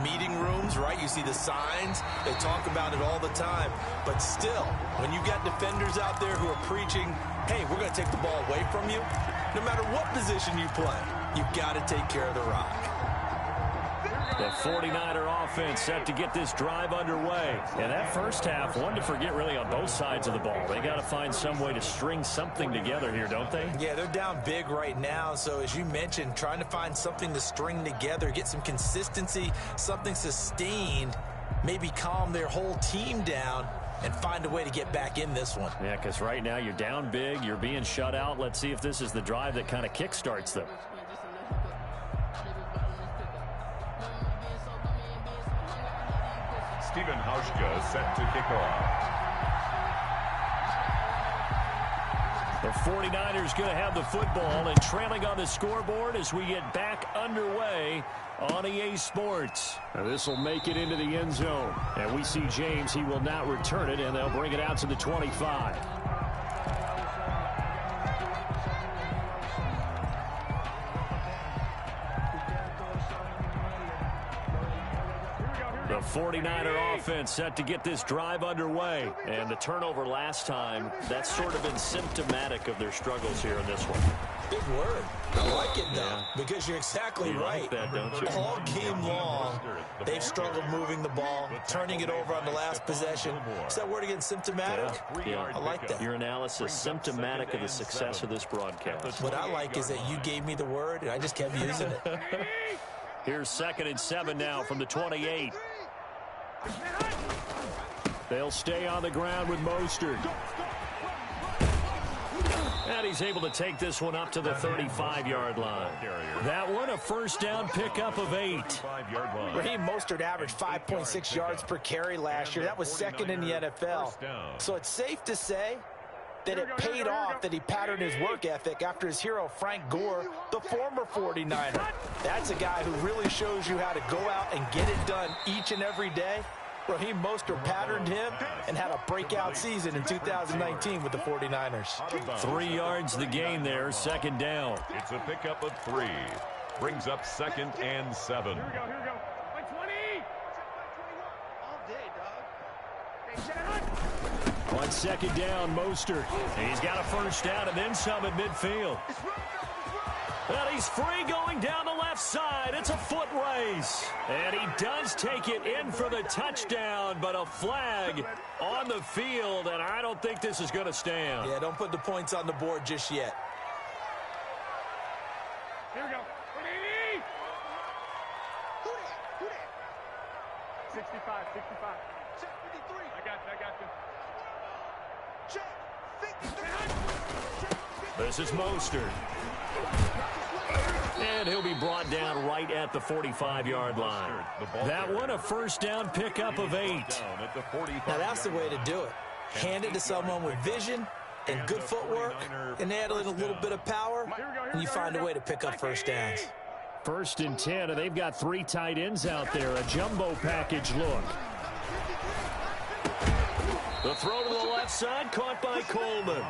meeting rooms, right? You see the signs. They talk about it all the time. But still, when you got defenders out there who are preaching, hey, we're going to take the ball away from you, no matter what position you play, you've got to take care of the rock. The 49er offense set to get this drive underway. And that first half, one to forget really on both sides of the ball. They got to find some way to string something together here, don't they? Yeah, they're down big right now. So as you mentioned, trying to find something to string together, get some consistency, something sustained, maybe calm their whole team down and find a way to get back in this one. Yeah, because right now you're down big. You're being shut out. Let's see if this is the drive that kind of kickstarts them. Stephen Hauschka set to kick off. The 49ers going to have the football and trailing on the scoreboard as we get back underway on EA Sports. This will make it into the end zone. And we see James. He will not return it, and they'll bring it out to the 25. The 49er offense set to get this drive underway. And the turnover last time, that's sort of been symptomatic of their struggles here in this one. Big word. I like it, though, because you're exactly right. Like that, don't you? All game long, they've struggled moving the ball, turning it over on the last possession. Is that word again, symptomatic? Yeah. I like that. Your analysis, symptomatic of the success of this broadcast. What I like is that you gave me the word, and I just kept using it. Here's 2nd and 7 now from the 28. They'll stay on the ground with Mostert. And he's able to take this one up to the 35-yard line. That one a first down pickup of 8. Raheem Mostert averaged 5.6 yards per carry last year. That was 2nd in the NFL. So it's safe to say that it paid off that he patterned his work ethic after his hero Frank Gore, the former 49er. That's a guy who really shows you how to go out and get it done each and every day. Raheem Mostert patterned him and had a breakout season in 2019 with the 49ers. 3 yards the gain there, 2nd down. It's a pickup of 3. Brings up 2nd and 7. Here we go. Like 20. All day, dog. On 2nd down, Mostert. He's got a first down and then some at midfield. And he's free going down the left side. It's a foot race. And he does take it in for the touchdown, but a flag on the field, and I don't think this is going to stand. Yeah, don't put the points on the board just yet. Here we go. 65. Check 53. I got you. Check 53. This is Mostert. And he'll be brought down right at the 45-yard line. That one a first down pickup of 8. Now that's the way to do it. Hand it to someone with vision and good footwork, and add a little bit of power, and you find a way to pick up first downs. 1st and 10, and they've got 3 tight ends out there. A jumbo package look. The throw to the left side, caught by Coleman.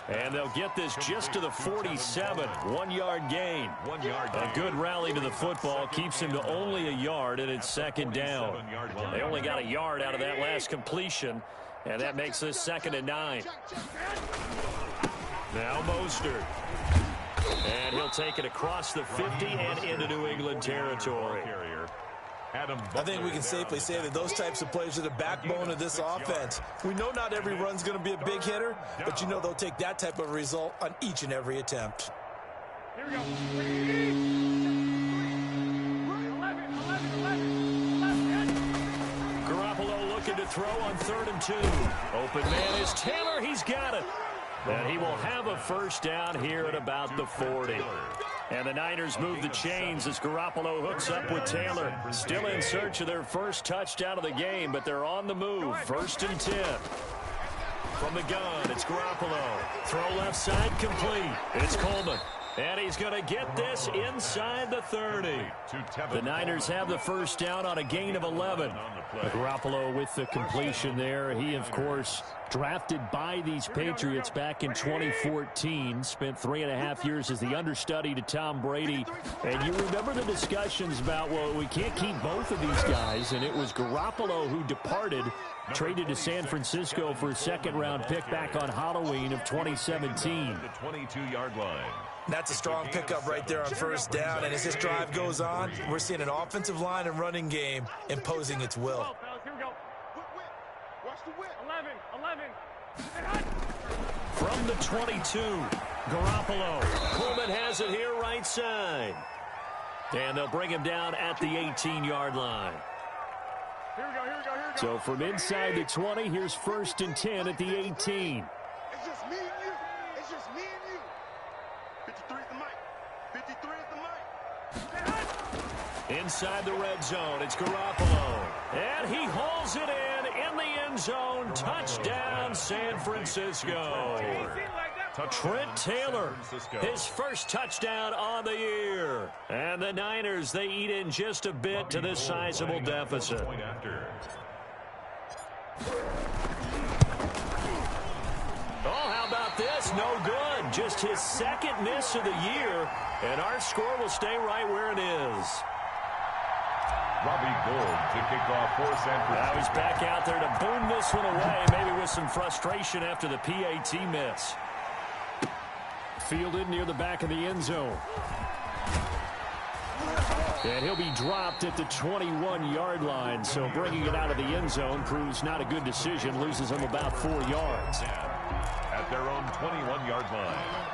And they'll get this just to the 47. 1-yard gain. A good rally to the football keeps him to only a yard, and it's 2nd down. They only got a yard out of that last completion, and that makes this 2nd and 9. Now Mostert. And he'll take it across the 50 and into New England territory. I think we can safely say that those types of plays are the backbone of this offense. We know not every run's going to be a big hitter, but you know they'll take that type of result on each and every attempt. Here we go. 11. Garoppolo looking to throw on 3rd and 2. Open man is Taylor. He's got it. And he will have a first down here at about the 40. And the Niners move the chains as Garoppolo hooks up with Taylor. Still in search of their first touchdown of the game, but they're on the move. 1st and 10. From the gun, it's Garoppolo. Throw left side complete. It's Coleman. And he's going to get this inside the 30. The Niners have the first down on a gain of 11. Garoppolo with the completion there. He, of course, drafted by these Patriots back in 2014. Spent 3.5 years as the understudy to Tom Brady. And you remember the discussions about, well, we can't keep both of these guys. And it was Garoppolo who departed, traded to San Francisco for a 2nd-round pick back on Halloween of 2017. The 22-yard line. That's a strong pickup right there on first down. And as this drive goes on, we're seeing an offensive line and running game imposing its will. Here we go. Watch the whip. 11. From the 22, Garoppolo. Coleman has it here right side. And they'll bring him down at the 18-yard line. So from inside the 20, here's 1st and 10 at the 18. It's just me and you. It's just me and you. 53 is the mic. 53 is the mic. Inside the red zone, it's Garoppolo. And he hauls it in the end zone. Touchdown, San Francisco. Trent Taylor, his first touchdown on the year. And the Niners, they eat in just a bit to this sizable deficit. Oh, how about this? No good. Just his second miss of the year. And our score will stay right where it is. Robbie Gould to kick off for San Francisco. Now he's back out there to boom this one away, maybe with some frustration after the PAT miss. Fielded near the back of the end zone. And he'll be dropped at the 21-yard line, so bringing it out of the end zone proves not a good decision, loses him about 4 yards. At their own 21-yard line.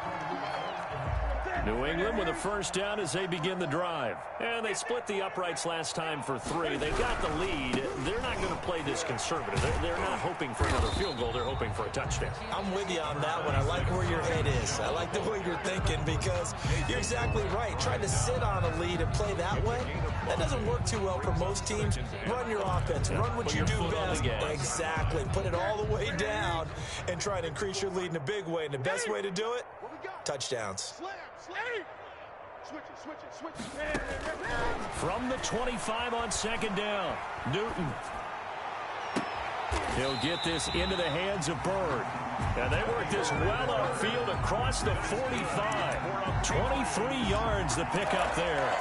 New England with a first down as they begin the drive. And they split the uprights last time for 3. They got the lead. They're not going to play this conservative. They're not hoping for another field goal. They're hoping for a touchdown. I'm with you on that one. I like where your head is. I like the way you're thinking because you're exactly right. Trying to sit on a lead and play that way, that doesn't work too well for most teams. Run your offense. Run what you do best. Exactly. Put it all the way down and try to increase your lead in a big way. And the best way to do it, touchdowns. From the 25 on second down, Newton. He'll get this into the hands of Bird. And they work this well upfield across the 45. 23 yards the pickup there.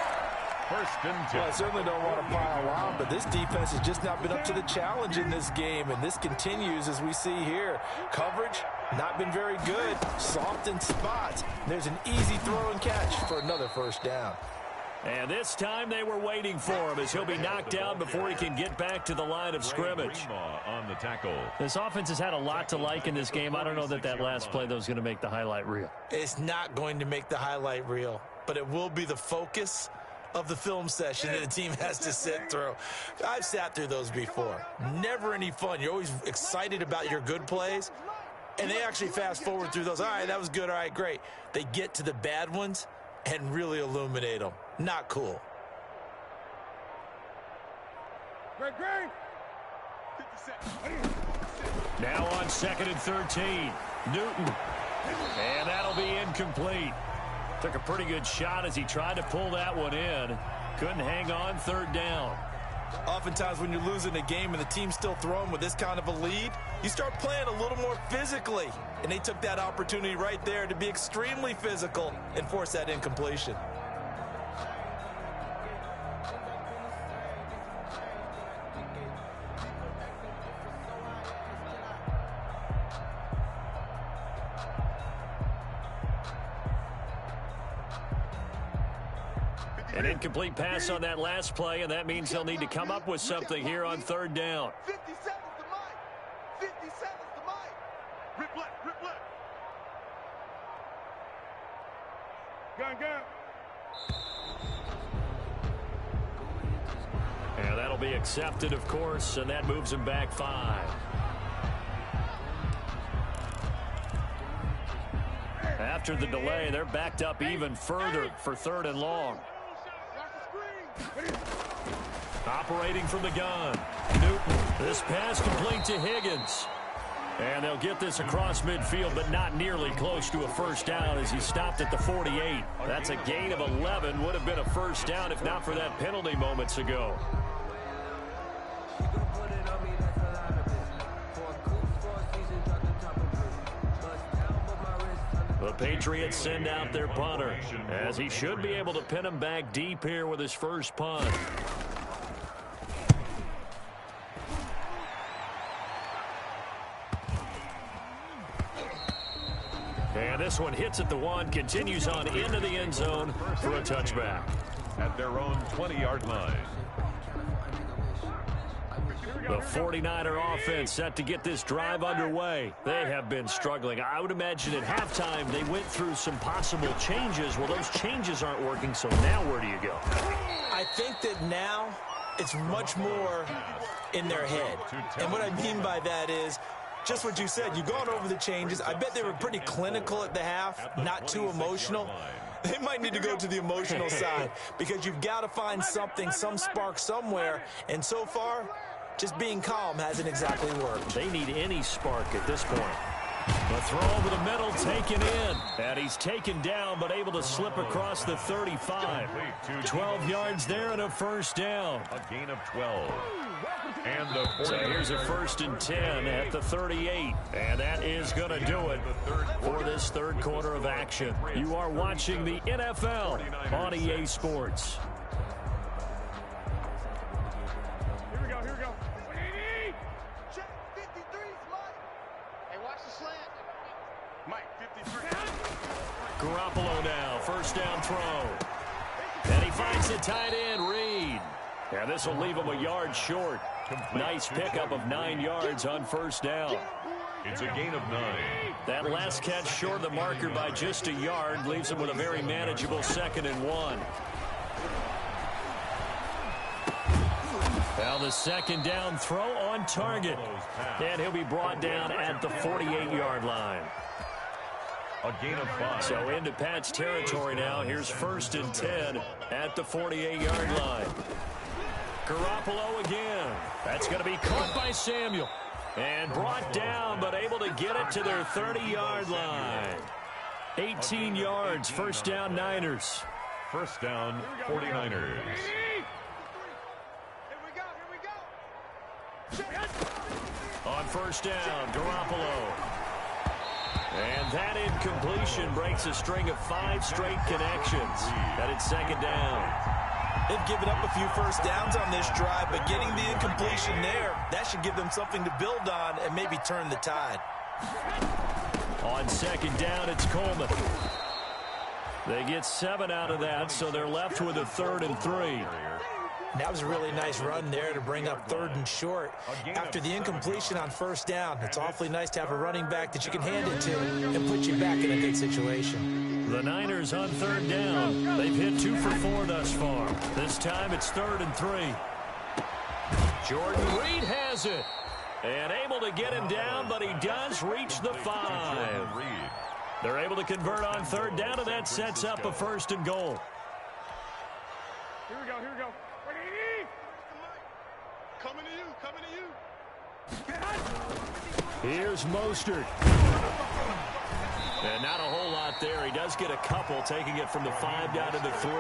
First and 10. Well, I certainly don't want to pile on, but this defense has just not been up to the challenge in this game, and this continues as we see here. Coverage, not been very good. Soft in spots. There's an easy throw and catch for another first down. And this time they were waiting for him as he'll be knocked down before he can get back to the line of scrimmage. On the tackle. This offense has had a lot to like in this game. I don't know that last play, though, is going to make the highlight reel. It's not going to make the highlight reel, but it will be the focus of the film session that the team has to sit through. I've sat through those before. Never any fun. You're always excited about your good plays, and they actually fast forward through those. All right, that was good. All right, great. They get to the bad ones and really illuminate them. Not cool. Great. Now on 2nd and 13, Newton. And that'll be incomplete. Took a pretty good shot as he tried to pull that one in. Couldn't hang on, 3rd down. Oftentimes when you're losing a game and the team's still throwing with this kind of a lead, you start playing a little more physically. And they took that opportunity right there to be extremely physical and force that incompletion. An incomplete pass on that last play, and that means they'll need to come up with something here on 3rd down. 50 seconds to Mike. 50 seconds to Mike. Rip left. Gun. And that'll be accepted, of course, and that moves him back 5. After the delay, they're backed up even further for 3rd and long. Operating from the gun, Newton. This pass complete to Higgins. And they'll get this across midfield, but not nearly close to a first down as he stopped at the 48. That's a gain of 11. Would have been a first down if not for that penalty moments ago. The Patriots send out their punter, as he should be able to pin him back deep here with his first punt. And this one hits at the 1, continues on into the end zone for a touchback. At their own 20-yard line. The 49er offense set to get this drive underway. They have been struggling. I would imagine at halftime they went through some possible changes. Well, those changes aren't working, so now where do you go? I think that now it's much more in their head. And what I mean by that is just what you said. You've gone over the changes. I bet they were pretty clinical at the half, not too emotional. They might need to go to the emotional side because you've got to find something, some spark somewhere. And so far, just being calm hasn't exactly worked. They need any spark at this point. The throw over the middle taken in. And he's taken down but able to slip across the 35. 12 yards there and a first down. A gain of 12. And the so here's a 1st and 10 at the 38. And that is going to do it for this third quarter of action. You are watching the NFL on EA Sports. Here we go. Check 53, Mike. Hey, watch the slant. Mike, 53. Garoppolo now, first down throw. And he finds the tight end, Reed. And this will leave him a yard short. Nice pickup of 9 yards on first down. It's a gain of 9. That last catch short of the marker by just a yard leaves him with a very manageable 2nd and 1. Now the second down throw on target. And he'll be brought down at the 48-yard line. A gain of 5. So into Pat's territory now. Here's 1st and 10 at the 48-yard line. Garoppolo again. That's going to be caught by Samuel. And brought down, but able to get it to their 30-yard line. 18 yards, first down Niners. First down, 49ers. Here we go. On first down, Garoppolo. And that incompletion breaks a string of 5 straight connections. And it's second down. They've given up a few first downs on this drive, but getting the incompletion there, that should give them something to build on and maybe turn the tide. On second down, it's Coleman. They get 7 out of that, so they're left with a 3rd and 3. That was a really nice run there to bring up 3rd and short. After the incompletion on first down, it's awfully nice to have a running back that you can hand it to and put you back in a good situation. The Niners on 3rd down. They've hit 2 for 4 thus far. This time it's 3rd and 3. Jordan Reed has it. And able to get him down, but he does reach the 5. They're able to convert on 3rd down, and that sets up a 1st and goal. Here we go. Coming to you. Here's Mostert. And not a whole lot there. He does get a couple, taking it from the 5 down to the 3.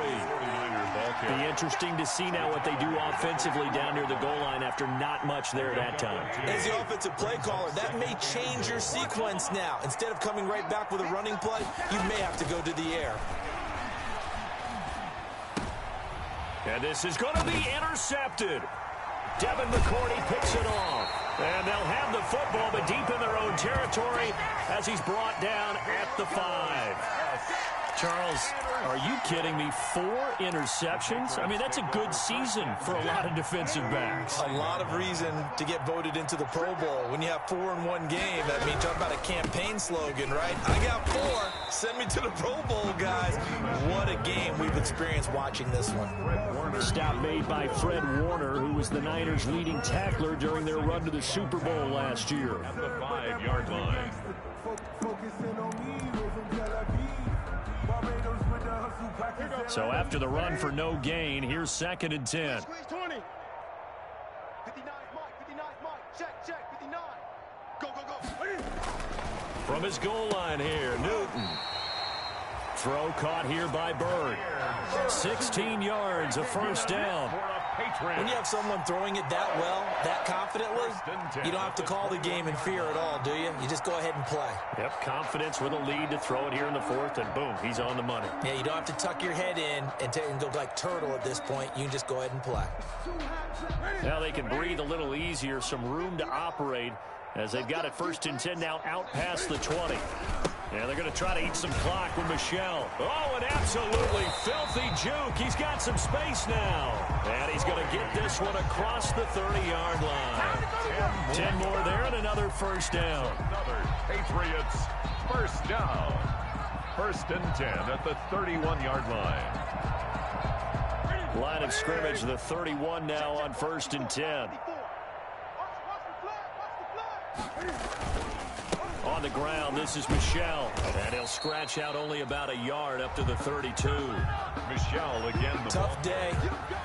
Be interesting to see now what they do offensively down near the goal line after not much there that time. As the offensive play caller, that may change your sequence now. Instead of coming right back with a running play, you may have to go to the air. And this is going to be intercepted. Devin McCourty picks it off. And they'll have the football, but deep in their own territory as he's brought down at the 5. Charles, are you kidding me? 4 interceptions? I mean, that's a good season for a lot of defensive backs. A lot of reason to get voted into the Pro Bowl. When you have 4 in one game, that means talk about a campaign slogan, right? I got 4. Send me to the Pro Bowl, guys. What a game we've experienced watching this one. Stop made by Fred Warner, who was the Niners' leading tackler during their run to the Super Bowl last year. At the 5-yard line. So after the run for no gain, here's 2nd and 10. Squeeze 20. 59, Mike. Check, 59. Go. From his goal line here, Newton. Throw caught here by Bird. 16 yards, a first down. When you have someone throwing it that well, that confidently, you don't have to call the game in fear at all, do you? You just go ahead and play. Yep, confidence with a lead to throw it here in the 4th, and boom, he's on the money. Yeah, you don't have to tuck your head in and go like turtle at this point. You can just go ahead and play. Now they can breathe a little easier, some room to operate as they've got it 1st and 10 now out past the 20. Yeah, they're going to try to eat some clock with Michel. Oh, an absolutely filthy juke. He's got some space now. And he's going to get this one across the 30-yard line. 10 more there and another first down. Another Patriots first down. 1st and 10 at the 31-yard line. Line of scrimmage, the 31 now on 1st and 10. On the ground, this is Michel. And he'll scratch out only about a yard up to the 32. Michel again. Tough day,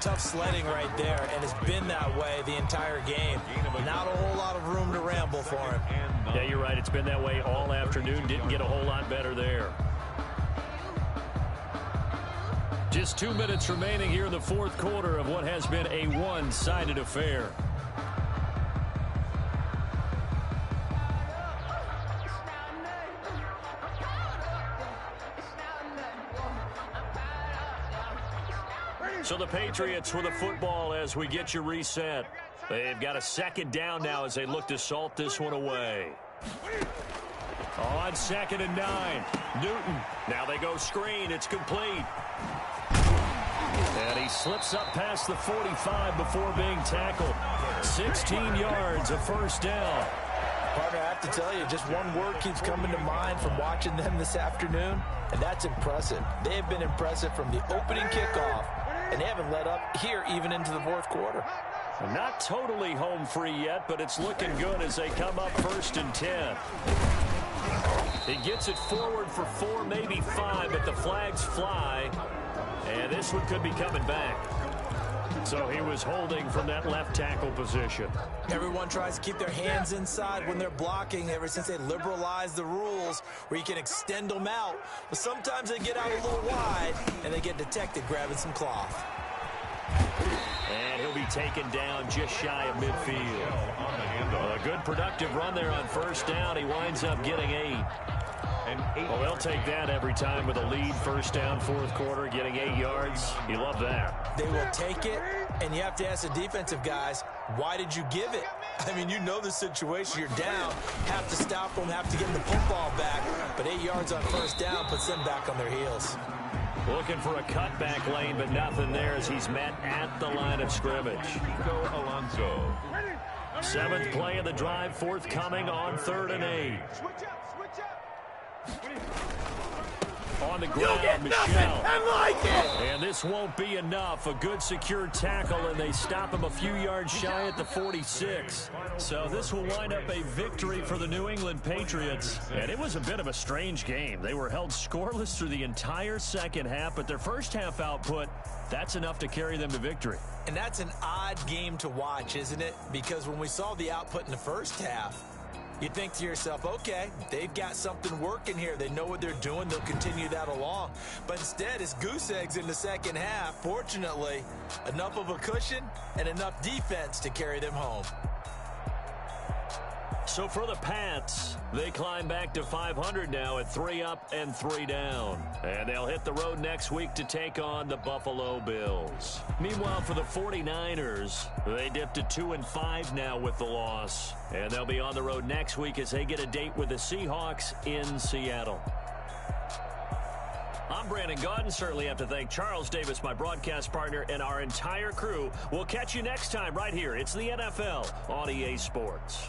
tough sledding right there, and it's been that way the entire game. Not a whole lot of room to ramble for him. Yeah, you're right. It's been that way all afternoon. Didn't get a whole lot better there. Just 2 minutes remaining here in the fourth quarter of what has been a one-sided affair. So the Patriots with the football as we get you reset. They've got a second down now as they look to salt this one away. On 2nd and 9. Newton. Now they go screen. It's complete. And he slips up past the 45 before being tackled. 16 yards, a first down. Partner, I have to tell you, just one word keeps coming to mind from watching them this afternoon, and that's impressive. They have been impressive from the opening kickoff, and they haven't let up here even into the fourth quarter. Not totally home free yet, but it's looking good as they come up 1st and 10. He gets it forward for 4, maybe 5, but the flags fly. And this one could be coming back. So he was holding from that left tackle position. Everyone tries to keep their hands inside when they're blocking ever since they liberalized the rules where you can extend them out. But sometimes they get out a little wide and they get detected grabbing some cloth. And he'll be taken down just shy of midfield. A good productive run there on 1st down. He winds up getting 8. Well, they'll take that every time with a lead. 1st down, 4th quarter, getting 8 yards. You love that. They will take it, and you have to ask the defensive guys, why did you give it? I mean, you know the situation. You're down. Have to stop them, have to get the football back. But 8 yards on 1st down puts them back on their heels. Looking for a cutback lane, but nothing there as he's met at the line of scrimmage. Alonso. 7th play of the drive, forthcoming on 3rd and 8. On the ground, Michel. And this won't be enough. A good secured tackle, and they stop him a few yards shy at the 46. So this will wind up a victory for the New England Patriots. And it was a bit of a strange game. They were held scoreless through the entire second half, but their first half output, that's enough to carry them to victory. And that's an odd game to watch, isn't it? Because when we saw the output in the first half, you think to yourself, okay, they've got something working here. They know what they're doing. They'll continue that along. But instead, it's goose eggs in the second half. Fortunately, enough of a cushion and enough defense to carry them home. So for the Pats, they climb back to 500 now at 3 up and 3 down. And they'll hit the road next week to take on the Buffalo Bills. Meanwhile, for the 49ers, they dipped to 2-5 now with the loss. And they'll be on the road next week as they get a date with the Seahawks in Seattle. I'm Brandon Gaudin. Certainly have to thank Charles Davis, my broadcast partner, and our entire crew. We'll catch you next time right here. It's the NFL on EA Sports.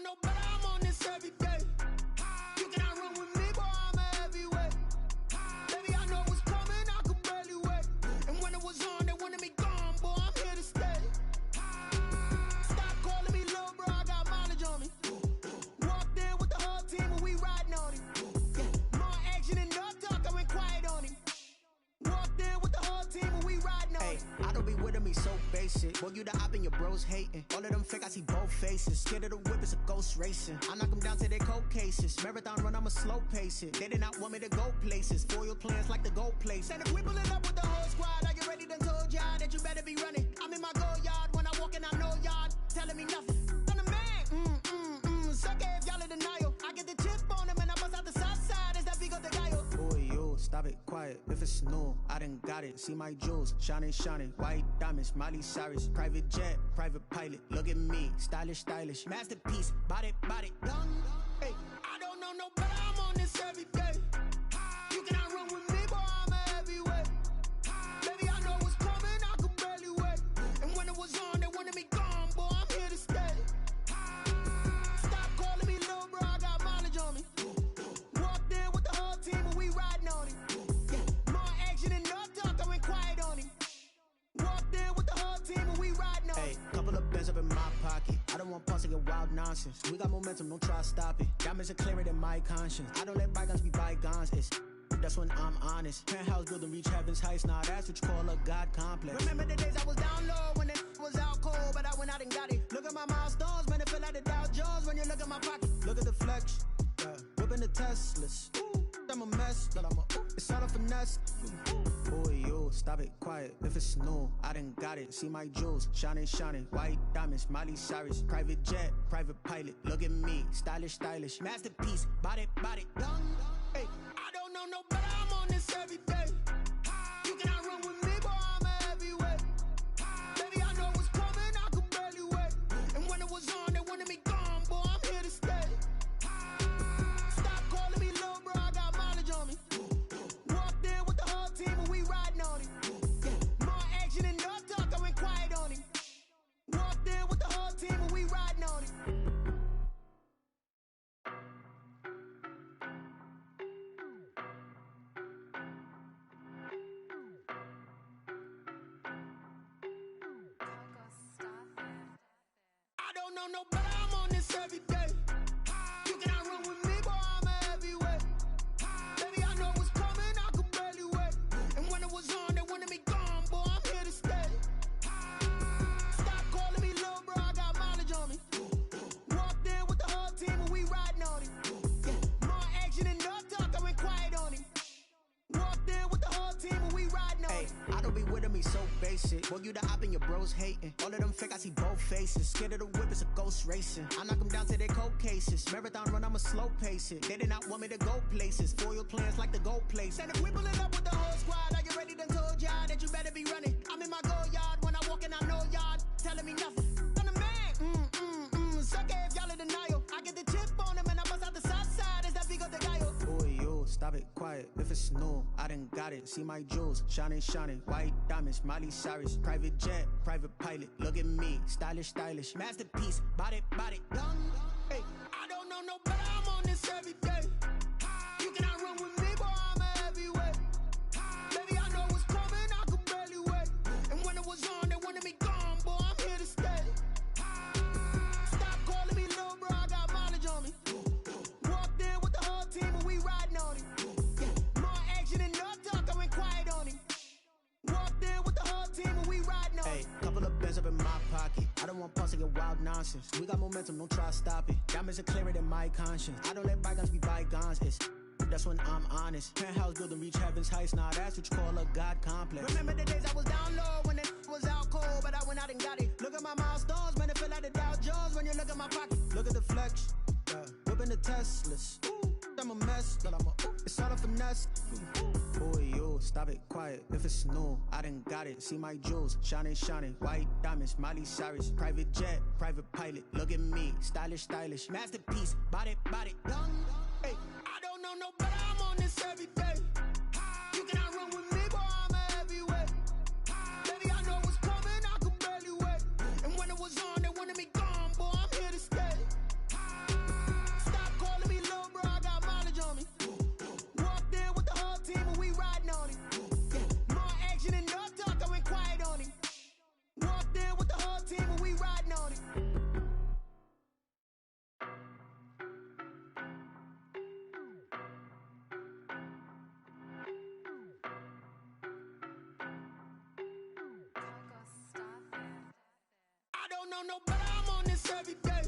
no better, I'm on this every day. You cannot run with me, boy, I'm a heavyweight. Baby, I know what's coming, I could barely wait. And when it was on, they wanted me gone, boy, I'm here to stay. Stop calling me little bro, I got mileage on me. Walked in with the whole team and we riding on him. Yeah, more action and no talk, I went quiet on him. Walked in with the whole team and we riding on him. I don't be with him, he's so basic. Boy, you the op and your bros hating. All of them fake, I see both faces. Scared of the whip, it's a ghost racing. I knock them down to their cold cases. Marathon run, I'ma slow pace it. They did not want me to go places. Foil plans like the gold place. And if we pulling up with the whole squad, I get ready to told y'all that you better be running. I'm in my go yard when I walk in, I know y'all telling me nothing. I'm the man, suck it if y'all in denial. I get the chip on him and I bust out the south side. Is that Vigo the guy? Boy, yo, stop it, quiet. If it's new, I done got it. See my jewels, shining, shining. White diamonds, Miley Cyrus. Private jet, private pilot. Look at me, stylish, stylish. Masterpiece, body, done. Hey, I don't know no better, I'm on this every day. You cannot run with me, boy, I'm a heavyweight. Baby, I know what's coming, I could barely wait. And when it was on, they wanted me gone, boy, I'm here to stay. Stop calling me little bro, I got mileage on me. Walked in with the whole team and we riding on him. Yeah, more action and no talk, I went quiet on him. Walked in with the whole team and we riding on him. Hey, couple of bands up in my pocket. I don't want pulse to get wild nonsense. We got momentum, don't try to stop it. Diamonds are clearer than my conscience. I don't let bygones be bygones. That's when I'm honest. Penthouse building, reach heaven's heights. Now that's what you call a God complex. Remember the days I was down low when it was out cold, but I went out and got it. Look at my milestones, man, it feel like the Dow Jones when you look at my pocket. Look at the flex, whipping the Teslas. I'm a mess, but it's all a finesse. Boy, yo, stop it, quiet. If it's new, I done got it. See my jewels, shining, shining. White diamonds, Miley Cyrus. Private jet, private pilot. Look at me, stylish, stylish. Masterpiece, body, done. Hey, I don't know no better, I'm on this every day. You cannot run with me, boy, I'm a heavyweight. Baby, I know what's coming, I could barely wait. And when it was on, they wanted me gone, boy, I'm here to stay. Stop calling me little bro, I got mileage on me. Walked in with the whole team and we riding on him. Yeah, more action and no talk, I went quiet on him. Walked in with the whole team and we riding on him. I don't know no better, I'm on this every day. You cannot run with me, boy, I'm a heavyweight. Baby, I know what's coming, I could barely wait. And when it was on, they wanted me gone, boy, I'm here to stay. Stop calling me little bro, I got mileage on me. Walked in with the whole team and we riding on him. Yeah, more action and no talk, I went quiet on him. Walked in with the whole team and we riding on him. I don't be with him, he's so basic. Boy, you the op and your bros hating. All of them fake, I see both faces. Scared of the whip, it's a ghost racing. I knock them down to their cold cases. Marathon run, I'ma slow pace it. They did not want me to go places. Foil plans like the gold place. And if we pulling up with the whole squad, I get ready to told y'all that you better be running. I'm in my go yard when I walk in, I know y'all telling me nothing. I'm the man, suck it if y'all in denial. I get the chip on him and I bust out the south side. Is that Vigo the guy? Boy, yo, stop it, quiet. If it's new, I done got it. See my jewels, shining, shining. White diamonds, Miley Cyrus. Private jet, private pilot. Look at me, stylish, stylish. Masterpiece, body, done. Hey, I don't know no better, I'm on this every day. You cannot run with me, boy, I'm a heavyweight. Baby, I know what's coming, I could barely wait. And when it was on, they wanted me gone, boy, I'm here to stay. Stop calling me little bro, I got mileage on me. Walked in with the whole team and we riding on him. Yeah, more action and no talk, I went quiet on him. Walked in with the whole team and we riding on him. Hey, couple of bands up in my pocket. I don't want pulse to get wild nonsense. We got momentum, don't try to stop it. Diamonds are clearer than my conscience. I don't let bygones be bygones. That's when I'm honest. Penthouse building, reach heaven's heights. Now that's what you call a God complex. Remember the days I was down low when it was out cold, but I went out and got it. Look at my milestones, man, it feel like the Dow Jones when you look at my pocket. Look at the flex, whipping the Teslas. I'm a mess, but it's all a finesse. Boy, yo, stop it, quiet. If it's new, I done got it. See my jewels, shining, shining. White diamonds, Miley Cyrus. Private jet, private pilot. Look at me, stylish, stylish. Masterpiece, body, done. Hey, I don't know no better, I'm on this every day. You cannot run with me, boy, I'm a heavyweight. Baby, I know what's coming, I could barely wait. And when it was on, they wanted me gone, boy, I'm here to stay. don't know, but I'm on this every day.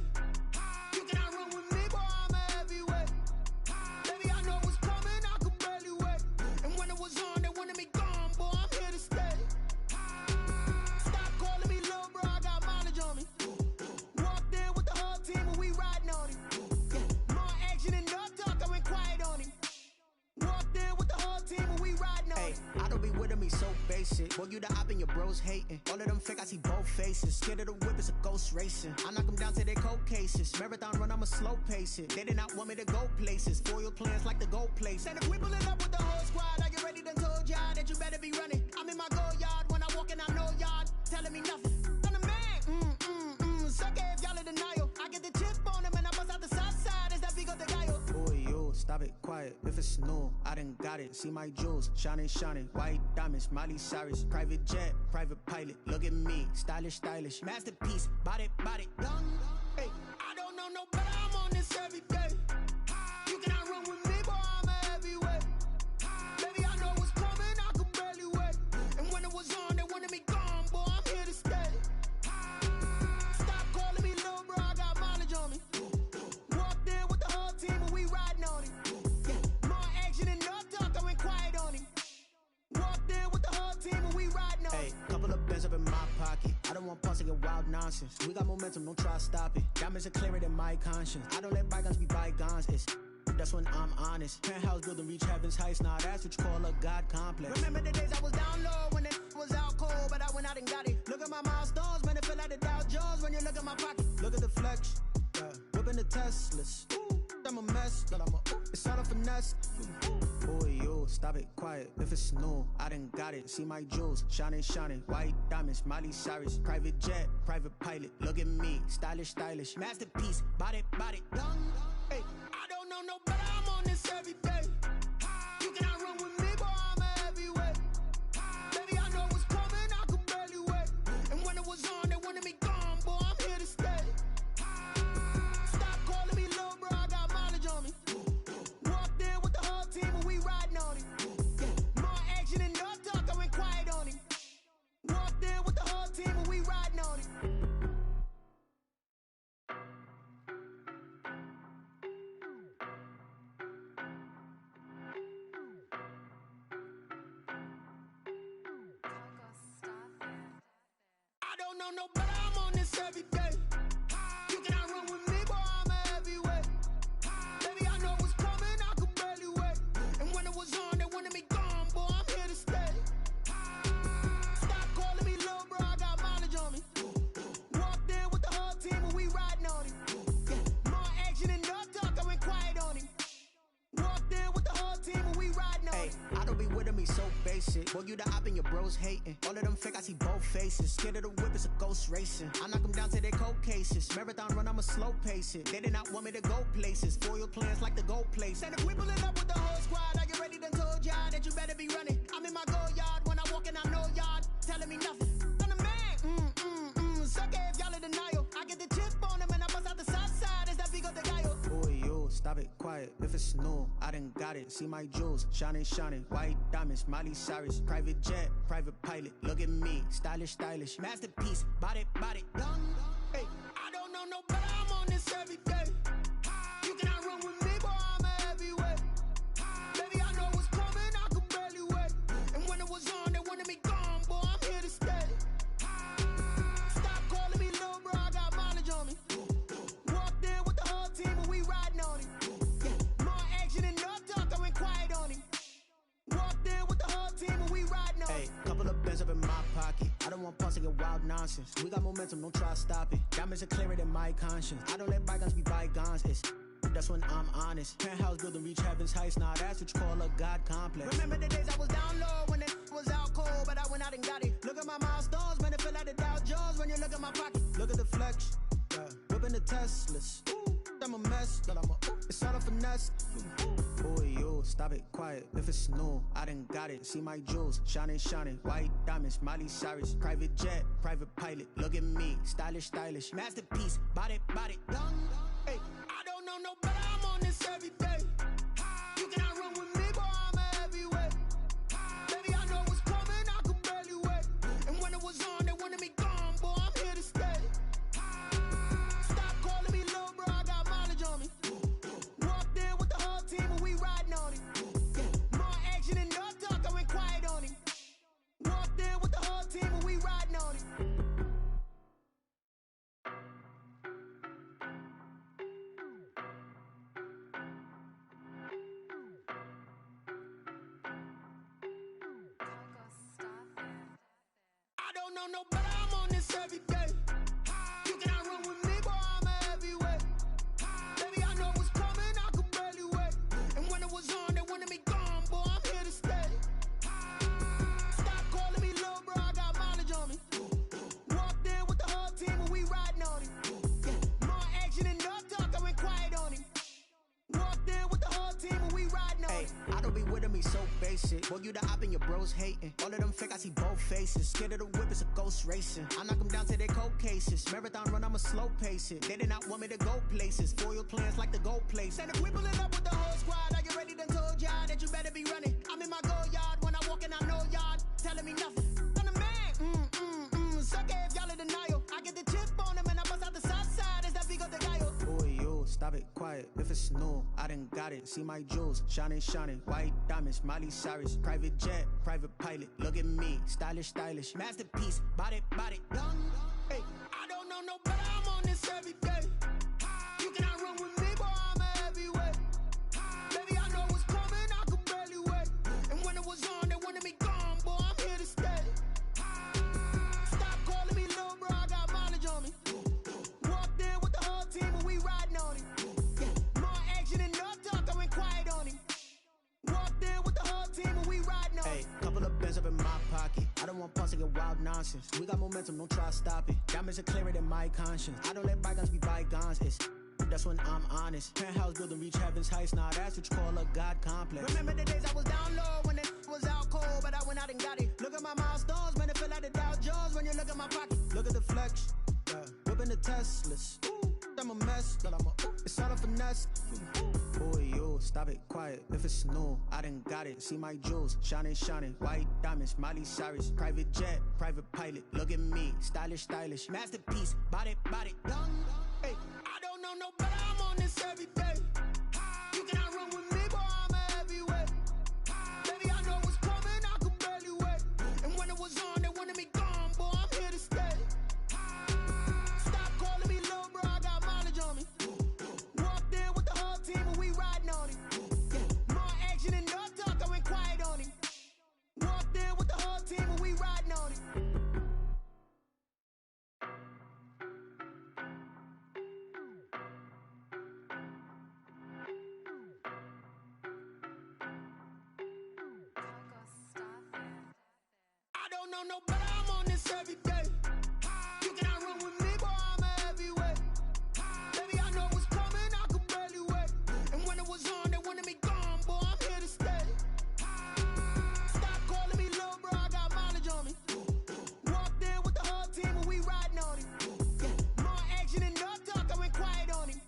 You cannot run with me, boy, I'm a heavyweight. Baby, I know what's coming, I could barely wait. And when it was on, they wanted me gone, boy, I'm here to stay. Stop calling me little bro, I got mileage on me. Walked in with the whole team and we riding on him. Yeah, more action and no talk, I went quiet on him. Walked in with the whole team and we riding on him. I don't be with me so basic. Boy, you the op and your bros hating. All of them fake, I see both faces. Scared of the whip, it's a ghost racing. I knock them down to their cold cases. Marathon run, I'ma slow pace it. They did not want me to go places. Foil plans like the goal place. And if we pulling up with the whole squad, I get ready to told y'all that you better be running. I'm in my go yard. When I walk in, I know y'all telling me nothing. I'm the man. Suck it if y'all in denial. I get the chip on him and I bust out the south side. Is that Vigo the guy? Boy, yo, stop it, quiet. If it's new, I done got it. See my jewels, shining, shining. White diamonds, Miley Cyrus. Private jet, private pilot. Look at me, stylish, stylish. Masterpiece, body, done. Hey, I don't know no better. I'm on this every day. You cannot run with me, boy, I'm a heavyweight. Baby, I know what's coming, I could barely wait. And when it was on, they wanted me gone, boy, I'm here to stay. Stop calling me little bro, I got mileage on me. Walked in with the whole team and we riding on him. Yeah, more action and no talk, I went quiet on him. Walked in with the whole team and we riding on him. Hey, couple of bands up in my pocket. I don't want pause to get wild nonsense. We got momentum, don't try to stop it. Diamonds are clearer than my conscience. I don't let bygones be bygones. That's when I'm honest. Penthouse building reach heaven's heights. Now that's what you call a God complex. Remember the days I was down low when it was out cold, but I went out and got it. Look at my milestones, man, it feel like the Dow Jones when you look at my pocket. Look at the flex, whipping the Teslas. I'm a mess, but it's all a finesse. Boy, yo, stop it, quiet. If it's new, I done got it. See my jewels, shining, shining. White diamonds, Miley Cyrus. Private jet, private pilot. Look at me, stylish, stylish. Masterpiece, body, done. Hey, I don't know no better. I'm on this every day. You cannot run with me, boy, I'm a heavyweight. Baby, I know what's coming, I could barely wait. And when it was on, they wanted me gone, boy, I'm here to stay. Stop calling me little bro, I got mileage on me. Walked in with the whole team and we riding on him. Yeah, more action and no talk, I went quiet on him. Walked in with the whole team and we riding on him. I don't know no better, I'm on this every day. You cannot run with me, boy, I'm a heavyweight. Baby, I know what's coming, I could barely wait. And when it was on, they wanted me gone, boy, I'm here to stay. Stop calling me little bro, I got mileage on me. Walked in with the whole team and we riding on him. Yeah, more action and no talk, I went quiet on him. Walked in with the whole team and we riding on him. I don't be with me so basic. Boy, you the op and your bros hating. All of them fake, I see both faces. Scared of the whip, it's a ghost racing. I knock them down to their cold cases. Marathon run, I'ma slow pace it. They did not want me to go places. Foil plans like the goal place. And if we pulling up with the whole squad, I get ready to told y'all that you better be running. I'm in my go yard. When I walk in, I know y'all telling me nothing. I'm the man. Suck it if y'all in denial. I get the chip on him and I bust out the south side. Is that Vigo the guy? Boy, yo, stop it, quiet. If it's new, I done got it. See my jewels, shining, shining. White diamonds, Miley Cyrus. Private jet, private pilot. Look at me, stylish, stylish. Masterpiece, body, done. Hey, I don't know no better. I'm on this every day. You cannot run with me, boy, I'm a heavyweight. Baby, I know what's coming, I could barely wait. And when it was on, they wanted me gone, boy, I'm here to stay. Stop calling me little bro, I got mileage on me. Walked in with the whole team and we riding on him. Yeah, more action and no talk, I went quiet on him. Walked in with the whole team and we riding on him. Hey, couple of bands up in my pocket. I don't want pause to get wild nonsense. We got momentum, don't try to stop it. Diamonds are clearer than my conscience. I don't let bygones be bygones. That's when I'm honest. Penthouse building reach heaven's heights. Now that's what you call a God complex. Remember the days I was down low when it was out cold, but I went out and got it. Look at my milestones, man, it feel like the Dow Jones when you look at my pocket. Look at the flex, whipping the Teslas. I'm a mess, but it's all a finesse. Boy, yo, stop it, quiet. If it's new, I done got it. See my jewels, shining, shining. White diamonds, Miley Cyrus. Private jet, private pilot. Look at me, stylish, stylish. Masterpiece, body, done. Hey, I don't know no better. I'm on this every day. You cannot run with me, boy, I'm a heavyweight. Baby, I know what's coming, I could barely wait. And when it was on, they wanted me gone, boy, I'm here to stay. don't know no better, I'm on this every day. You cannot run with me, boy, I'm a heavyweight. Baby, I know what's coming, I could barely wait. And when it was on, they wanted me gone, boy, I'm here to stay. Stop calling me little bro, I got mileage on me. Walked in with the whole team and we riding on him. Yeah, more action and no talk, I went quiet on him. Walked in with the whole team and we riding on him. I don't be with him, he's so basic. Boy, you the op and your bros hating. All of them fake, I see both faces. Scared of the whip, it's a ghost racing. I knock them down to their cold cases. Marathon run, I'ma slow pace it. They did not want me to go places. Foil plans like the gold place. And if we pulling up with the whole squad, are you ready? Done told y'all that you better be running. I'm in my go yard. When I walk in, I know y'all telling me nothing. I'm the man. Suck it if y'all in denial. I get the chip on them and I bust out the south side. Is that Vigo de Gallo? Boy, yo, stop it, quiet. If it's new, I done got it. See my jewels, shining, shining. White diamonds, Miley Cyrus. Private jet, private pilot. Look at me, stylish, stylish. Masterpiece, body, young. Hey, I don't know no better, I'm on this every day. You cannot run with me, boy, I'm a heavyweight. Baby, I know what's coming, I could barely wait. And when it was on, they wanted me gone, boy, I'm here to stay. Stop calling me little bro, I got mileage on me. Walked in with the whole team and we riding on him. Yeah, more action and no talk, I went quiet on him. Walked in with the whole team and we riding on him. Hey, couple of bands up in my pocket. I don't want pause to get wild nonsense. We got momentum, don't try to stop it. Diamonds are clearer than my conscience. I don't let bygones be bygones. That's when I'm honest. Penthouse building, reach heaven's heights. Nah, that's what you call a God complex. Remember the days I was down low when it was out cold, but I went out and got it. Look at my milestones, man, it feel like the Dow Jones when you look at my pocket. Look at the flex, yeah. Whipping the Teslas. I'm a mess, but it's all a finesse. Boy, yo, stop it, quiet. If it's new, I done got it. See my jewels, shining, shining. White diamonds, Miley Cyrus. Private jet, private pilot. Look at me, stylish, stylish. Masterpiece, body, young. Hey, I don't know no better, I'm on this every day. You cannot run with me, boy, I'm a heavyweight. Baby, I know what's coming, I could barely wait. And when it was on, they wanted me gone, boy, I'm here to stay. Stop calling me little bro, I got mileage on me. Walked in with the whole team and we riding on him. Yeah, more action and no talk, I went quiet on him. Walked in with the whole team and we riding on him. I don't know no better, I'm on this every day. You cannot run with me, boy, I'm a heavyweight. Baby, I know what's coming, I could barely wait. And when it was on, they wanted me gone, boy, I'm here to stay. Stop calling me little bro, I got mileage on me. Walked in with the whole team and we riding on him. Yeah, more action and no talk, I went quiet on him.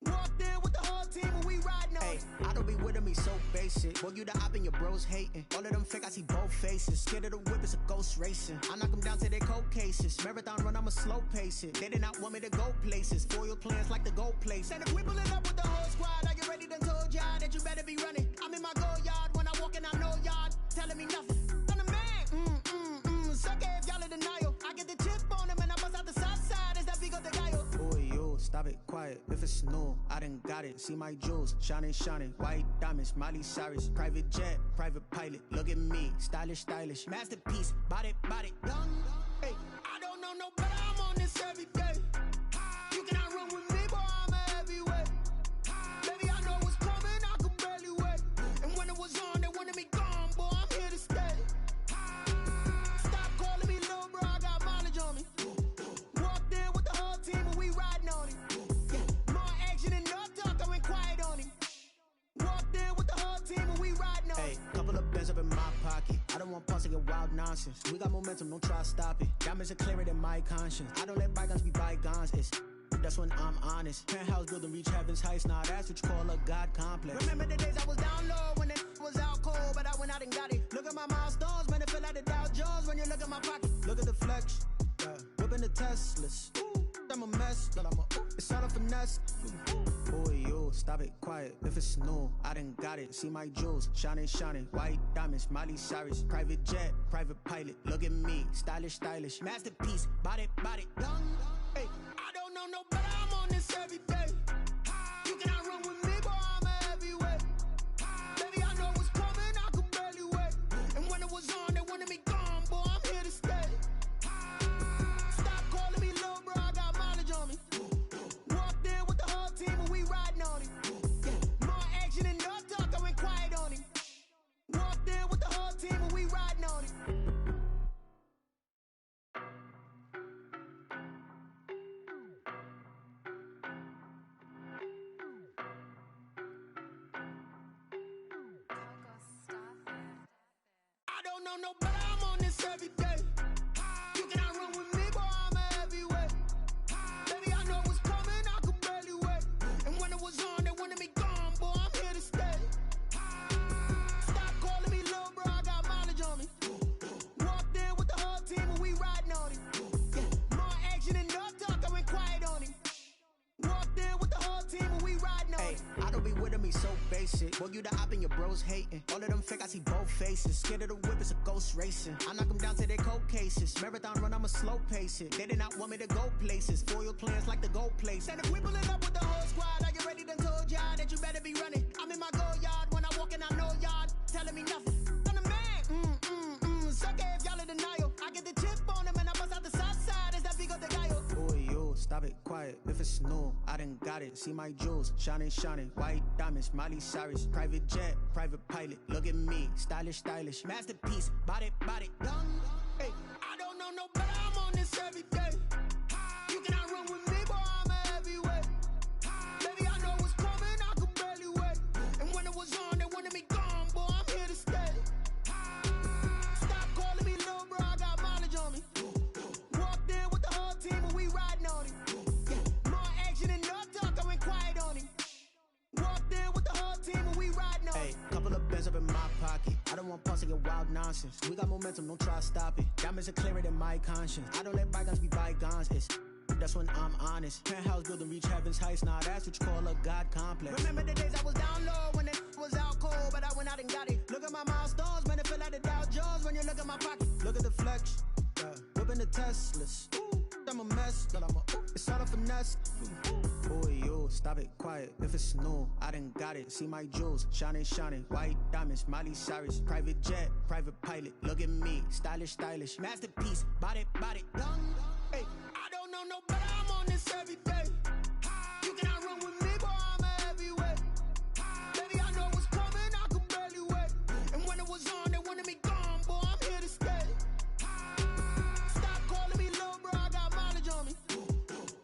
Walked in with the whole team and we riding on him. I don't be with him, he's so basic. Boy, you the op and your bros hating. All of them fake, I see both faces. Scared of the whip, it's a ghost racing. I knock them down to their cold cases. Marathon run, I'ma slow pace it. They did not want me to go places. Foil plans like the gold place. And if we pulling up with the whole squad, are you ready? Done told y'all that you better be running. I'm in my go yard. When I walk in, I know y'all telling me nothing. I'm the man. Suck it if y'all in denial. I get the chip on them and I bust out the south side. Is that Vigo de Gallo? Boy, yo, stop it, quiet. If it's new, I done got it. See my jewels, shining, shining. White diamonds, Miley Cyrus. Private jet, private pilot. Look at me, stylish, stylish. Masterpiece, body, young. Hey, I don't know no better, I'm on this every day. You cannot run with me, boy, I'm a heavyweight. Baby, I know what's coming, I could barely wait. And when it was on, they wanted me gone, boy, I'm here to stay. Stop calling me little bro, I got mileage on me. Walked in with the whole team and we riding on him. Yeah, more action and no talk, I went quiet on him. Walked in with the whole team and we riding on him. Hey, couple of bands up in my pocket. I don't want pause to get wild nonsense. We got momentum, don't try to stop it. Diamonds are clearer than my conscience. I don't let bygones be bygones. That's when I'm honest. Penthouse building, reach heaven's heights. Nah, that's what you call a God complex. Remember the days I was down low when it was out cold, but I went out and got it. Look at my milestones, man, it feel like the Dow Jones when you look at my pocket. Look at the flex, yeah. Whipping the Teslas. I'm a mess, but it's all a finesse. Boy, yo, stop it, quiet. If it's new, I done got it. See my jewels, shining, shining. White diamonds, Miley Cyrus. Private jet, private pilot. Look at me, stylish, stylish. Masterpiece, body, young. Hey, I don't know no better, I'm on this every day. You cannot run with me, boy, I'm a heavyweight. Baby, I know what's coming, I could barely wait. And when it was on, they wanted me gone, boy, I'm here to stay. know no better, I'm on this every day. You cannot run with me, boy, I'm a heavyweight. Baby, I know what's coming, I could barely wait. And when it was on, they wanted me gone, boy, I'm here to stay. Stop calling me little bro, I got mileage on me. Walked in with the whole team and we riding on it. Yeah, more action and no talk, I went quiet on him. Walked in with the whole team and we riding on it. I don't be with him, he's so basic. Boy, you the op and your bros hating. All of them fake, I see both faces. Scared of the whip, it's a ghost racing. I knock them down to their cold cases. Marathon run, I'ma slow pace it. They did not want me to go places. Foil plans like the gold place. And if we pulling up with the whole squad, are you ready? Done told y'all that you better be running. I'm in my go yard when I walk in, I know y'all telling me nothing. I'm the man. Suck it if y'all in denial. I get the chip on them and I bust out the south side. Is that big of the guy? Boy, yo, stop it, quiet. If it's new, I done got it. See my jewels, shining, shining. White diamonds, Miley Cyrus. Private jet, private pilot. Look at me, stylish, stylish. Masterpiece, body, done. Hey, I don't know no better, I'm on this every day. You cannot run with me, boy, I'm a heavyweight. Baby, I know what's coming, I could barely wait. And when it was on, they wanted me gone, boy, I'm here to stay. Stop calling me little bro, I got mileage on me. Walked in with the whole team and we riding on it. Yeah, more action and no talk, I went quiet on him. Walked in with the whole team and we riding on it. Hey, couple of bands up in my pocket. I don't want pulse to get wild nonsense. We got momentum, don't try to stop it. Diamonds are clearer than my conscience. I don't let bygones be bygones. That's when I'm honest. Penthouse building reach heaven's heights. Now that's what you call a God complex. Remember the days I was down low when it was out cold, but I went out and got it. Look at my milestones, man, it feel like the Dow Jones when you look at my pocket. Look at the flex, whipping the Teslas. I'm a mess, but it's all a finesse. Boy, yo, stop it, quiet. If it's new, I done got it. See my jewels, shining, shining. White diamonds, Miley Cyrus. Private jet, private pilot. Look at me, stylish, stylish. Masterpiece, body, done. Hey, I don't know no better, I'm on this every day. You cannot run with me, boy, I'm a heavyweight. Baby, I know what's coming, I could barely wait. And when it was on, they wanted me gone, boy, I'm here to stay. Stop calling me little bro, I got mileage on me.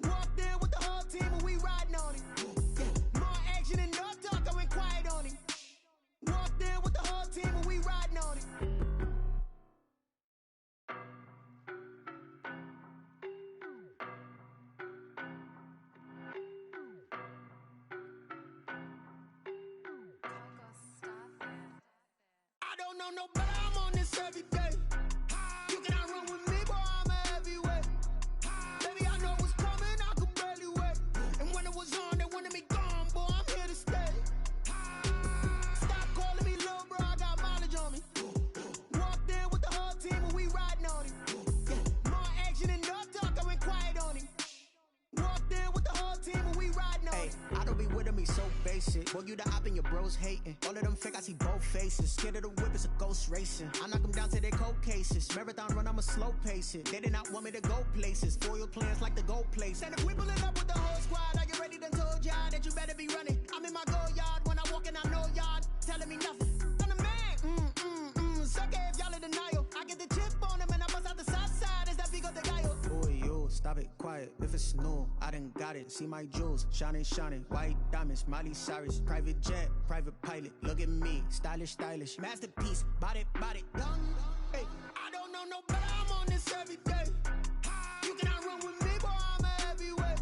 Walked in with the whole team and we riding on it. Yeah, more action and no talk, I went quiet on him. Walked in with the whole team and we riding on it. I don't know no better, I'm on this every day. You cannot run with me, boy, I'm a heavyweight. Baby, I know what's coming, I could barely wait. And when it was on, they wanted me gone, boy, I'm here to stay. Stop calling me little bro, I got mileage on me. Walked in with the whole team and we riding on it. Yeah, more action and no talk, I went quiet on him. Walked in with the whole team and we riding on it. I don't be with him, he's so basic. Boy, you the op and your bros hating. All of them fake, I see both faces. Scared of the whip, it's a ghost racing. I knock them down to their cold cases. Marathon run, I'ma slow pace it. They did not want me to go places. Foil plans like the gold place. And if we pulling up with the whole squad, are you ready? Done told y'all that you better be running. I'm in my go yard when I walk in, I know y'all telling me nothing. I'm the man. Suck it if y'all in denial. I get the chip on them and I bust out the south side. Is that big of the guy? Boy, yo, stop it, quiet. If it's new, I done got it. See my jewels, shining, shining. White diamonds, Miley Cyrus. Private jet, private pilot. Look at me, stylish, stylish. Masterpiece, body, done. Hey, I don't know no better, I'm on this every day. You cannot run with me, boy, I'm a heavyweight.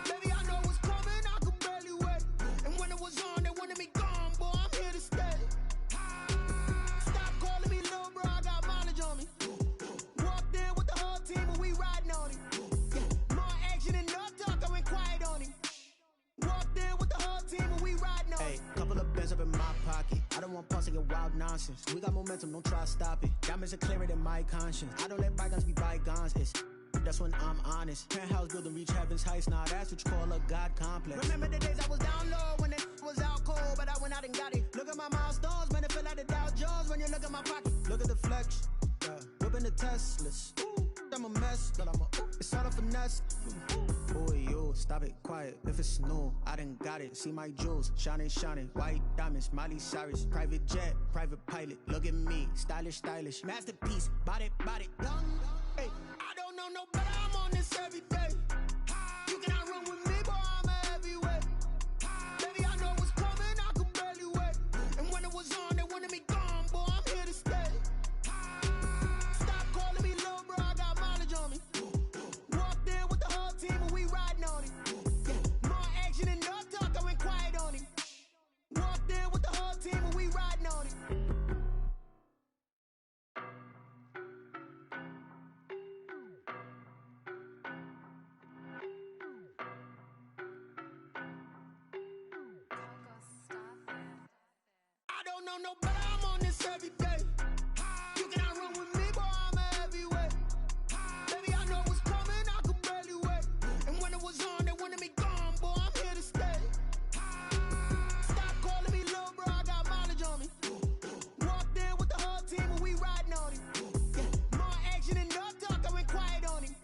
Baby, I know what's coming, I could barely wait. And when it was on, they wanted me gone, boy, I'm here to stay. Stop calling me little bro, I got mileage on me. Walked in with the whole team and we riding on it. Yeah, more action and no talk, I went quiet on him. Walked in with the whole team and we riding on it. Hey, couple of bands up in my pocket. I don't want pulse to get wild nonsense. We got momentum, don't try to stop it. Diamonds are clearer than my conscience. I don't let bygones be bygones. That's when I'm honest. Penthouse building reach heaven's heights. Now that's what you call a God complex. Remember the days I was down low when it was out cold, but I went out and got it. Look at my milestones, man, it feel like the Dow Jones when you look at my pocket. Look at the flex, whipping the Teslas. I'm a mess, but it's all a finesse. Boy, yo, stop it, quiet. If it's new, I done got it. See my jewels, shining, shining. White diamonds, Miley Cyrus. Private jet, private pilot. Look at me, stylish, stylish. Masterpiece, body, done. Hey, I don't know no better, I'm on this every day. You cannot run with me, boy, I'm a heavyweight. Baby, I know what's coming, I could barely wait. And when it was on, they wanted me gone, boy, I'm here to stay. know no better, I'm on this every day. You cannot run with me, boy, I'm a heavyweight. Baby, I know what's coming, I could barely wait. And when it was on, they wanted me gone, boy, I'm here to stay. Stop calling me little bro, I got mileage on me. Walked in with the whole team and we riding on him. Yeah, more action and no talk, I went quiet on him.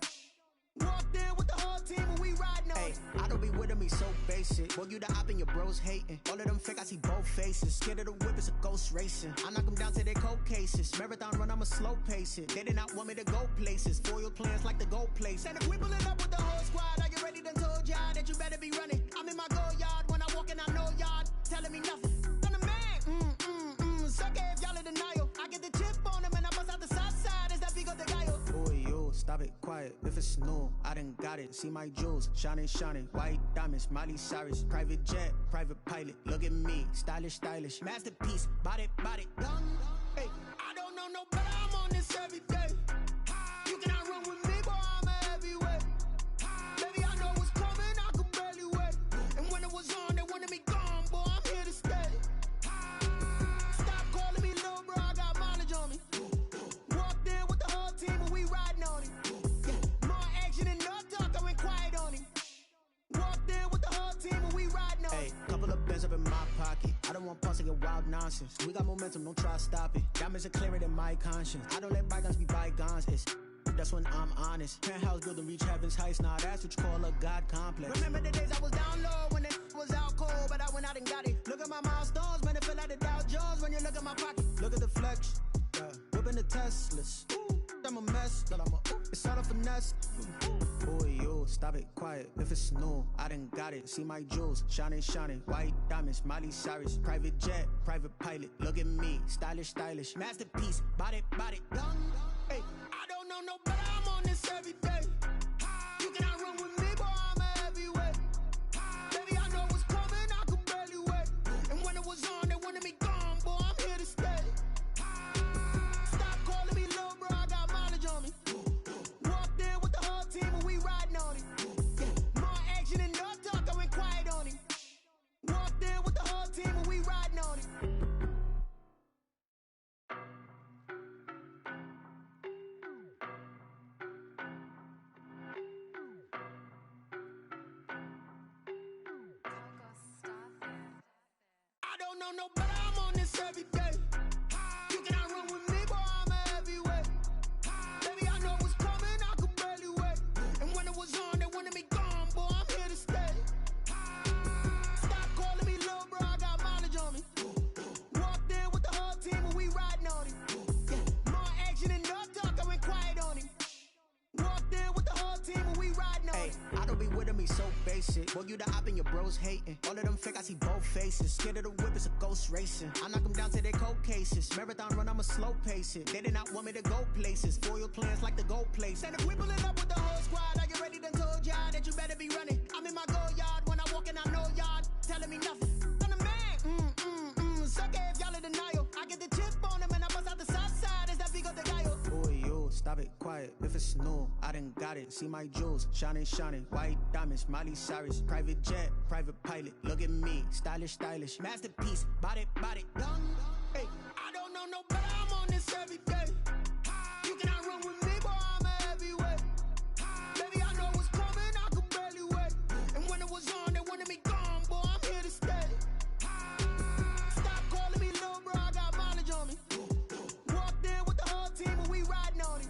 Walked in with the whole team and we riding on him. I don't be with him, he's so basic. Boy, you the op and your bros hating. All of them fake, I see both faces. Scared of the whip, it's a ghost racing. I knock them down to their cold cases. Marathon run, I'ma slow pace it. They did not want me to go places. Foil plans like the go place. And if we pulling up with the whole squad, are you ready? Done told y'all that you better be running. I'm in my go yard. When I walk in, I know y'all telling me nothing. I'm the man. Suck it if y'all in denial. I get the chip on him and I bust out the south side. Is that Vigo de Gallo? Boy, yo, stop it, quiet. If it's new, I done got it. See my jewels, shining, shining. White diamonds, Miley Cyrus. Private jet, private pilot. Look at me, stylish, stylish. Masterpiece, body, done. Hey, I don't know no better. I'm on this every day. You cannot run with me, boy, I'm a heavyweight. Baby, I know what's coming, I could barely wait. And when it was on, they wanted me gone, boy, I'm here to stay. Stop calling me little bro, I got mileage on me. Walked in with the whole team and we riding on him. Yeah, more action and no talk, I went quiet on him. Walked in with the whole team and we riding on him. Hey, couple of bands up in my pocket. I don't want pause to get wild nonsense. We got momentum, don't try to stop it. Diamonds are clearer than my conscience. I don't let bygones be bygones. It's that's when I'm honest. Penthouse building reach heaven's heights. Nah, that's what you call a God complex. Remember the days I was down low when it was out cold, but I went out and got it. Look at my milestones, man, it feel like the Dow Jones when you look at my pocket. Look at the flex, yeah. Whipping the Teslas. I'm a mess, but it's all a finesse. Boy, yo, stop it, quiet. If it's new, I done got it. See my jewels, shining, shining. White diamonds, Miley Cyrus. Private jet, private pilot. Look at me, stylish, stylish. Masterpiece, body, done. Hey, I don't know no better. I'm on this every day. You cannot run with me, boy, I'm a heavyweight. Baby, I know what's coming, I could barely wait. And when it was on, they wanted me gone, boy, I'm here to stay. Stop calling me little bro, I got mileage on me. Walked in with the whole team and we riding on him. Yeah, more action and no talk, I went quiet on him. Walked in with the whole team and we riding on him. I don't know no better, I'm on this every day. You cannot run with me, boy, I'm a heavyweight. Baby, I know what's coming, I could barely wait. And when it was on, they wanted me gone, boy, I'm here to stay. Stop calling me little bro, I got mileage on me. Walked in with the whole team and we riding on him. Yeah, more action and no talk, I went quiet on him. Walked in with the whole team and we riding on him. I don't be with him, he's so basic. Boy, you the op and your bros hating. All of them fake, I see both faces. Scared of the whip, it's a ghost racing. I knock them down to their cold cases. Marathon run, I'ma slow pace it. They did not want me to go places. Foil plans like the go place. And if we pulling up with the whole squad, are you ready? Done told y'all that you better be running. I'm in my go yard. When I walk in, I know y'all telling me nothing. I'm the man. Suck it if y'all in denial. I get the chip on him and I bust out the south side. Is that Vigo de Gallo? Boy, yo, stop it, quiet. If it's new, I done got it. See my jewels, shining, shining. White diamonds, Miley Cyrus. Private jet, private pilot. Look at me, stylish, stylish. Masterpiece, body, done. Hey, I don't know no better. I'm on this every day. You cannot run with me, boy, I'm a heavyweight. Baby, I know what's coming, I could barely wait. And when it was on, they wanted me gone, boy, I'm here to stay. Stop calling me little bro, I got mileage on me. Walked in with the whole team and we riding on him.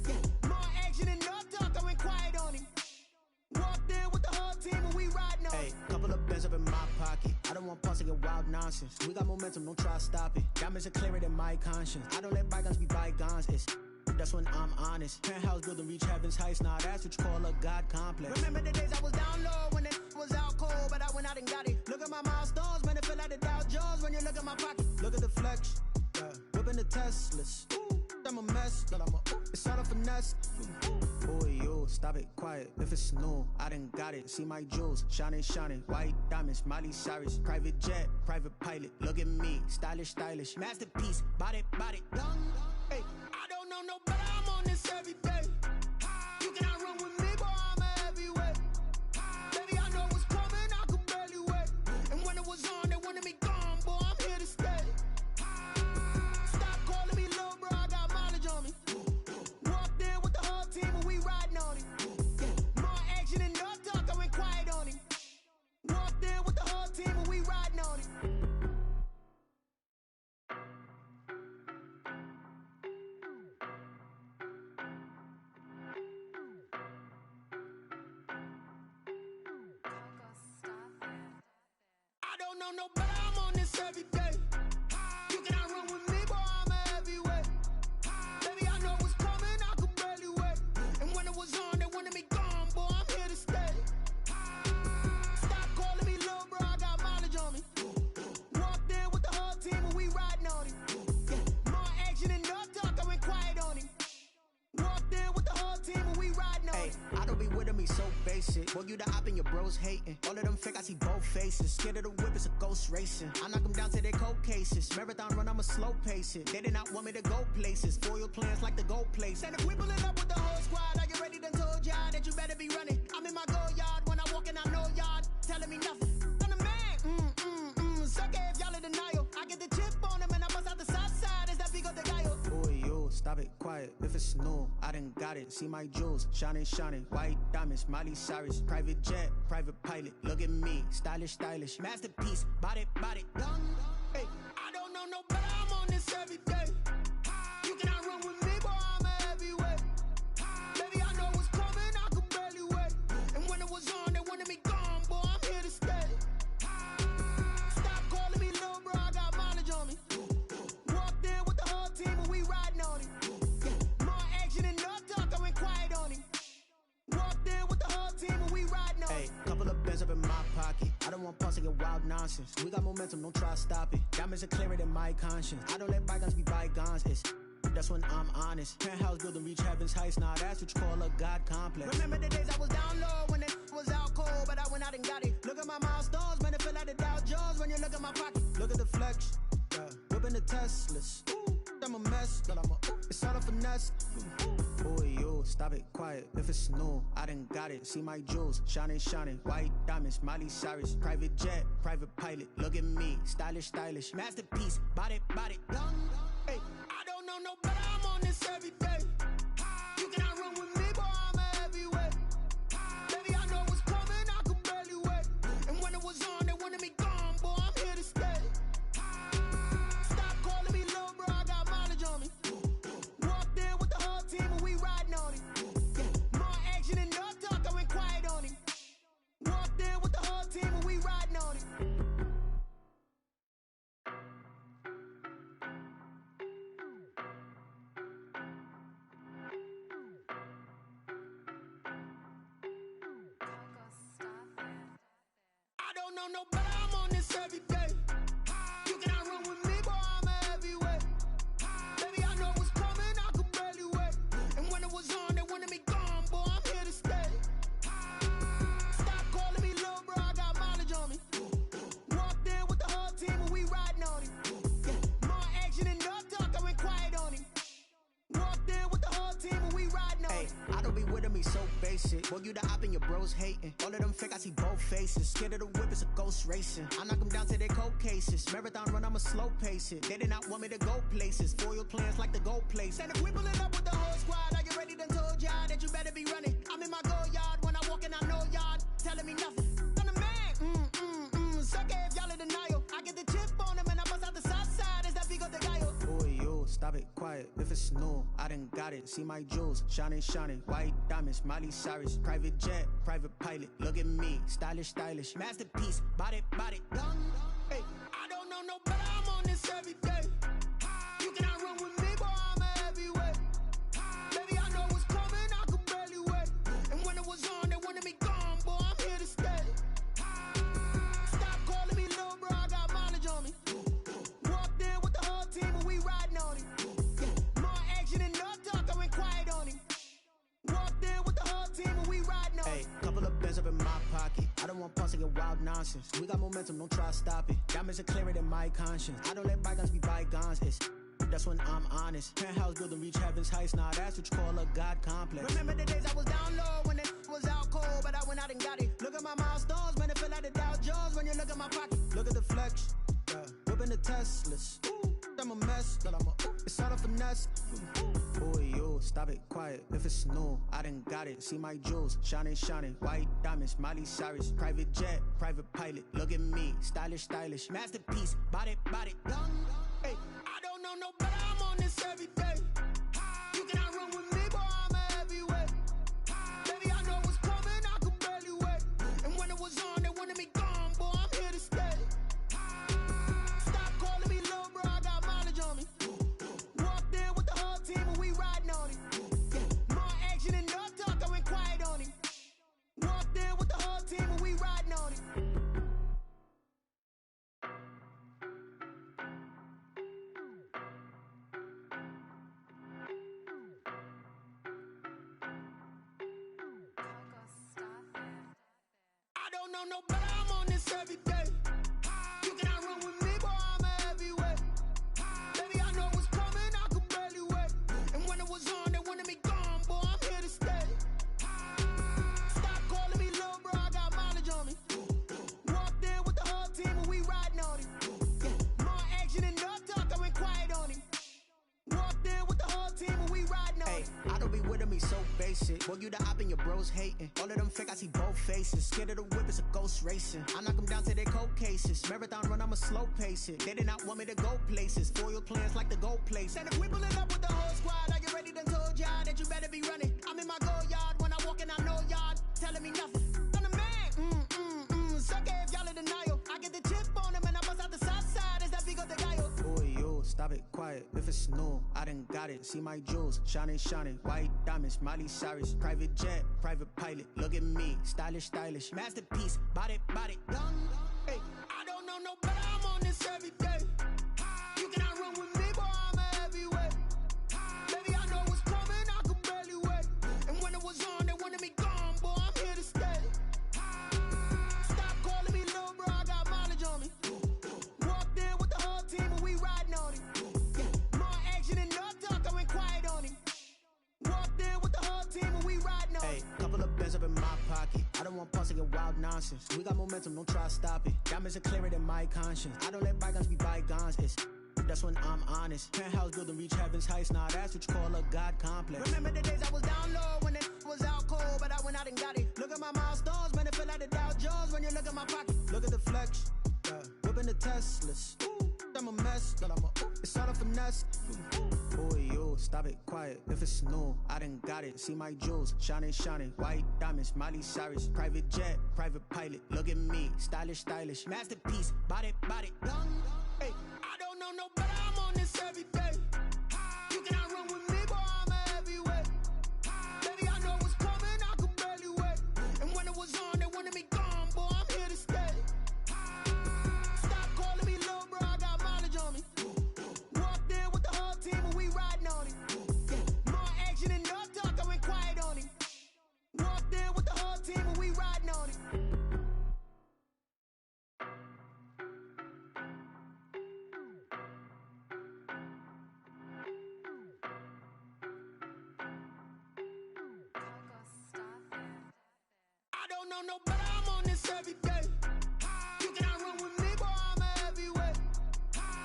Yeah, more action and no talk, I went quiet on him. Walked in with the whole team and we riding on him. Hey, couple of bands up in my pocket. I don't want pause to get wild nonsense. We got momentum, don't try to stop it. Diamonds are clearer than my conscience. I don't let bygones be bygones. It's that's when I'm honest. Penthouse building reach heaven's heights. Nah, that's what you call a God complex. Remember the days I was down low when it was out cold, but I went out and got it. Look at my milestones, man, it feel like the Dow Jones when you look at my pocket. Look at the flex, yeah. Whipping the Teslas. I'm a mess, but it's all a finesse. Boy, yo, stop it, quiet. If it's new, I done got it. See my jewels, shining, shining. White diamonds, Miley Cyrus. Private jet, private pilot. Look at me, stylish, stylish. Masterpiece, body, done. Hey, I don't know no better. I'm on this every day. You cannot run with me, boy, I'm a heavyweight. Baby, I know what's coming, I could barely wait. And when it was on, they wanted me gone, boy, I'm here to stay. know no better, I'm on this every day. You cannot run with me, boy, I'm a heavyweight. Baby, I know what's coming, I could barely wait. And when it was on, they wanted me gone, boy, I'm here to stay. Stop calling me little bro, I got mileage on me. Walked in with the whole team and we riding on him. Yeah, more action and no talk, I went quiet on him. Walked in with the whole team and we riding on him. I don't be with him, he's so basic. Boy, you the op and your bros hating. All of them fake, I see both faces. Scared of the whip, it's a ghost racing. I knock them down to their cold cases. Marathon run, I'ma slow pace it. They did not want me to go places. Foil plans like the gold place. And if we pulling up with the whole squad, I get ready done told y'all that you better be running. I'm in my go yard when I walk in, I know y'all telling me nothing. I'm the man, suck it if y'all in denial. I get the chip on him and I bust out the south side. Is that big of the guy? Boy, yo, stop it, quiet. If it's new, I done got it. See my jewels, shining, shining. White diamonds, Miley Cyrus. Private jet, private pilot. Look at me, stylish, stylish. Masterpiece, body, young. Hey, I don't know no better, I'm on this every day. You cannot run with me, boy, I'm a heavyweight. Baby, I know what's coming, I could barely wait. And when it was on, they wanted me gone, boy, I'm here to stay. Stop calling me little bro, I got mileage on me. Walked in with the whole team and we riding on him. Yeah, more action and no talk, I went quiet on him. Walked in with the whole team and we riding on him. Couple of bands up in my pocket. I don't want pause to get wild nonsense. We got momentum, don't try to stop it. Diamonds are clearer than my conscience. I don't let bygones be bygones. That's when I'm honest. Penthouse building reach heaven's heights. Now that's what you call a God complex. Remember the days I was down low when it was out cold, but I went out and got it. Look at my milestones, man, it feel like the Dow Jones when you look at my pocket. Look at the flex, yeah. Whipping the Teslas. Ooh, I'm a mess, but I'm a it's all a finesse. Boy, yo, stop it, quiet. If it's new, I done got it. See my jewels, shining, shining. White diamonds, Miley Cyrus. Private jet, private pilot. Look at me, stylish, stylish. Masterpiece, body, young. Hey, I don't know no better, I'm on this every day. You cannot run with me, boy, I'm a heavyweight. Baby, I know what's coming, I could barely wait. And when it was on, they wanted me gone, boy, I'm here to stay. Stop calling me little bro, I got mileage on me. Walked in with the whole team and we riding on him. Yeah, more action and no talk, I went quiet on him. Walked in with the whole team and we riding on him. I don't know no better, I'm on this every day. You cannot run with me, boy, I'm a heavyweight. Baby, I know what's coming, I could barely wait. And when it was on, they wanted me gone, boy, I'm here to stay. Stop calling me little bro, I got mileage on me. Walked in with the whole team and we riding on him. Yeah, more action and no talk, I went quiet on him. Walked in with the whole team and we riding on him. I don't be with him, he's so basic. Boy, you the op and your bros hating. All of them fake, I see both faces. Scared of the whip, it's a ghost racing. I knock them down to their cold cases. Marathon run, I'ma slow pace it. They did not want me to go places. Foil plans like the gold place. And if we pulling up with the whole squad, I get ready done told y'all that you better be running. I'm in my go yard when I walk in, I know y'all telling me nothing. I'm the man, suck it if y'all in denial. I get the chip on him and I bust out the south side. Is that big of the guy? Boy, yo, stop it, quiet. If it's new, I done got it. See my jewels, shining, shining. White diamonds, Miley Cyrus. Private jet, private pilot. Look at me, stylish, stylish. Masterpiece, body, young. Hey, I don't know no better, I'm on this every day. You cannot run with me, boy, I'm a heavyweight. Baby, I know what's coming, I could barely wait. And when it was on, they wanted me gone, boy, I'm here to stay. Stop calling me little bro, I got mileage on me. Walked in with the whole team and we riding on him. Yeah, more action and no talk, I went quiet on him. Walked in with the whole team and we riding on him. Couple of bands up in my pocket. I don't want pause to get wild nonsense. We got momentum, don't try to stop it. Diamonds are clearer than my conscience. I don't let bygones be bygones. That's when I'm honest. Penthouse building reach heaven's heights. Now that's what you call a God complex. Remember the days I was down low when it was out cold, but I went out and got it. Look at my milestones, man, it feel like the Dow Jones when you look at my pocket. Look at the flex, yeah. Whipping the Teslas. Ooh, I'm a mess, but I'm a it's all a finesse. Boy, yo, stop it, quiet. If it's new, I done got it. See my jewels, shining, shining. White diamonds, Miley Cyrus. Private jet, private pilot. Look at me, stylish, stylish. Masterpiece, body, young. Hey, I don't know no better, I'm on this every day. You cannot run with me, boy, I'm a heavyweight. Baby, I know what's coming, I could barely wait. And when it was on, they wanted me gone, boy, I'm here to stay. know no better, I'm on this every day. You cannot run with me, boy, I'm a heavyweight. Baby, I know what's coming, I could barely wait. And when it was on, they wanted me gone, boy, I'm here to stay. Stop calling me little bro, I got mileage on me. Walked in with the whole team and we riding on it. Yeah, more action and no talk, I went quiet on him. Walked in with the whole team and we riding on it. I don't be with me so basic. Boy, you the op and your bros hating. All of them fake, I see both faces. Scared of the whip, it's a ghost racing. I knock them down to their cold cases. Marathon run, I'ma slow pace it. They did not want me to go places. Foil plans like the goal place. And if we pulling up with the whole squad, are you ready? Done told y'all that you better be running. I'm in my go yard. When I walk in, I know y'all telling me nothing. I'm the man. Suck it if y'all in denial. I get the chip on them and I bust out the south side. Is that Vigo de Gallo? Boy, yo, stop it, quiet. If it's new, I done got it. See my jewels, shining, shining. White diamonds, Miley Cyrus. Private jet, private pilot. Look at me, stylish, stylish. Masterpiece, body, done. Hey, I don't know no better. I'm on this every day. You cannot run with me, boy, I'm a heavyweight. Baby, I know what's coming, I could barely wait. And when it was on, they wanted me gone, boy, I'm here to stay. Stop calling me little bro, I got mileage on me. Walked in with the whole team and we riding on it. Yeah, more action and no talk, I went quiet on him. Walked in with the whole team and we riding on it. Hey, couple of bends up in my pocket. I don't want pulse to get wild nonsense. We got momentum, don't try to stop it. Diamonds are clearer than my conscience. I don't let bygones be bygones. It's that's when I'm honest. Penthouse building, reach heaven's heights. Nah, that's what you call a God complex. Remember the days I was down low when it was out cold, but I went out and got it. Look at my milestones, man, it feel like the Dow Jones when you look at my pocket. Look at the flex, whipping the Teslas. I'm a mess, but it's all a finesse. Boy, yo, stop it, quiet. If it's new, I done got it. See my jewels, shining, shining. White diamonds, Miley Cyrus. Private jet, private pilot. Look at me, stylish, stylish. Masterpiece, body, done. Hey, I don't know no better. I'm on this every day. You cannot run with me, boy, I'm a heavyweight. Baby, I know what's coming, I could barely wait. And when it was on, they wanted me gone, boy, I'm here to stay. Stop calling me little bro, I got mileage on me. Walked in with the whole team and we riding on it. Yeah, more action and no talk, I went quiet on him. Walked in with the whole team and we riding on it. I don't know no better, I'm on this every day. You cannot run with me, boy, I'm a heavyweight.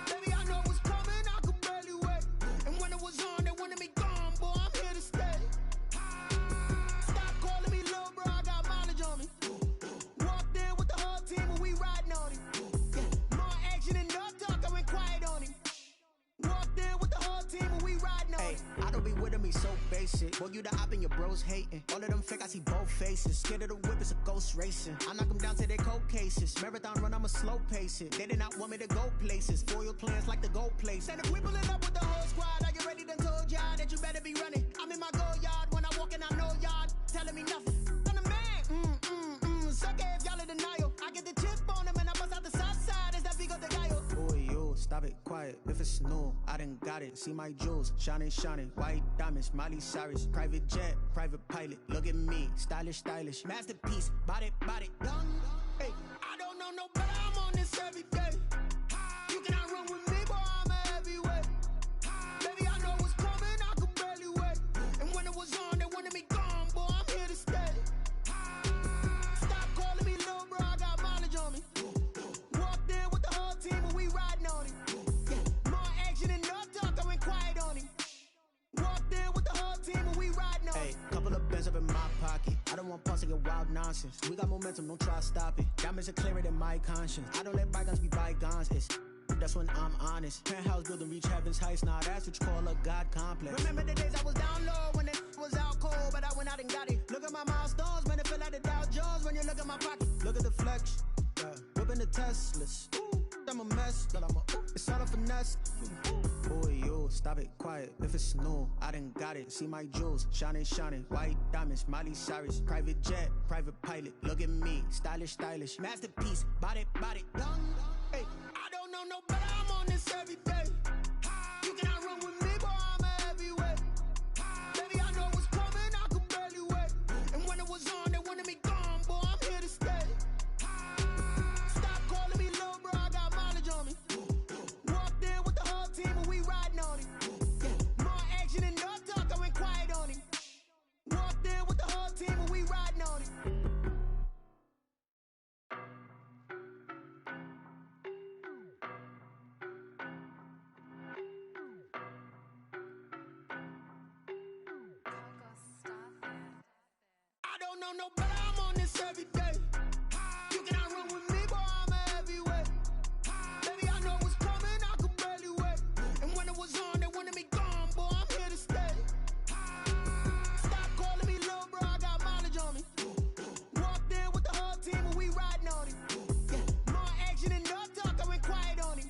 Baby, I know what's coming, I could barely wait. And when it was on, they wanted me gone, boy, I'm here to stay. Stop calling me little bro, I got mileage on me. Walked in with the whole team and we riding on it. Yeah, more action and no talk, I went quiet on him. Walked in with the whole team and we riding on it. I don't be with me so basic. Boy, you the op and your bros hating. All of them fake, I see both faces. Scared of the whip, it's a ghost racing. I knock them down to their cold cases. Marathon run, I'ma slow pace it. They did not want me to go places. Foil plans like the goal place. And if we pulling up with the whole squad, are you ready? Done told y'all that you better be running. I'm in my go yard. When I walk in, I know y'all telling me nothing. I'm the man. Suck it if y'all in denial. I get the chip on them and I bust out the south side. Is that Vigo de Gallo? Boy, yo, stop it, quiet. If it's new, I done got it. See my jewels, shining, shining. White diamonds, Miley Cyrus. Private jet, private pilot. Look at me, stylish, stylish. Masterpiece, body, done. Hey, I don't know no better. I'm on this every day. You cannot run with me, boy, I'm a heavyweight. Baby, I know what's coming, I could barely wait. And when it was on, they wanted me gone, boy, I'm here to stay. Stop calling me little bro, I got mileage on me. Walked in with the whole team and we riding on it. Yeah, more action and no talk, I went quiet on him. Walked in with the whole team and we riding on it. Hey, couple of bends up in my pocket. I don't want pulse to get wild nonsense. We got momentum, don't try to stop it. Diamonds are clearer than my conscience. I don't let bygones be bygones. It's that's when I'm honest. Penthouse building, reach heaven's heights. Nah, that's what you call a God complex. Remember the days I was down low when it was out cold, but I went out and got it. Look at my milestones, man, it feel like the Dow Jones when you look at my pocket. Look at the flex, whipping the Teslas. I'm a mess, but it's all a finesse. Boy, yo, stop it, quiet. If it's new, I done got it. See my jewels, shining, shining. White diamonds, Miley Cyrus. Private jet, private pilot. Look at me, stylish, stylish. Masterpiece, body, done. Hey, I don't know no better. I'm on this every day. You cannot run with me, boy, I'm a heavyweight. Baby, I know what's coming, I could barely wait. And when it was on, they wanted me gone, boy, I'm here to stay. know no better, I'm on this every day. You cannot run with me, boy, I'm a heavyweight. Baby, I know what's coming, I could barely wait. And when it was on, they wanted me gone, boy, I'm here to stay. Stop calling me little bro, I got mileage on me. Walked in with the whole team and we riding on him. Yeah, more action and no talk, I went quiet on him.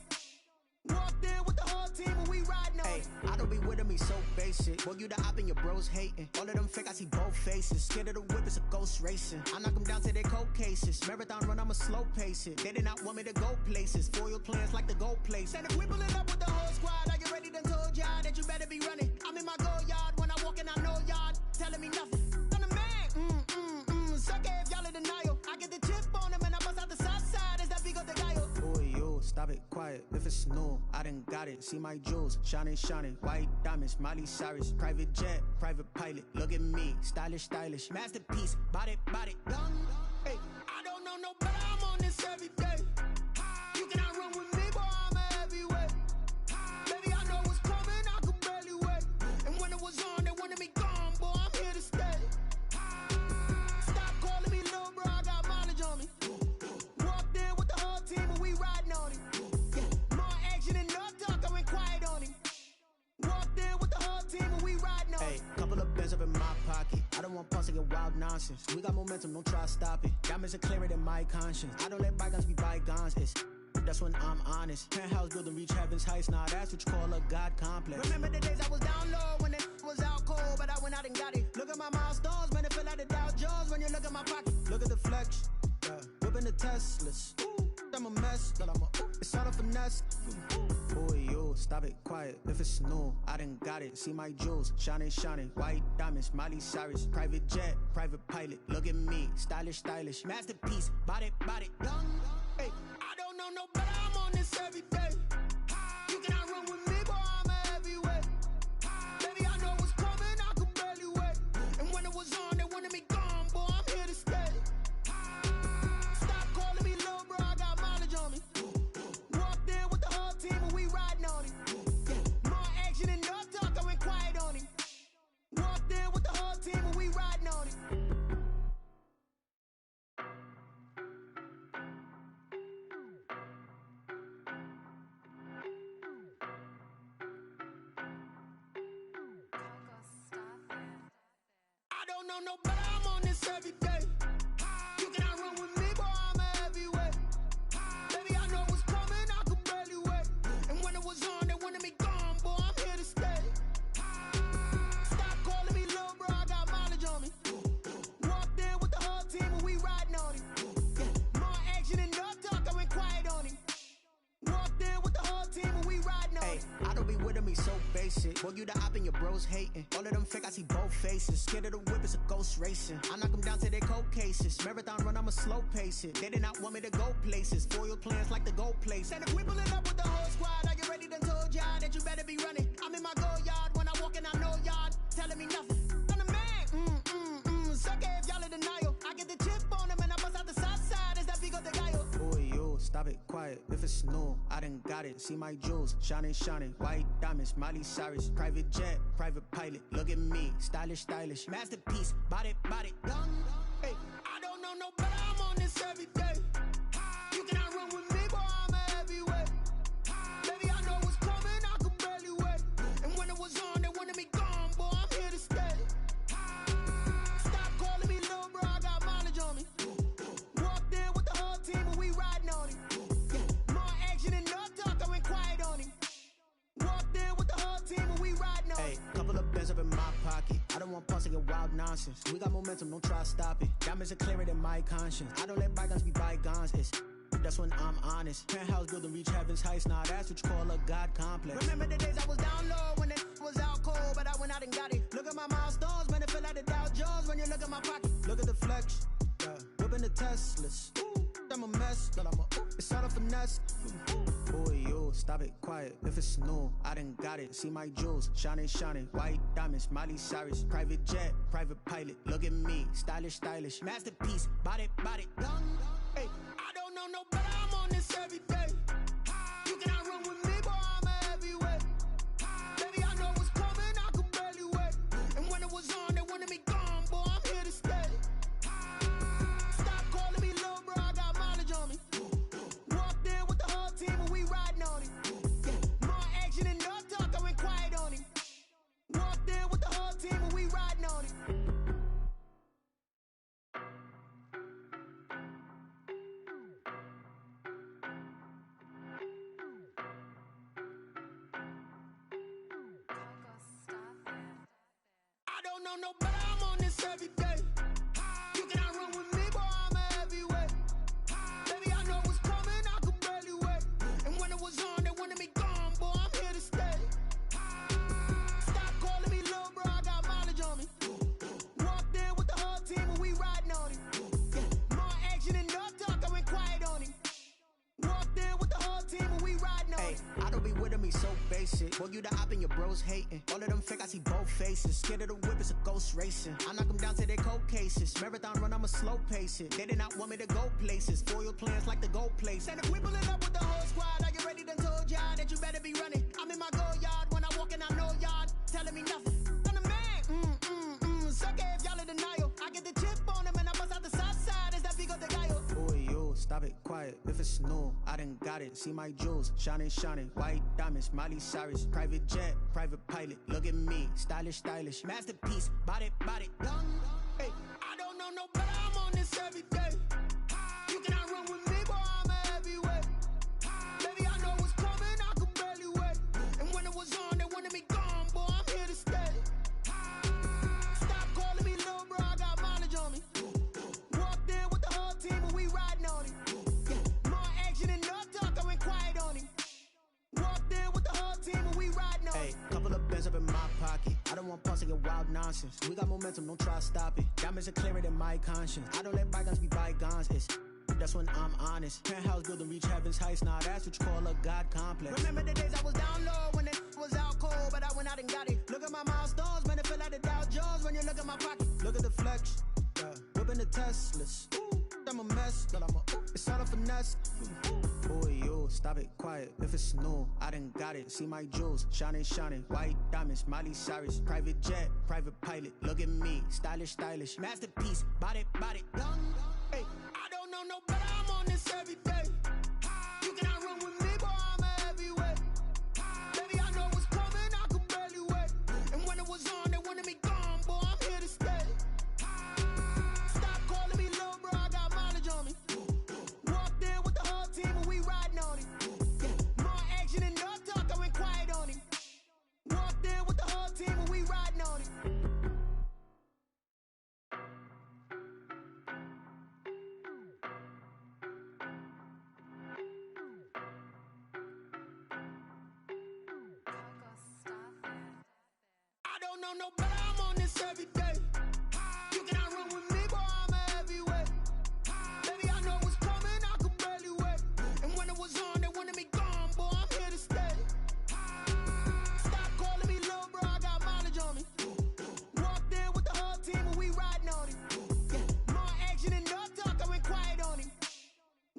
Walked in with the whole team and we riding on him. I don't be with me so basic. Boy, you the op and your bros hating. All of them fake, I see both faces. Scared of the whip, it's a ghost racing. I knock them down to their cold cases. Marathon run, I'ma slow pace it. They did not want me to go places. Foil plans like the gold place. And if we pulling up with the whole squad, are you ready? Done told y'all that you better be running. I'm in my go yard when I walk in, I know y'all telling me nothing. I'm the man, suck it if y'all in denial. I get the chip on him and I bust out the south side. Is that Vigo the guy? Boy, yo, stop it, quiet. If it's new, I done got it. See my jewels, shining, shining. White diamonds, Miley Cyrus. Private jet, private pilot. Look at me, stylish, stylish. Masterpiece, body, young. Hey, I don't know no better, I'm on this every day. You cannot run with me, boy, I'm a heavyweight. Baby, I know what's coming, I could barely wait. And when it was on, they wanted me gone, boy, I'm here to stay. Stop calling me little bro, I got mileage on me. Walked in with the whole team and we riding on him. Yeah, more action and no talk, I went quiet on him. Walked in with the whole team and we riding on him. Hey, couple of bands up in my pocket. I don't want pause to get wild nonsense. We got momentum, don't try to stop it. Diamonds are clearer than my conscience. I don't let bygones be bygones. That's when I'm honest. Penthouse building reach heaven's heights. Nah, that's what you call a God complex. Remember the days I was down low when it was out cold, but I went out and got it. Look at my milestones, man, it feel like the Dow Jones when you look at my pocket. Look at the flex, yeah. Whipping the Teslas. I'm a mess, but it's all a finesse. Boy, yo, stop it, quiet. If it's new, I done got it. See my jewels, shining, shining. White diamonds, Miley Cyrus. Private jet, private pilot. Look at me, stylish, stylish. Masterpiece, body, young. Hey, I don't know no better, I'm on this every day. You cannot run with me, boy, I'm a heavyweight. Baby, I know what's coming, I could barely wait. And when it was on, they wanted me gone, boy, I'm here to stay. Stop calling me little bro, I got mileage on me. Walked in with the whole team and we riding on him. Yeah, more action and no talk, I went quiet on him. Walked in with the whole team and we riding on him. I don't know no better, I'm on this every day. You cannot run with me, boy, I'm a heavyweight. Baby, I know what's coming, I could barely wait. And when it was on, they wanted me gone, boy, I'm here to stay. Stop calling me little bro, I got mileage on me. Walked in with the whole team and we riding on him. Yeah, more action and no talk, I went quiet on him. Walked in with the whole team and we riding on him. I don't be with me so basic. Boy, you the op and your bros hating. All of them fake, I see both faces. Scared of the whip, it's a ghost racing. I knock them down to their cold cases. Marathon run, I'ma slow pace it. They did not want me to go places. Foil plans like the gold place. And if we pulling up with the whole squad, are you ready? Done told y'all that you better be running. I'm in my go yard when I walk in, I know y'all telling me nothing. I'm the man, suck it if y'all in denial. I get the chip on him and I bust out the south side. Is that Vigo the guy? Boy, yo, stop it, quiet. If it's new, I done got it. See my jewels, shining, shining. White diamonds, Miley Cyrus. Private jet, private pilot. Look at me, stylish, stylish. Masterpiece, body, young. Hey, I don't know no better, I'm on this every day. You cannot run with me, boy, I'm a heavyweight. Baby, I know what's coming, I could barely wait. And when it was on, they wanted me gone, boy, I'm here to stay. Stop calling me little bro, I got mileage on me. Walked in with the whole team and we riding on him. Yeah, more action and no talk, I went quiet on him. Walked in with the whole team and we riding on him. Hey, couple of bands up in my pocket. I don't want pause to get wild nonsense. We got momentum, don't try to stop it. Diamonds are clearer than my conscience. I don't let bygones be bygones. That's when I'm honest. Penthouse building reach heaven's heights. Nah, that's what you call a God complex. Remember the days I was down low when it was out cold, but I went out and got it. Look at my milestones, man, it feel like the Dow Jones when you look at my pocket. Look at the flex, yeah. Whipping the Teslas. I'm a mess, but it's all a finesse. Boy, yo, stop it, quiet. If it's new, I done got it. See my jewels, shining, shining. White diamonds, Miley Cyrus. Private jet, private pilot. Look at me, stylish, stylish. Masterpiece, body, young. Hey, I don't know no better, I'm on this every day. You cannot run with me, boy, I'm a heavyweight. Baby, I know what's coming, I could barely wait. And when it was on, they wanted me gone, boy, I'm here to stay. know no better, I'm on this every day. You cannot run with me, boy, I'm a heavyweight. Baby, I know what's coming, I could barely wait. And when it was on, they wanted me gone, boy, I'm here to stay. Stop calling me little bro, I got mileage on me. Walked in with the whole team and we riding on him. Yeah, more action and no talk, I went quiet on him. Walked in with the whole team and we riding on him. I don't be with him, he's so basic. Boy, you the op and your bros hating. All of them fake, I see both faces. Scared of the whip, it's a ghost racing. I knock them down to their cold cases. Marathon run, I'ma slow pace it. They did not want me to go places. Foil plans like the gold place. And if we pulling up with the whole squad, are you ready? Done told y'all that you better be running. I'm in my go yard. When I walk in, I know y'all telling me nothing. I'm the man. Suck it if y'all in denial. I get the chip on them and I bust out the south side. Is that Vigo de Gallo? Boy, yo, stop it, quiet. If it's new, I done got it. See my jewels, shining, shining. White diamonds, Miley Cyrus. Private jet, private pilot. Look at me, stylish, stylish. Masterpiece, body, young. Hey, I don't know no better, I'm on this every day. You cannot run with me, boy, I'm a heavyweight. Baby, I know what's coming, I could barely wait. And when it was on, they wanted me gone, boy, I'm here to stay. Stop calling me little bro, I got mileage on me. Walked in with the whole team and we riding on him. Yeah, more action and no talk, I went quiet on him. Walked in with the whole team and we riding on him. Hey, couple of bands up in my pocket. I don't want pulse to get wild nonsense. We got momentum, don't try to stop it. Diamonds are clearer than my conscience. I don't let bygones be bygones. That's when I'm honest. Penthouse building, reach heaven's heights. Now that's what you call a God complex. Remember the days I was down low when it was out cold, but I went out and got it. Look at my milestones, man, it feel like the Dow Jones when you look at my pocket. Look at the flex, yeah. Whipping the Teslas. I'm a mess, but it's all a finesse. Boy, yo, stop it, quiet. If it's new, I done got it. See my jewels, shining, shining. White diamonds, Miley Cyrus. Private jet, private pilot. Look at me, stylish, stylish. Masterpiece, body, young. Hey, I don't know no better, I'm on this every day. You cannot run with me, boy, I'm a heavyweight. Baby, I know what's coming, I could barely wait. And when it was on, they wanted me gone, boy, I'm here to stay. Stop calling me little bro, I got mileage on me. Walked in with the whole team and we riding on him. Yeah, more action and no talk, I went quiet on him. Walked in with the whole team and we riding on him. I don't know no better, I'm on this every day. You cannot run with me, boy, I'm a heavyweight. Baby, I know what's coming, I could barely wait. And when it was on, they wanted me gone, boy, I'm here to stay. Stop calling me little bro, I got mileage on me. Walked in with the whole team and we riding on him. Yeah, more action and no talk, I went quiet on him.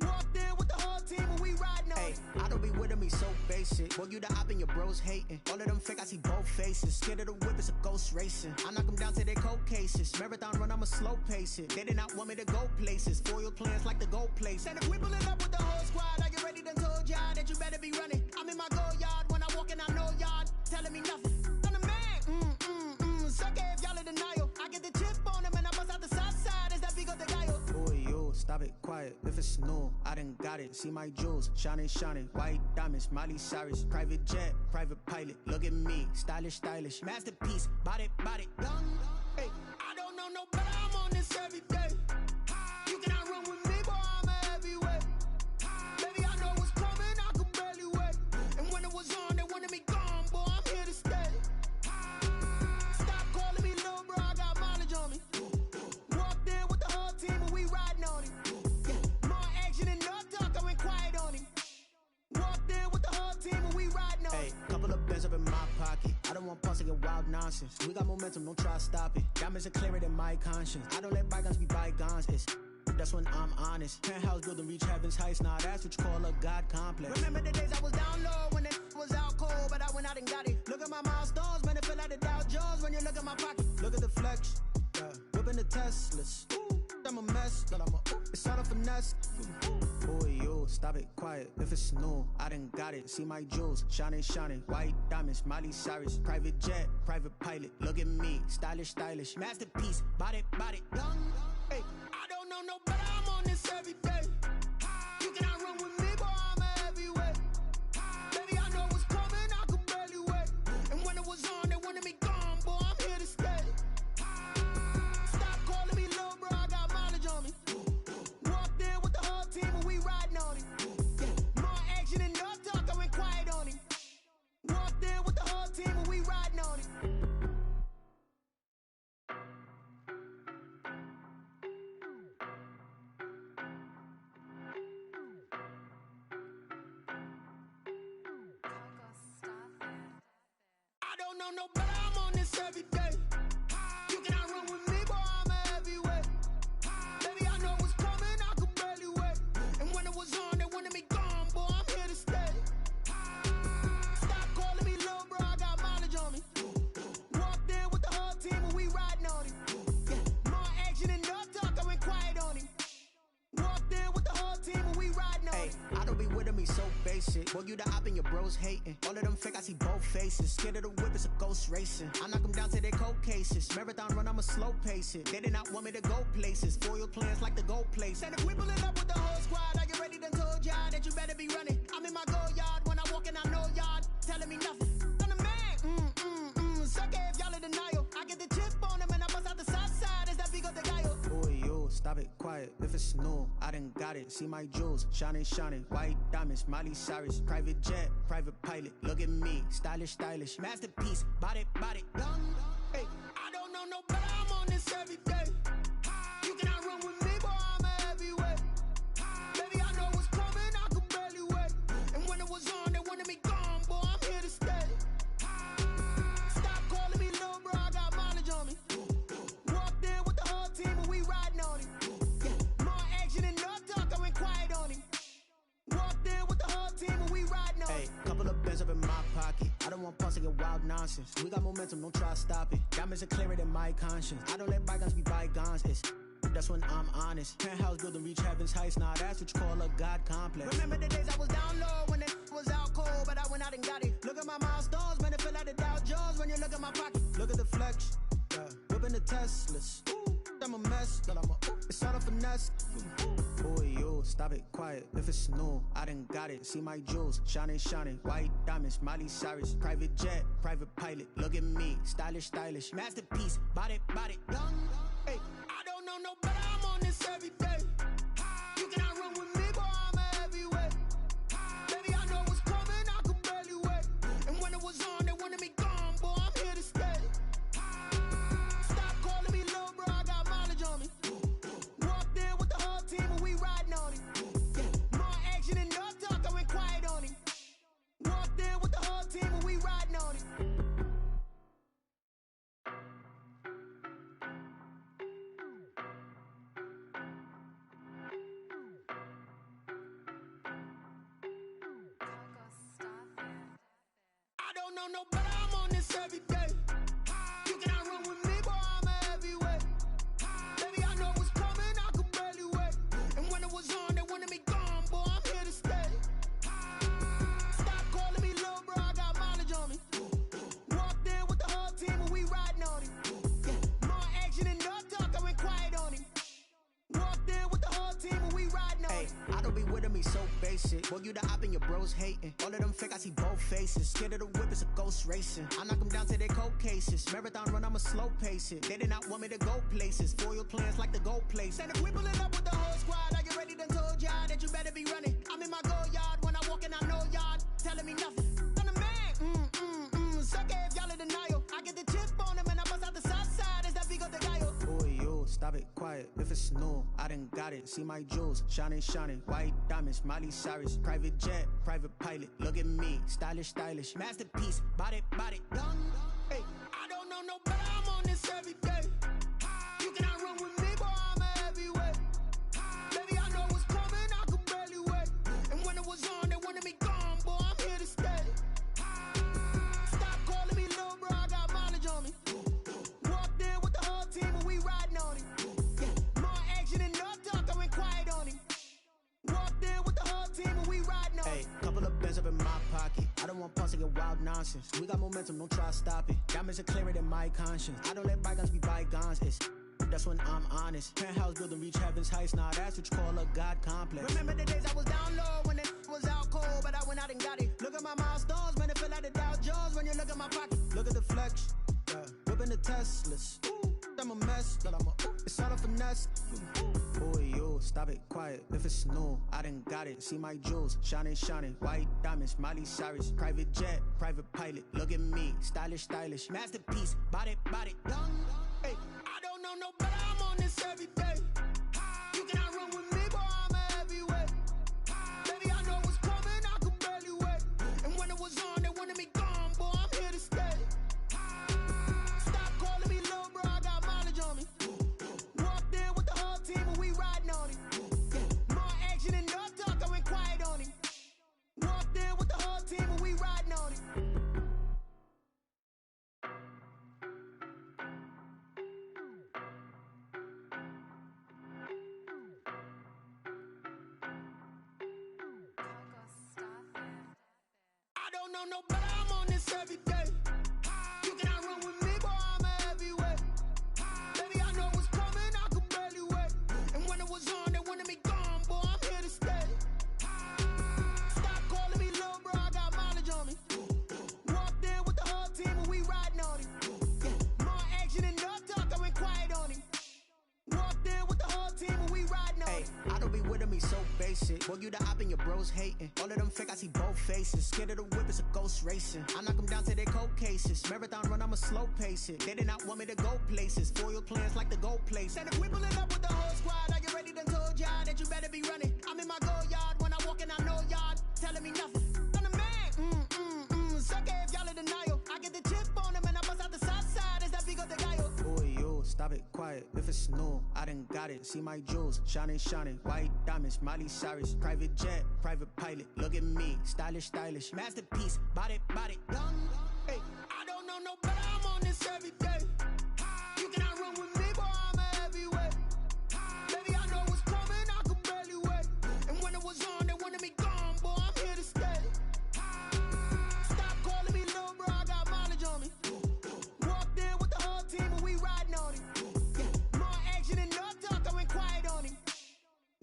Walked in with the whole team and we riding on him. I don't be with him, he's so basic. Boy, you the op and your bros hating. All of them fake, I see both faces. Scared of the whip, it's a ghost racing. I knock them down to their cold cases. Marathon run, I'ma slow pace it. They did not want me to go places. Foil plans like the gold place. And if we pulling up with the whole squad, are you ready? Done told y'all that you better be running. I'm in my go yard. When I walk in, I know y'all telling me nothing. I'm the man. Suck it if y'all in denial. I get the chip on them and I bust out the south side. Is that Vigo de Gallo? Boy, yo, stop it, quiet. If it's new, I done got it. See my jewels, shining, shining. White diamonds, Miley Cyrus. Private jet, private pilot. Look at me, stylish, stylish. Masterpiece, body, young. Hey, I don't know no better, I'm on this every day. You cannot run with me, boy, I'm a heavyweight. Baby, I know what's coming, I could barely wait. And when it was on, they wanted me gone, boy, I'm here to stay. Stop calling me little bro, I got mileage on me. Walked in with the whole team and we riding on him. Yeah, more action and no talk, I went quiet on him. Walked in with the whole team and we riding on him. Hey, couple of bands up in my pocket. I don't want pulse to get wild nonsense. We got momentum, don't try to stop it. Diamonds are clearer than my conscience. I don't let bygones be bygones. That's when I'm honest. Penthouse building, reach heaven's heights. Now that's what you call a God complex. Remember the days I was down low when it was out cold, but I went out and got it. Look at my milestones, man, it feel like the Dow Jones when you look at my pocket. Look at the flex, yeah. Whipping the Teslas. I'm a mess, but it's all a finesse. Boy, yo, stop it, quiet. If it's new, I done got it. See my jewels, shining, shining. White diamonds, Miley Cyrus. Private jet, private pilot. Look at me, stylish, stylish. Masterpiece, body, young. Hey, I don't know no better, I'm on this every day. You cannot run with me, boy, I'm a heavyweight. Baby, I know what's coming, I could barely wait. And when it was on, they wanted me gone, boy, I'm here to stay. know no better, I'm on this every day. You cannot run with me, boy, I'm a heavyweight. Baby, I know what's coming, I could barely wait. And when it was on, they wanted me gone, boy, I'm here to stay. Stop calling me little bro, I got mileage on me. Walked in with the whole team and we riding on him. Yeah, more action and no talk, I went quiet on him. Walked in with the whole team and we riding on him. I don't be with me so basic. Boy, you the op and your bros hating. All of them fake, I see both faces. Scared of the whip, it's a ghost racing. I knock them down to their cold cases. Marathon run, I'ma slow pace it. They did not want me to go places. Foil plans like the goal place. And if we pulling up with the whole squad, are you ready? Done told y'all that you better be running. I'm in my go yard. When I walk in, I know y'all telling me nothing. I'm the man. Suck it if y'all in denial. I get the chip on them and I bust out the south side. Is that Vigo de Gallo? Boy, yo, stop it, quiet. If it's new, I done got it. See my jewels, shining, shining. White diamonds, Miley Cyrus. Private jet, private pilot. Look at me, stylish, stylish. Masterpiece, body, done. Hey, I don't know no better, I'm on this every day. You cannot run with me, boy, I'm a heavyweight. Baby, I know what's coming, I could barely wait. And when it was on, they wanted me gone, boy, I'm here to stay. Stop calling me little bro, I got mileage on me. Walked in with the whole team and we riding on him. Yeah, more action and no talk, I went quiet on him. Walked in with the whole team and we riding on him. Hey, couple of bands up in my pocket. I don't want pulse to get wild nonsense. We got momentum, don't try to stop it. Diamonds are clearer than my conscience. I don't let bygones be bygones. It's that's when I'm honest. Penthouse building reach heaven's heights. Nah, that's what you call a God complex. Remember the days I was down low when it was out cold, but I went out and got it. Look at my milestones, man, it feel like the Dow Jones when you look at my pocket. Look at the flex, yeah. Whipping the Teslas. Ooh, I'm a mess, but it's all a finesse. Boy, yo, stop it, quiet. If it's new, I done got it. See my jewels, shining, shining. White diamonds, Miley Cyrus. Private jet, private pilot. Look at me, stylish, stylish. Masterpiece, body, done. Hey, I don't know no better, I'm on this every day. You cannot run with me, boy, I'm a heavyweight. Baby, I know what's coming, I could barely wait. And when it was on, they wanted me gone, boy, I'm here to stay. Stop calling me little bro, I got mileage on me. Walked in with the whole team and we riding on him. Yeah, more action and no talk, I went quiet on him. Walked in with the whole team and we riding on him. I don't know no better, I'm on this every day. You cannot run with me, boy, I'm a heavyweight. Baby, I know what's coming, I could barely wait. And when it was on, they wanted me gone, boy, I'm here to stay. Stop calling me little bro, I got mileage on me. Walked in with the whole team and we riding on him. Yeah, more action and no talk, I went quiet on him. Walked in with the whole team and we riding on him. I don't be with me so basic. Boy, you the op and your bros hating. All of them fake, I see both faces. Scared of the whip, it's a ghost racing. I knock them down to their cold cases. Marathon run, I'ma slow pace it. They did not want me to go places. Foil plans like the goal place. And if we pulling up with the whole squad, are you ready? Done told y'all that you better be running. I'm in my go yard. When I walk in, I know y'all telling me nothing. I'm the man. Suck it if y'all in denial. I get the chip on them and I bust out the south side. Is that Vigo de Gallo? Boy, yo, stop it, quiet. If it's new, I done got it. See my jewels, shining, shining. White diamonds, Miley Cyrus. Private jet, private pilot. Look at me, stylish, stylish. Masterpiece, body, done. Hey, I don't know no better, I'm on this every day. You cannot run with me, boy, I'm a heavyweight. Baby, I know what's coming, I could barely wait. And when it was on, they wanted me gone, boy, I'm here to stay. Stop calling me little bro, I got mileage on me. Walked in with the whole team and we riding on him. Yeah, more action and no talk, I went quiet on him. Walked in with the whole team and we riding on him. Hey, couple of bands up in my pocket. I don't want pulse to get wild nonsense. We got momentum, don't try to stop it. Diamonds are clearer than my conscience. I don't let bygones be bygones. It's that's when I'm honest. Penthouse building reach heaven's heights. Nah, that's what you call a God complex. Remember the days I was down low when it was out cold, but I went out and got it. Look at my milestones, man, it feel like the Dow Jones when you look at my pocket. Look at the flex, yeah. Whipping the Teslas. Ooh, I'm a mess, but it's all a finesse. Boy, yo, stop it, quiet. If it's new, I done got it. See my jewels, shining, shining. White diamonds, Miley Cyrus. Private jet, private pilot. Look at me, stylish, stylish. Masterpiece, body, done. Hey, I don't know no better, I'm on this every day. You cannot run with me, boy, I'm a heavyweight. Baby, I know what's coming, I could barely wait. And when it was on, they wanted me gone, boy, I'm here to stay. know no better, I'm on this every day. You cannot run with me, boy, I'm a heavyweight. Baby, I know what's coming, I could barely wait. And when it was on, they wanted me gone, boy, I'm here to stay. Stop calling me little bro, I got mileage on me. Walked in with the whole team and we riding on him. Yeah, more action and no talk, I went quiet on him. Walked in with the whole team and we riding on him. I don't be with him, he's so basic. Boy, you the op and your bros hating. All of them fake, I see both faces. Scared of the whip, it's a ghost racing. I knock them down to their cold cases. Marathon run, I'ma slow pace it. They did not want me to go places. Foil plans like the gold place. And if we pulling up with the whole squad, are you ready? Done told y'all that you better be running. I'm in my go yard. When I walk in, I know y'all telling me nothing. I'm the man. Suck it if y'all in denial. I get the chip on them and I bust out the south side. Is that Vigo de Gallo? Boy, yo, stop it, quiet. If it's new, I done got it. See my jewels, shining, shining. White diamonds, Miley Cyrus. Private jet, private pilot. Look at me, stylish, stylish. Masterpiece, body, young. Hey, I don't know no better, I'm on this every day. You cannot run with me, boy, I'm a heavyweight. Baby, I know what's coming, I could barely wait. And when it was on, they wanted me gone, boy, I'm here to stay. Stop calling me little bro, I got mileage on me. Walked in with the whole team and we riding on him. Yeah, more action and no talk, I went quiet on him.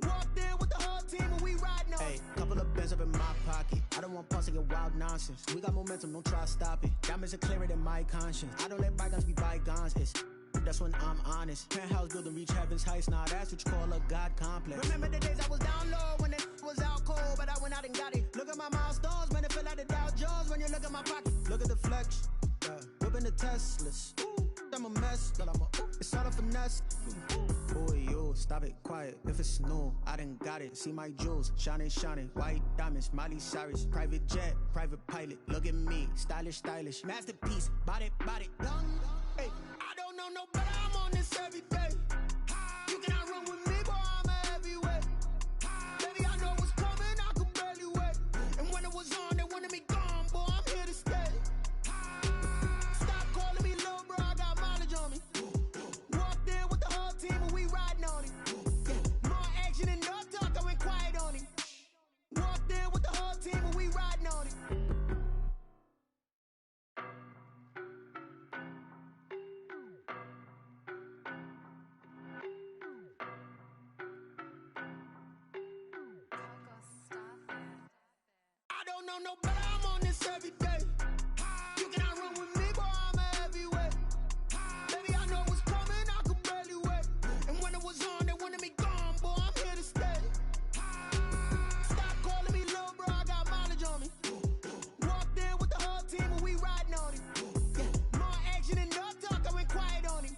Walked in with the whole team and we riding on him. Hey, couple of bands up in my pocket. I don't want pulse and wild nonsense. We got momentum, don't try to stop it. Diamonds are clearer than my conscience. I don't let bygones be bygones. That's when I'm honest. Penthouse building, reach heaven's heights. Nah, that's what you call a God complex. Remember the days I was down low when it was out cold, but I went out and got it. Look at my milestones, man, it feel like the Dow Jones when you look at my pocket. Look at the flex, whipping the Teslas. I'm a mess, but it's all a finesse. Boy, yo, stop it, quiet. If it's new, I done got it. See my jewels, shining, shining. White diamonds, Miley Cyrus. Private jet, private pilot. Look at me, stylish, stylish. Masterpiece, body, young. Hey, I don't know no better, I'm on this every day. You cannot run with me, boy, I'm a heavyweight. Baby, I know what's coming, I could barely wait. And when it was on, they wanted me gone, boy, I'm here to stay. Stop calling me little bro, I got mileage on me. Walked in with the whole team and we riding on him. Yeah, more action and no talk, I went quiet on him. Walked in with the whole team and we riding on him. I don't know no better, I'm on this every day. You cannot run with me, boy, I'm a heavyweight. Baby, I know what's coming, I could barely wait. And when it was on, they wanted me gone, boy, I'm here to stay. Stop calling me little bro, I got mileage on me. Walked in with the whole team and we riding on him. Yeah, more action and no talk, I went quiet on him.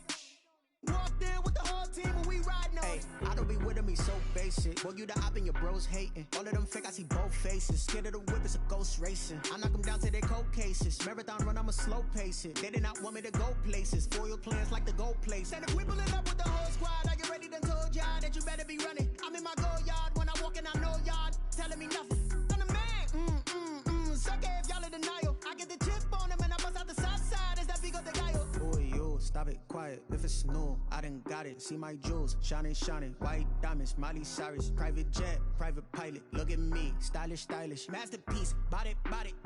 Walked in with the whole team and we riding on him. I don't be with him, he's so basic. Boy, you the op and your bros hating. All of them fake, I see both faces. Scared of the whip, it's a ghost racing. I knock them down to their cold cases. Marathon run, I'ma slow pace it. They did not want me to go places. Foil plans like the gold place. And if we pulling up with the whole squad, are you ready? Done told y'all that you better be running. I'm in my go yard. When I walk in, I know y'all telling me nothing. I'm the man. Suck it if y'all in denial. I get the chip on them and I bust out the south side. Is that Vigo de Gallo? Boy, yo, stop it, quiet. If it's new, I done got it. See my jewels, shining, shining. White diamonds, Miley Cyrus. Private jet, private pilot. Look at me, stylish, stylish. Masterpiece, body,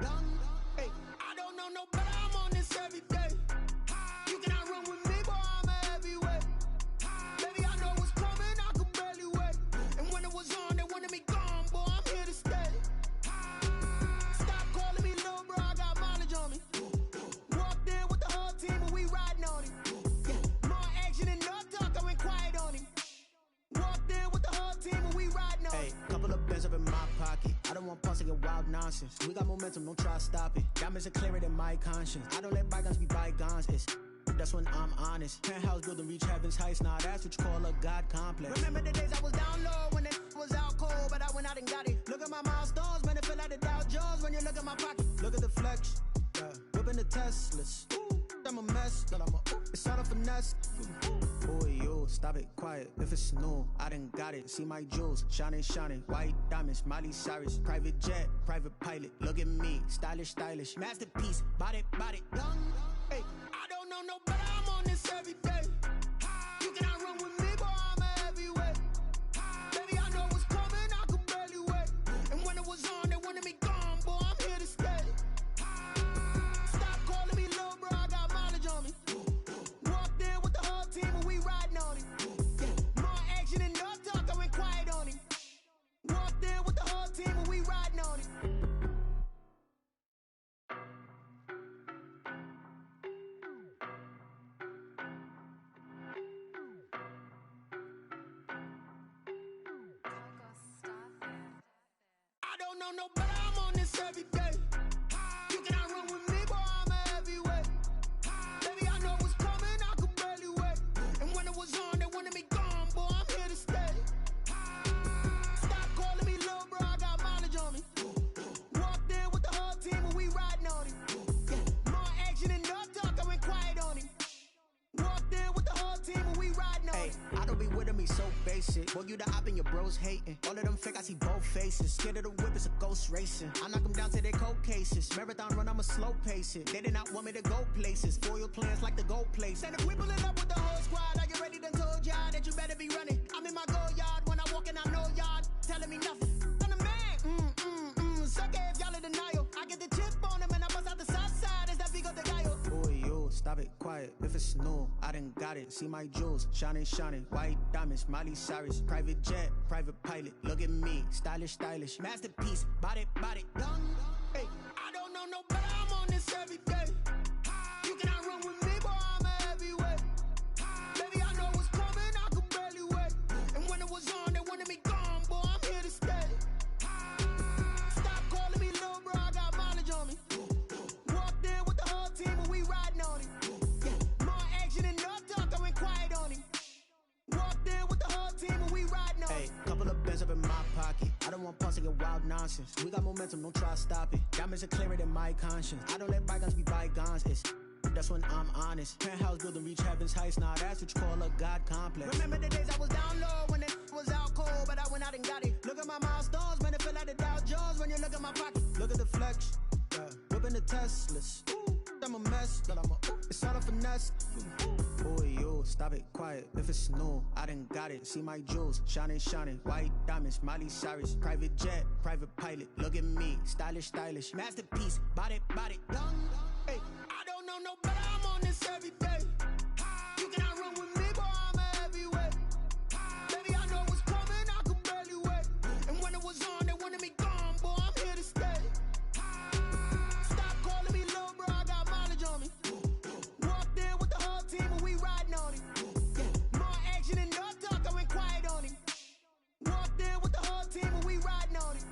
young. Hey, I don't know no better, I'm on this every day. You cannot run with me, boy, I'm a heavyweight. Baby, I know what's coming, I could barely wait. And when it was on, they wanted me gone, boy, I'm here to stay. Stop calling me little bro, I got mileage on me. Walked in with the whole team and we riding on him. Yeah, more action and no talk, I went quiet on him. Walked in with the whole team and we riding on him. Hey, couple of bands up in my pocket. I don't want pulse and wild nonsense. We got momentum, don't try to stop it. Diamonds are clearer than my conscience. I don't let bygones be bygones. That's when I'm honest. Penthouse building, reach heaven's heights. Nah, that's what you call a God complex. Remember the days I was down low when it was out cold, but I went out and got it. Look at my milestones, man, it feel like the Dow Jones when you look at my pocket. Look at the flex, whipping the Teslas. I'm a mess, but it's all a finesse. Boy, yo, stop it, quiet. If it's new, I done got it. See my jewels, shining, shining. White diamonds, Miley Cyrus. Private jet, private pilot. Look at me, stylish, stylish. Masterpiece, body, young. Hey, I don't know no better, I'm on this every day. You cannot run with me, boy, I'm a heavyweight. Baby, I know what's coming, I could barely wait. And when it was on, they wanted me gone, boy, I'm here to stay. know no better, I'm on this every day. You cannot run with me, boy, I'm a heavyweight. Baby, I know what's coming, I could barely wait. And when it was on, they wanted me gone, boy, I'm here to stay. Stop calling me little bro, I got mileage on me. Walked in with the whole team and we riding on him. Yeah, more action and no talk, I went quiet on him. Walked in with the whole team and we riding on him. I don't be with him, he's so basic. Boy, you the op and your bros hating. All of them fake, I see both faces. Scared of the whip, it's a ghost racing. I knock them down to their cold cases. Marathon run, I'ma slow pace it. They did not want me to go places. Foil plans like the gold place. And if we pulling up with the whole squad, are you ready? Done told y'all that you better be running. I'm in my go yard when I walk in, I know y'all telling me nothing. I'm the man, suck it if y'all in denial. I get the chip on him and I bust out the south side. Is that Vigo the guy? Boy, yo, stop it, quiet. If it's new, I done got it. See my jewels, shining, shining. White diamonds, Miley Cyrus. Private jet, private pilot. Look at me, stylish, stylish. Masterpiece, body, young. Hey, I don't know no better, I'm on this every day. You cannot run with me, boy, I'm a heavyweight. Baby, I know what's coming, I could barely wait. And when it was on, they wanted me gone, boy, I'm here to stay. Stop calling me little bro, I got mileage on me. Walked in with the whole team and we riding on him. Yeah, more action and no talk, I went quiet on him. Walked in with the whole team and we riding on him. Hey, couple of bands up in my pocket. I don't want pulse to get wild nonsense. We got momentum, don't try to stop it. Diamonds are clearer than my conscience. I don't let bygones be bygones. That's when I'm honest. Penthouse building reach heaven's heights. Now that's what you call a God complex. Remember the days I was down low when it was out cold, but I went out and got it. Look at my milestones, man, it feel like the Dow Jones when you look at my pocket. Look at the flex, whipping the Teslas. I'm a mess, but it's all a finesse. Boy, yo, stop it, quiet. If it's new, I done got it. See my jewels, shining, shining. White diamonds, Miley Cyrus. Private jet, private pilot. Look at me, stylish, stylish. Masterpiece, body, young. Hey, I don't know no better, I'm on this every day. You cannot run with me, boy, I'm a heavyweight. Baby, I know what's coming, I could barely wait. And when it was on, they wanted me gone, boy, I'm here to stay. Stop calling me little bro, I got mileage on me. Walked in with the whole team and we riding on him. Yeah, more action and no talk, I went quiet on him. Walked in with the whole team and we riding on him.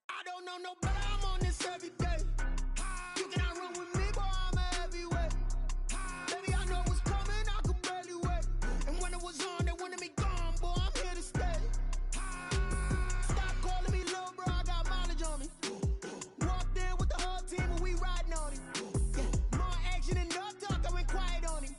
I don't know no better, I'm on this every day. You cannot run with me, boy, I'm a heavyweight. Baby, I know what's coming, I could barely wait. And when it was on, they wanted me gone, boy, I'm here to stay. Stop calling me little bro, I got mileage on me. Walked in with the whole team and we riding on him. Yeah, more action and no talk, I went quiet on him.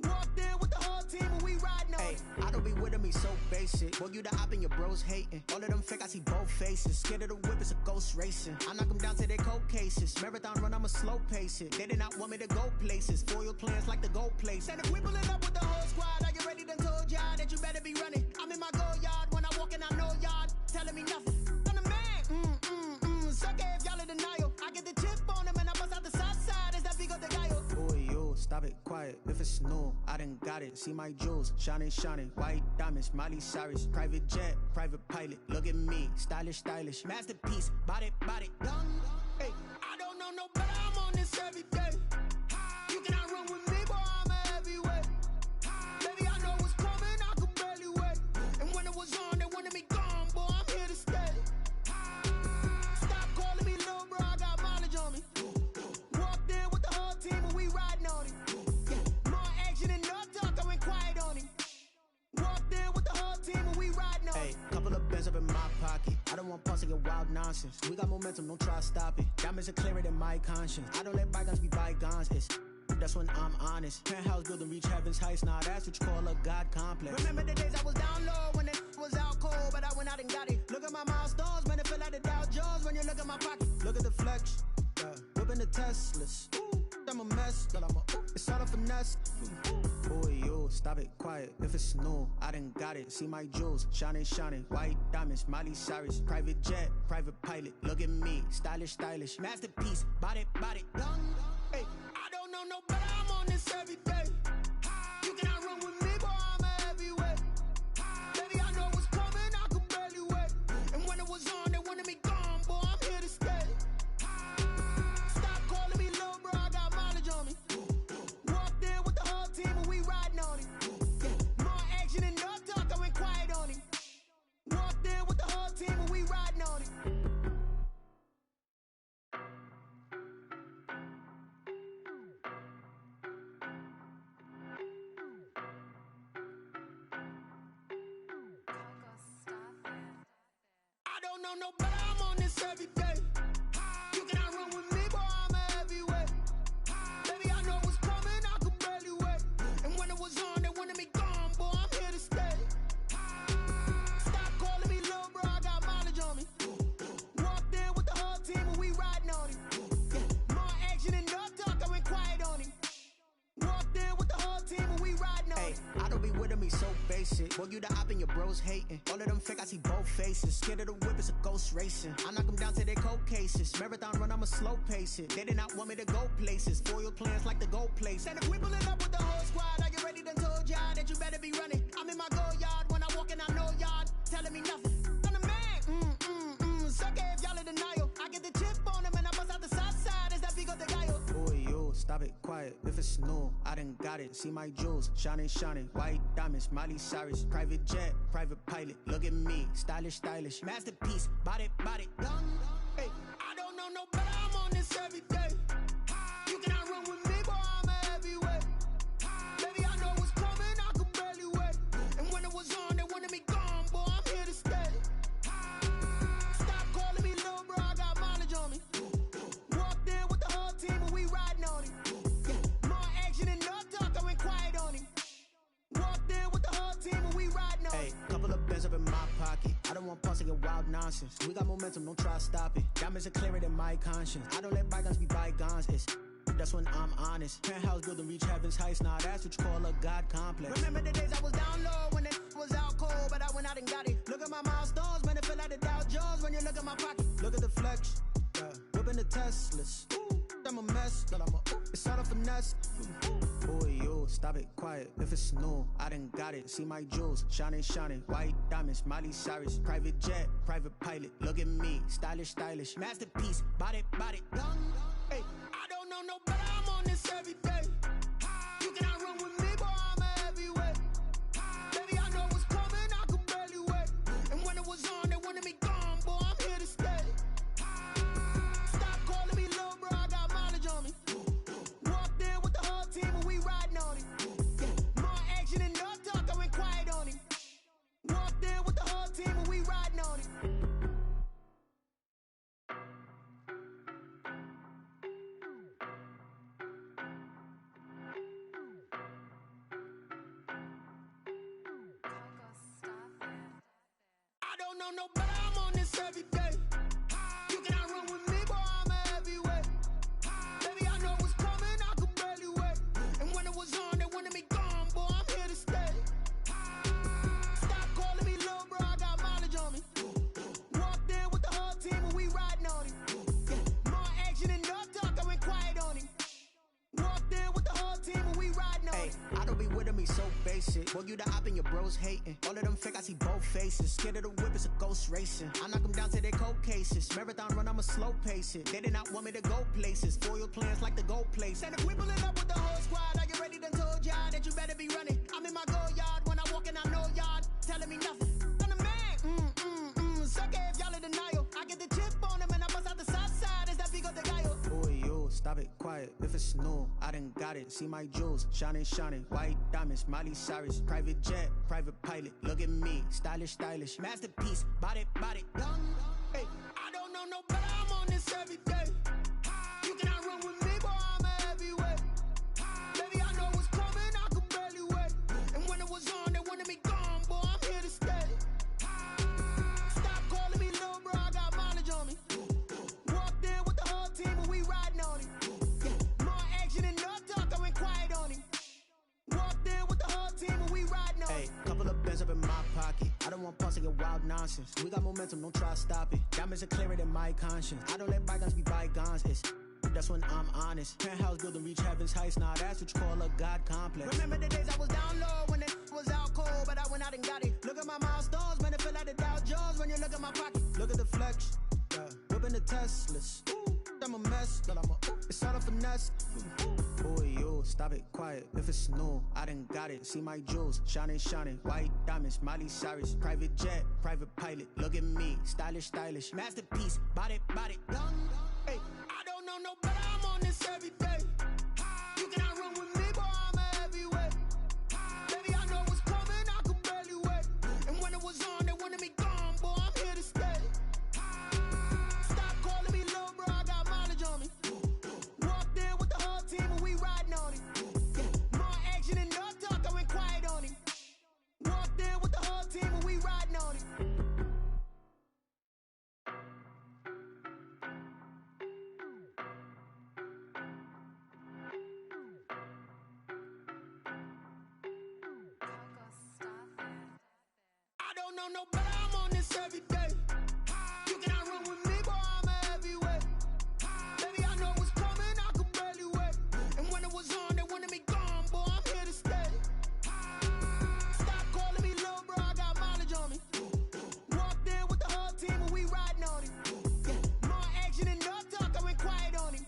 Walked in with the whole team and we riding on him. I don't be with him, he's so basic. Boy, you the op and your bros hating. All of them fake, I see both faces. Scared of the whip, it's a ghost racing. I knock them down to their cold cases. Marathon run, I'ma slow pace it. They did not want me to go places. Foil plans like the gold place. And if we pulling up with the whole squad, are you ready? Done told y'all that you better be running. I'm in my go yard when I walk in, I know y'all telling me nothing. I'm the man, suck it if y'all in denial. I get the chip on him and I bust out the south side. Is that Vigo the guy? Boy, yo, stop it, quiet. If it's new, I done got it. See my jewels, shining, shining. White diamonds, Miley Cyrus. Private jet, private pilot. Look at me, stylish, stylish. Masterpiece, body, young. Hey, I don't know no better, I'm on this every day. You cannot run with me, boy, I'm a heavyweight. Baby, I know what's coming, I could barely wait. And when it was on, they wanted me gone, boy, I'm here to stay. Stop calling me little bro, I got mileage on me. Walked in with the whole team and we riding on him. Yeah, more action and no talk, I went quiet on him. Walked in with the whole team and we riding on him. Hey, couple of bands up in my pocket. I don't want pulse to get wild nonsense. We got momentum, don't try to stop it. Diamonds are clearer than my conscience. I don't let bygones be bygones. That's when I'm honest. Penthouse building reach heaven's heights. Now that's what you call a God complex. Remember the days I was down low when it was out cold, but I went out and got it. Look at my milestones, man, it feel like the Dow Jones when you look at my pocket. Look at the flex, whipping the Teslas. I'm a mess, but it's all a finesse. Boy, yo, stop it, quiet. If it's new, I done got it. See my jewels, shining, shining. White diamonds, Miley Cyrus. Private jet, private pilot. Look at me, stylish, stylish. Masterpiece, body, young. Hey, I don't know no better, I'm on this every day. You cannot run with me, boy, I'm a heavyweight. Baby, I know what's coming, I could barely wait. And when it was on, they wanted me gone, boy, I'm here to stay. don't know no better, I'm on this every day. You cannot run with me, boy, I'm a heavyweight. Baby, I know what's coming, I could barely wait. And when it was on, they wanted me gone, boy, I'm here to stay. Stop calling me little bro, I got mileage on me. Walked in with the whole team and we riding on him. Yeah, more action and no talk, I went quiet on him. Walked in with the whole team and we riding on him. I don't be with me so basic. Boy, you the op and your bros hating. All of them fake, I see both faces. Scared of the whip, it's a ghost racing. I knock them down to their cold cases. Marathon run, I'ma slow pace it. They did not want me to go places. Foil plans like the gold place. And if we pulling up with the whole squad, are you ready? Done told y'all that you better be running. I'm in my go yard when I walk in, I know y'all telling me nothing. I'm the man, suck it if y'all in denial. I get the chip on him and I bust out the south side. Is that Vigo the guy? Boy, yo, stop it, quiet. If it's new, I done got it. See my jewels, shining, shining. White diamonds, Miley Cyrus. Private jet, private pilot. Look at me, stylish, stylish. Masterpiece, body, body, done. Hey, I don't know no better, I'm on this every day. You cannot run with me, boy, I'm a heavyweight. Baby, I know what's coming, I could barely wait. And when it was on, they wanted me gone, boy, I'm here to stay. Stop calling me little bro, I got mileage on me. Walked in with the whole team and we riding on him. Yeah, more action and no talk, I went quiet on him. Walked in with the whole team and we riding on him. Hey, couple of bands up in my pocket. I don't want pause to get wild nonsense. We got momentum, don't try to stop it. Diamonds are clearer than my conscience. I don't let bygones be bygones. That's when I'm honest. Penthouse building reach heaven's heights. Nah, that's what you call a God complex. Remember the days I was down low when it was out cold, but I went out and got it. Look at my milestones, man, it feel like the Dow Jones when you look at my pocket. Look at the flex, whipping the Teslas. I'm a mess, but it's all a finesse. Boy, yo, stop it, quiet. If it's new, I done got it. See my jewels, shining, shining. White diamonds, Miley Cyrus. Private jet, private pilot. Look at me, stylish, stylish. Masterpiece, body, body, done. Hey, I don't know no better, I'm on this every day. You cannot run with me, boy, I'm a heavyweight. Baby, I know what's coming, I could barely wait. And when it was on, they wanted me gone, boy, I'm here to stay. Stop calling me little bro, I got mileage on me. Walked in with the whole team and we riding on him. Yeah, more action and no talk, I went quiet on him. Walked in with the whole team and we riding on him. I don't know no better, I'm on this every day. You cannot run with me, boy, I'm a heavyweight. Baby, I know what's coming, I could barely wait. And when it was on, they wanted me gone, boy, I'm here to stay. Stop calling me little bro, I got mileage on me. Walked in with the whole team and we riding on him. Yeah, more action and no talk, I went quiet on him. Walked in with the whole team and we riding on him. I don't be with me so basic. Boy, you the op and your bros hating. All of them fake, I see both faces. Scared of the whip, it's a ghost racing. I knock them down to their cold cases. Marathon run, I'ma slow pace it. They did not want me to go places. Foil plans like the gold place. And if we pulling up with the whole squad, are you ready? Done told y'all that you better be running. I'm in my go yard when I walk in, I know y'all telling me nothing. I'm the man, suck it if y'all in denial. I get the chip on him and I bust out the south side. Is that Vigo the guy? Boy, yo, stop it, quiet. If it's new, I done got it. See my jewels, shining, shining. White diamonds, Miley Cyrus. Private jet, private pilot. Look at me, stylish, stylish. Masterpiece, body, body, done. Hey, I don't know no better, I'm on this every day. You cannot run with me, boy, I'm a heavyweight. Baby, I know what's coming, I could barely wait. And when it was on, they wanted me gone, boy, I'm here to stay. Stop calling me little bro, I got mileage on me. Walked in with the whole team and we riding on him. Yeah, more action and no talk, I went quiet on him. Walked in with the whole team and we riding on him. Hey, couple of bands up in my pocket. I don't want pause to get wild nonsense. We got momentum, don't try to stop it. Diamonds are clearer than my conscience. I don't let bygones be bygones. That's when I'm honest. Penthouse building reach heaven's heights. Nah, that's what you call a God complex. Remember the days I was down low when it was out cold, but I went out and got it. Look at my milestones, man, it feel like the Dow Jones when you look at my pocket. Look at the flex, whipping the Teslas. I'm a mess, but it's all a finesse. Boy, yo, stop it, quiet. If it's new, I done got it. See my jewels, shining, shining. White diamonds, Miley Cyrus. Private jet, private pilot. Look at me, stylish, stylish. Masterpiece, body, body, done. Hey, I don't know no better, I'm on this every day. You cannot run with me, boy, I'm a heavyweight. Baby, I know what's coming, I could barely wait. And when it was on, they wanted me gone, boy, I'm here to stay. know no better, I'm on this every day. You cannot run with me, boy, I'm a heavyweight. Baby, I know what's coming, I could barely wait. And when it was on, they wanted me gone, boy, I'm here to stay. Stop calling me little bro, I got mileage on me. Walked in with the whole team and we riding on him. Yeah, more action and no talk, I went quiet on him.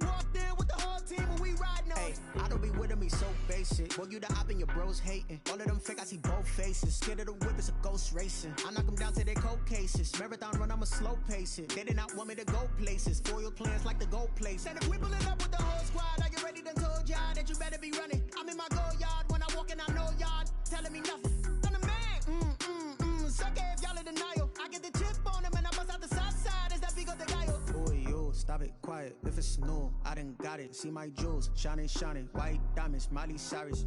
Walked in with the whole team and we riding on him. I don't be with him, he's so basic. Boy, you the op and your bros hating. All of them fake, I see both faces. Scared of the whip, it's a ghost racing. I knock them down to their cold cases. Marathon run, I'ma slow pace it. They did not want me to go places. Foil plans like the gold place. And if we pulling up with the whole squad, are you ready? Done told y'all that you better be running. I'm in my go yard. When I walk in, I know y'all telling me nothing. I'm the man. Suck it if y'all in denial. I get the chip on him and I bust out the south side. Is that big of the guy? Boy, yo, stop it, quiet. If it's no, I done got it. See my jewels, shining, white diamonds, Miley Cyrus.